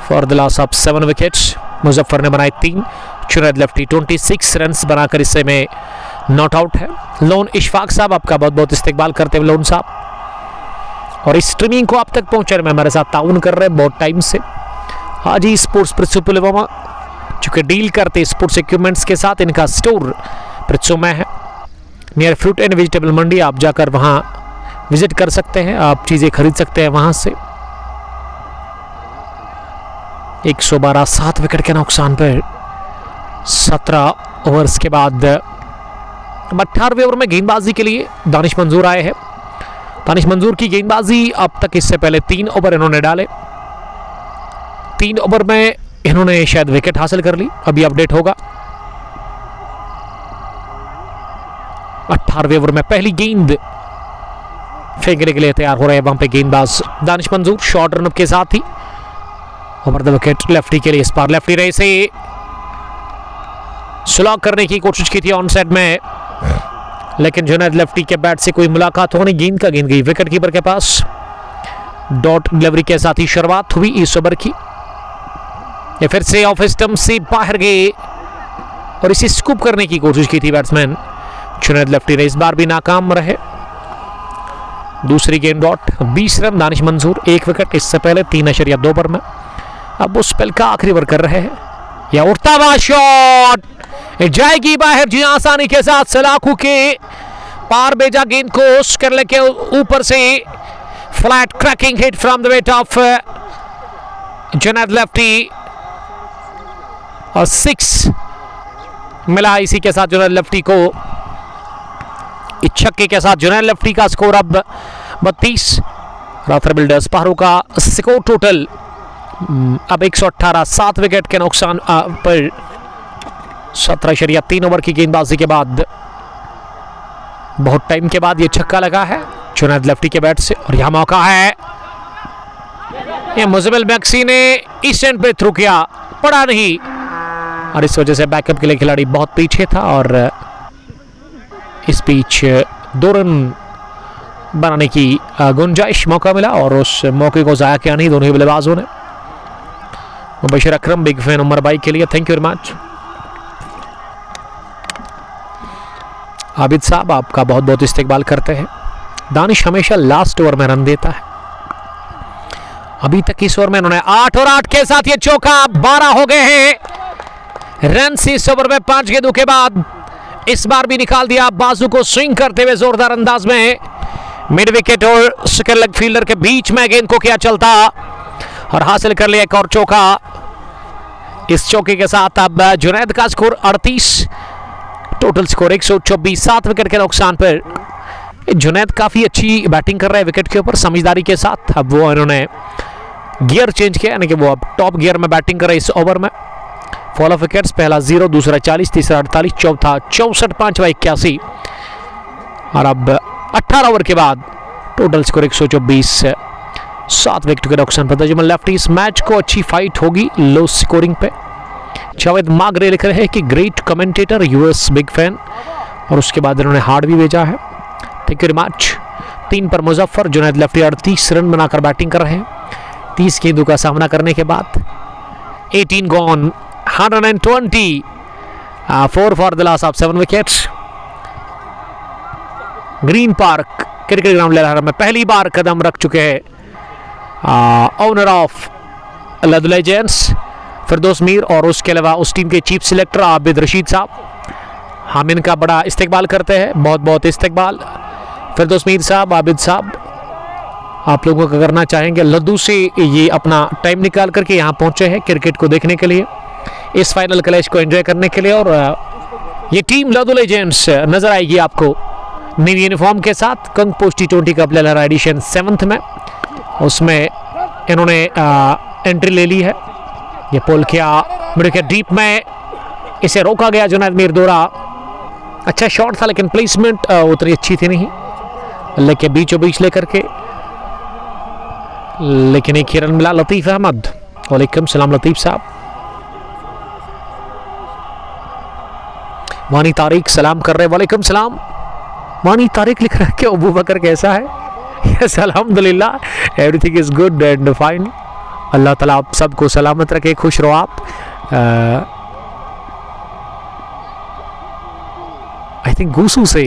Speaker 1: for the loss of 7 wickets. Muzaffar ने बनाए 3। जुनैद लेफ्टी 26 रन बनाकर इससे में नॉट आउट है। लोन इशफाक साहब, आपका बहुत बहुत इस्तेकबाल करते हैं लोन साहब, और इस स्ट्रीमिंग को आप तक पहुंचाने में हमारे साथ ताउन कर रहे हैं बहुत टाइम से। हाजी स्पोर्ट्स प्रिंसिपल पुलवामा चूंकि डील करते स्पोर्ट्स इक्विपमेंट्स के साथ, इनका स्टोर प्रित्सो में है नियर फ्रूट एंड वेजिटेबल मंडी। आप जाकर वहां विजिट कर सकते हैं, आप चीजें खरीद सकते हैं वहां से। 112 7 विकेट के नुकसान पर 17 ओवर्स के बाद 18वें ओवर में गेंदबाजी के लिए दानिश मंजूर आए हैं। दानिश मंजूर की गेंदबाजी अब तक इससे पहले 3 ओवर इन्होंने डाले। 3 ओवर में इन्होंने शायद विकेट हासिल कर ली, अभी अपडेट होगा। 18वें ओवर में पहली गेंद फेंकने के लिए तैयार हो रहे हैं वहां पे गेंदबाज दानिश मंजूर। शॉर्ट रन के साथ ही ओवर द विकेट लेफ्टी के लिए। इस बार लेफ्टी रहे से स्लॉग करने की कोशिश की थी ऑन साइड में, लेकिन जुनैद लेफ्टी के बैट से कोई मुलाकात होने, गेंद का गेंद गई विकेट कीपर के पास। डॉट डिलीवरी के साथ ही शुरुआत हुई इस ओवर की। ये फिर से ऑफ स्टंप से बाहर गए और इसे स्कूप करने की कोशिश की थी बैट्समैन जुनैद लेफ्टी ने, इस बार भी नाकाम रहे। दूसरी गेंद डॉट 20 रन दानिश मंजूर 1 विकेट। इससे पहले 3.2 ओवर में अब वो स्पेल का आखिरी ओवर कर रहे हैं। या उड़ता हुआ शॉट जाएगी बाहर जी आसानी के साथ। सलाखू के पार भेजा गेंद को स्करले के ऊपर से flat cracking hit from the weight of Junaid lefty और 6 मिला इसी के साथ जुनैद लेफ्टी को। इस छक्के के साथ जुनैद लेफ्टी का स्कोर अब 32। रातर बिल्डर्स पारू का स्कोर टोटल अब 118 7 विकेट के नुकसान पर 17.3 ओवर की गेंदबाजी के बाद बहुत टाइम के बाद ये छक्का लगा है जुनैद लेफ्टी के बैट से। और यह मौका है, ये मुजमिल मैक्सी ने इस एंड पे थ्रू किया, पड़ा नहीं और इस वजह से बैकअप के लिए खिलाड़ी बहुत पीछे था और इस बीच 2 रन बनाने की गुंजाइश मौका मिला और उस मौके को जाया किया नहीं दोनों ही बल्लेबाजों ने। मुबशिर अकरम बिग फैन उमर भाई के लिए thank you very much. Abid साहब, आपका बहुत बहुत इस्तेकबाल करते हैं। दानिश हमेशा लास्ट ओवर में रन देता है। अभी तक इस ओवर में उन्होंने 8 और 8 के साथ ये चौका 12 हो गए हैं रन से इस ओवर में 5 गेंदों के बाद। इस बार भी निकाल दिया बाजू को स्विंग करते हुए जोरदार अंदाज में। मिड विकेट और स्क्वायर लेग फील्डर के बीच में गेंद को किया चलता और हासिल कर लिया एक और चौका। इस चौके के साथ अब जुनैद का स्कोर 38, टोटल स्कोर 124 7 विकेट के नुकसान पर। जुनैद काफी अच्छी बैटिंग कर रहे हैं विकेट के ऊपर समझदारी के साथ। अब वो इन्होंने गियर चेंज किया, यानी कि वो अब टॉप गियर में बैटिंग कर रहे हैं इस ओवर में। फॉलो ऑफ विकेट्स, पहला 0, दूसरा 40, तीसरा 48, चौथा 64, पांचवा 81 और अब 18 ओवर के बाद टोटल स्कोर 124, 7 विकेट के नुकसान पर तजमन लेफ्टी। इस मैच को अच्छी फाइट होगी लो स्कोरिंग पे। जावेद मागरे लिख रहे हैं कि great commentator, US big fan, और उसके बाद इन्होंने हार्ड भी भेजा है। Thank you very much. 3 पर मुजफ्फर, जुनैद लेफ्टी 38 रन बनाकर बैटिंग कर रहे हैं 30 गेंदों का सामना करने के बाद। 18 gone, 120, 4 for the loss of 7 wickets. Green park cricket ground लहरा में पहली बार कदम रख चुके हैं ओनर ऑफ लदु लेजेंड्स फिरदौस मीर, और उसके अलावा उस टीम के चीफ सिलेक्टर आबिद रशीद साहब। हम इनका बड़ा इस्तेकबाल करते हैं, बहुत बहुत इस्तेकबाल। फिरदौस मीर साहब, आबिद साहब, आप लोगों को करना चाहेंगे लद्दू से ये अपना टाइम निकाल करके यहाँ पहुँचे हैं क्रिकेट को देखने के लिए, इस फाइनल क्लैश को एंजॉय करने के लिए। और ये टीम लद्दू लेजेंड्स नजर आएगी आपको न्यू यूनिफॉर्म के साथ कंग पोस्ट T20 कप लहरा एडिशन 7th में, उसमें इन्होंने एंट्री ले ली है। ये पोल किया मिड के डीप में, इसे रोका गया। जुनैद मीर दौरा, अच्छा शॉट था लेकिन प्लेसमेंट उतनी अच्छी थी नहीं, लेके बीचों बीच लेकर के, लेकिन एक हिरन मिला। लतीफ़ अहमद, वालेकुम सलाम लतीफ़ साहब। वानी तारिक सलाम कर रहे, वालेकुम सलाम। वानी तारिक लिख रहा है कि अबू बकर कैसा है? यस अल्हम्दुलिल्लाह, everything is good and fine. Allah ताला आप सबको सलामत रखे, खुश रहो आप। आई थिंक गूसू से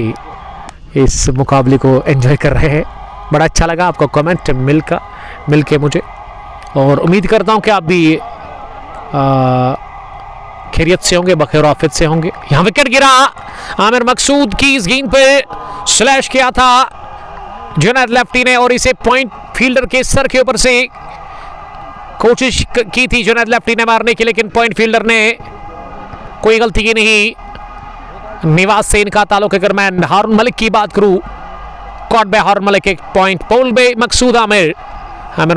Speaker 1: इस मुकाबले को एंजॉय कर रहे हैं। बड़ा अच्छा लगा आपका कमेंट मिल के मुझे, और उम्मीद करता हूं कि आप भी खैरियत से होंगे, बखैर आफियत से होंगे। यहाँ विकेट गिरा, आमिर मकसूद की इस गेंद पे स्लैश किया था जुनैद लेफ्टी ने, और इसे पॉइंट फील्डर के सर के ऊपर से कोशिश की थी जुनैद लेफ्टी ने मारने की, लेकिन पॉइंट फील्डर ने कोई गलती की नहीं। निवास से इनका ताल्लुक। अगर मैं हारून मलिक की बात करूं, कॉट बे हारून मलिक एक पॉइंट, पोल बे मकसूद आमिर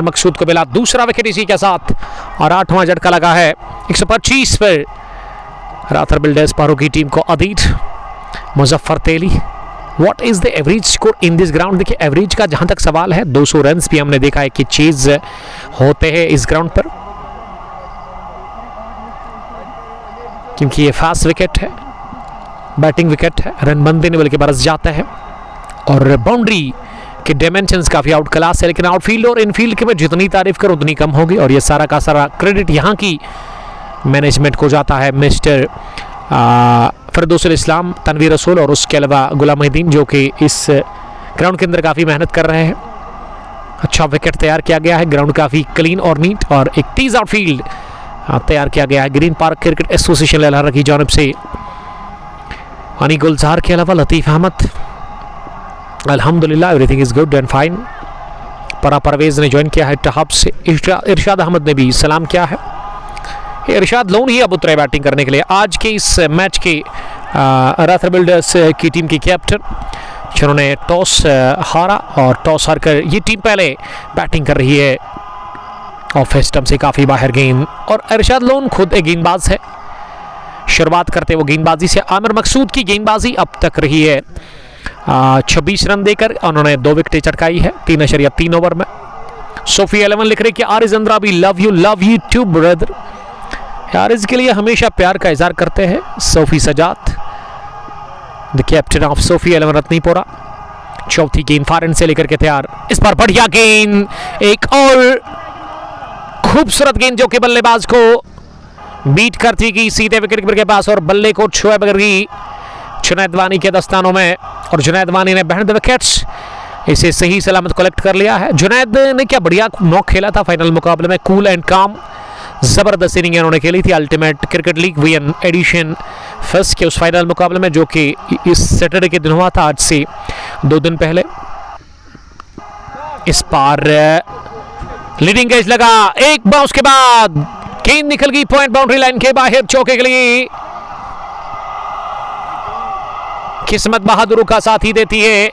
Speaker 1: मकसूद को मिला दूसरा विकेट इसी के साथ, और 8वां झटका लगा है 125 पर राथर बिल्डर्स पारो की टीम को। Adeed Muzaffar Teli, what is the average score in this ground? देखिए एवरेज का जहां तक सवाल है, 200 रन भी हमने देखा है कि चेज होते हैं इस ग्राउंड पर, क्योंकि ये फास्ट विकेट है, बैटिंग विकेट है, रन बनते नहीं बल्कि बरस जाता है, और बाउंड्री के डायमेंशंस काफी आउट क्लास है। लेकिन आउटफील्ड और इनफील्ड के में जितनी तारीफ करो उतनी कम होगी, और ये सारा का सारा क्रेडिट यहाँ की मैनेजमेंट को जाता है। मिस्टर फिरदौसुल इस्लाम, तनवीर रसूल, और उसके अलावा गुलाम मुहिद्दीन, जो कि इस ग्राउंड के अंदर काफ़ी मेहनत कर रहे हैं। अच्छा विकेट तैयार किया गया है, ग्राउंड काफ़ी क्लीन और नीट, और एक टीज आउटफील्ड तैयार किया गया है ग्रीन पार्क क्रिकेट एसोसिएशन लहरा की जानब से। हनी गुलजार के अलावा लतीफ़ अहमद, अल्हम्दुलिल्लाह everything is good and fine. परा परवेज़ ने ज्वाइन किया है टहाब से, इरशाद अहमद ने भी सलाम किया है। इरशाद लोन ही अब उतरे बैटिंग करने के लिए आज के इस मैच के राथर बिल्डर्स की टीम की कैप्टन, जिन्होंने टॉस हारा, और टॉस हारकर ये टीम पहले बैटिंग कर रही है ऑफ स्टंप से काफ़ी बाहर गेंद, और इरशाद लोन खुद एक गेंदबाज है। शुरुआत करते वो गेंदबाजी से, आमिर मकसूद की गेंदबाजी अब तक रही है 26 रन देकर, उन्होंने 2 विकेटें चटकाई है 3.3 ओवर में। सोफी 11 लिख रहे कि आरिज अंद्रा भी लव यू टू ब्रदर। यार इसके लिए हमेशा प्यार का इजहार करते हैं Sofi Sajad, the captain of Sofi 11 Ratnipora. चौथी गेंद फारन से लेकर के तैयार, इस पर बढ़िया गेंद, एक और खूबसूरत गेंद जो कि बल्लेबाज को बीट करती गई सीधे विकेट कीपर के पास, और बल्ले को छुए बगैर गई जुनैद वानी के दस्तानों में, और जुनैद वानी ने बिहाइंड द विकेट्स इसे सही सलामत कलेक्ट कर लिया है। जुनैद ने क्या बढ़िया नॉक खेला था फाइनल मुकाबले में, कूल एंड काम, जबरदस्त इनिंग उन्होंने खेली थी ultimate cricket league VN edition first के उस फाइनल मुकाबले में, जो कि इस सैटरडे के दिन हुआ था, आज से 2 दिन पहले। इस पार लीडिंग एज लगा, एक बाउंस के बाद गेंद निकल गई पॉइंट बाउंड्री लाइन के बाहर चौके के लिए। किस्मत बहादुर का साथ ही देती है,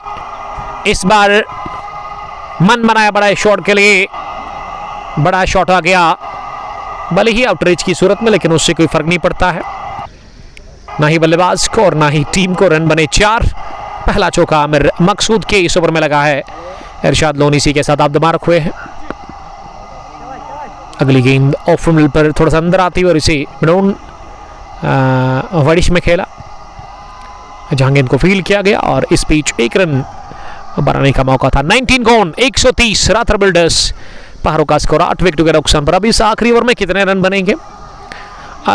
Speaker 1: इस बार मन बनाया बड़ा शॉट के लिए, बड़ा शॉट आ गया भले ही आउटरीच की सूरत में, लेकिन उससे कोई फर्क नहीं पड़ता है, ना ही बल्लेबाज को और ना ही टीम को। रन बने 4। पहला चौका आमिर मकसूद के इस ओवर में लगा है। इरशाद लोन इसी के साथ आप दमारक हुए हैं। अगली गेंद ऑफ मिडल पर थोड़ा सा अंदर आती हुई और इसे मिडोन वडिश में खेला, जहां गेंद को फील्ड किया गया और इस बीच 1 रन बनाने का मौका था। 19 गॉन, 130 रातर बिल्डर्स पहाड़ों का स्कोर 8 विकेट के नुकसान पर। अभी इस आखिरी ओवर में कितने रन बनेंगे,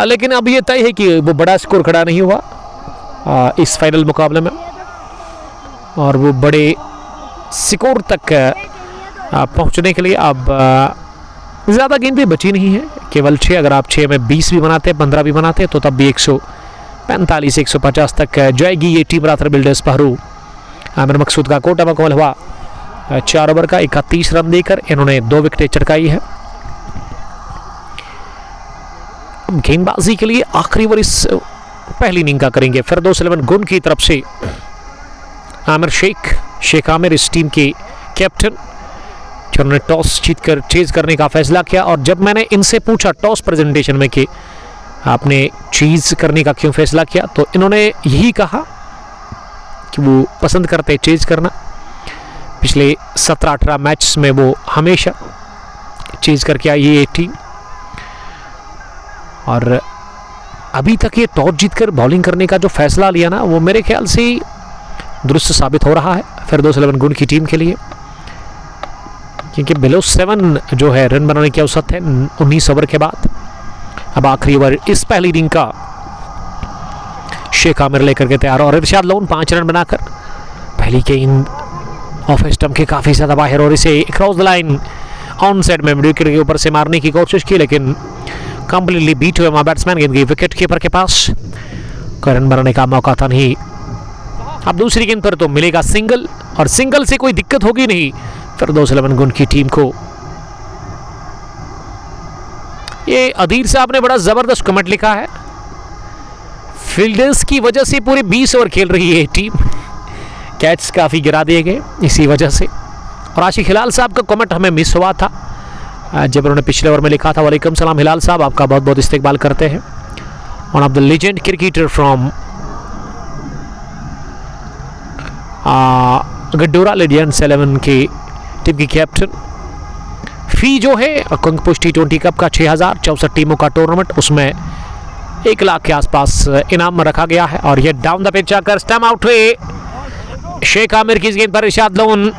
Speaker 1: लेकिन अब ये तय है कि वो बड़ा स्कोर खड़ा नहीं हुआ इस फाइनल मुकाबले में, और वो बड़े स्कोर तक पहुंचने के लिए अब ज़्यादा गेंदें बची नहीं है, केवल 6। अगर आप 6 में 20 भी बनाते, 15 भी बनाते तो तब भी 145 150 तक जाएगी ये टीम रातर बिल्डर्स पहरू। आमिर मकसूद का कोटा मुकम्मल हुआ 4 ओवर का 31 रन देकर इन्होंने 2 विकेटें चटकाई है। गेंदबाजी के लिए आखिरी ओवर इस पहली इनिंग का करेंगे फिरदौस 11 गुन की तरफ से आमिर शेख आमिर, इस टीम के कैप्टन, जिन्होंने टॉस जीतकर चेज करने का फैसला किया। और जब मैंने इनसे पूछा टॉस प्रेजेंटेशन में कि आपने चेज करने का क्यों फैसला किया, तो इन्होंने यही कहा कि वो पसंद करते चेज करना। पिछले 17-18 मैच में वो हमेशा चेज करके आई ये टीम, और अभी तक ये टॉस जीतकर बॉलिंग करने का जो फैसला लिया ना, वो मेरे ख्याल से दुरुस्त साबित हो रहा है फिरदौस 11 गुन की टीम के लिए, क्योंकि बिलो 7 जो है रन बनाने की औसत है 19 ओवर के बाद। अब आखिरी ओवर इस पहली इनिंग का शेख आमिर लेकर के तैयार, और इरशाद लोन 5 रन बनाकर पहली गेंद ऑफ स्टंप के काफ़ी ज़्यादा बाहर, और इसे cross the line on side में मिड विकेट के ऊपर से मारने की कोशिश की, लेकिन कंप्लीटली बीट हुए वहाँ बैट्समैन। गेंद गई विकेट कीपर के पास, रन बनाने का मौका था नहीं। अब दूसरी गेंद पर तो मिलेगा सिंगल, और सिंगल से कोई दिक्कत होगी नहीं फिरदौस 11 गुन की टीम को। ये अधीर साहब ने बड़ा जबरदस्त कमेंट लिखा है, फील्डर्स की वजह से पूरे 20 ओवर खेल रही है टीम, कैच काफी गिरा दिए गए इसी वजह से। और आशिक हिलाल साहब का कमेंट हमें मिस हुआ था जब उन्होंने पिछले ओवर में लिखा था। वालेकुम सलाम हिलाल साहब, आपका बहुत बहुत इस्तेकबाल करते हैं। One of the legend cricketer from Gaddora legends 11 की टीम की कैप्टन। फी जो है कंगपुश T20 कप का 6064 टीमों का टूर्नामेंट, उसमें 1 लाख के आसपास इनाम रखा गया है। और ये डाउन द पिच आकर स्टंप आउट हुए शेख आमिर की इस गेंद पर इरशाद लोन,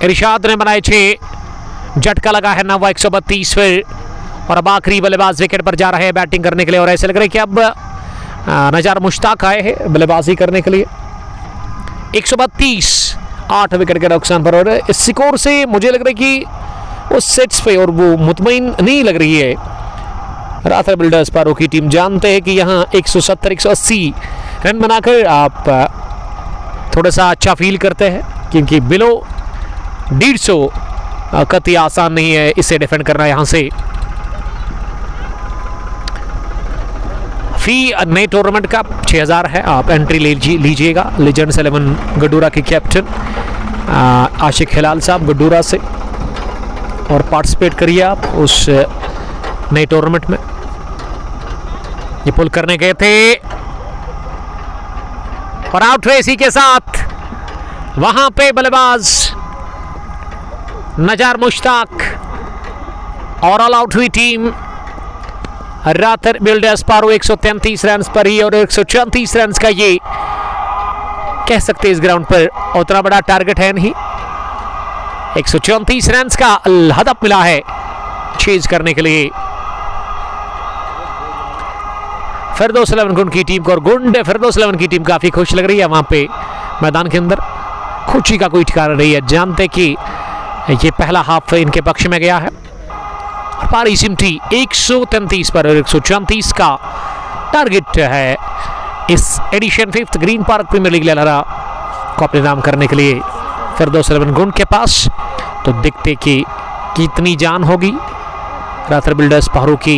Speaker 1: इरशाद ने बनाए 6, झटका लगा है 9 132 फिर। और अब आखिरी बल्लेबाज विकेट पर जा रहे हैं बैटिंग करने के लिए, और ऐसे लग रहा है कि अब नजार मुश्ताक आए हैं बल्लेबाजी करने के लिए। 132 8 विकेट के नुकसान पर, और इस स्कोर से मुझे लग रहा है कि वो सेट्स पे और वो मुतमईन नहीं लग रही है रातर बिल्डर्स पारो की टीम। जानते हैं कि यहाँ 170 180 रन बनाकर आप थोड़ा सा अच्छा फील करते हैं, क्योंकि बिलो 150 कतई आसान नहीं है इसे डिफेंड करना। यहाँ से फी नए टूर्नामेंट का 6000 है, आप एंट्री लीजिएगा। लेजेंड्स 11 गड्डूरा के कैप्टन आशिक हिलाल साहब गड्डूरा से, और पार्टिसिपेट करिए आप उस नए टूर्नामेंट में। ये पुल करने गए थे और आउट हुए इसी के साथ। वहां पे बल्लेबाज नजार मुश्ताक, और ऑल आउट हुई टीम रातर बिल्डर्स पारो 133 रन पर ही, और 134 रन का ये कह सकते इस ग्राउंड पर उतना बड़ा टारगेट है नहीं। 134 रन का हदफ मिला है चेज करने के लिए फिरदौस 11 गुन की टीम को, और गुंड फिरदौस 11 की टीम काफी खुश लग रही है वहां पे मैदान के अंदर। खुशी का कोई ठिकाना नहीं है, जानते कि ये पहला हाफ इनके पक्ष में गया है। पारी सिमटी 133 पर 134 का टारगेट है इस edition 5th Green park premiere League Lahara को अपने नाम करने के लिए फिरदौस 11 गुन के पास। तो देखते कि कितनी जान होगी रातर बिल्डर्स पहाड़ों की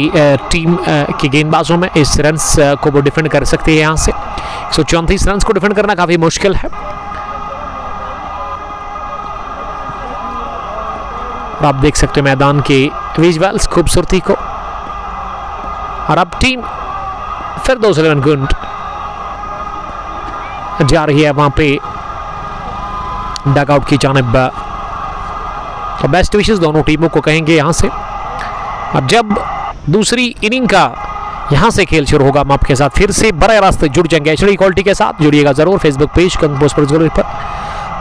Speaker 1: टीम की गेंदबाजों में, इस रन्स को वो डिफेंड कर सकती है। यहाँ से 134 रन को डिफेंड करना काफी मुश्किल है। आप देख सकते हो मैदान के विजुअल्स खूबसूरती को, और अब टीम फिरदौस 11 गुंड जा रही है वहां पे डगआउट की जानिब। तो बेस्ट विशेस दोनों टीमों को कहेंगे यहां से। अब जब दूसरी इनिंग का यहां से खेल शुरू होगा, हम आपके साथ फिर से बड़े रास्ते जुड़ जाएंगे एचडी क्वालिटी के साथ। जुड़िएगा जरूर Facebook page Kang sports glory पर।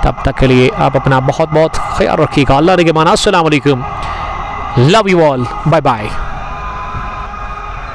Speaker 1: तब तक के लिए आप अपना बहुत बहुत ख्याल रखिएगा। अल्लाह ने के माना। अस्सलाम वालेकुम, love you all, bye bye.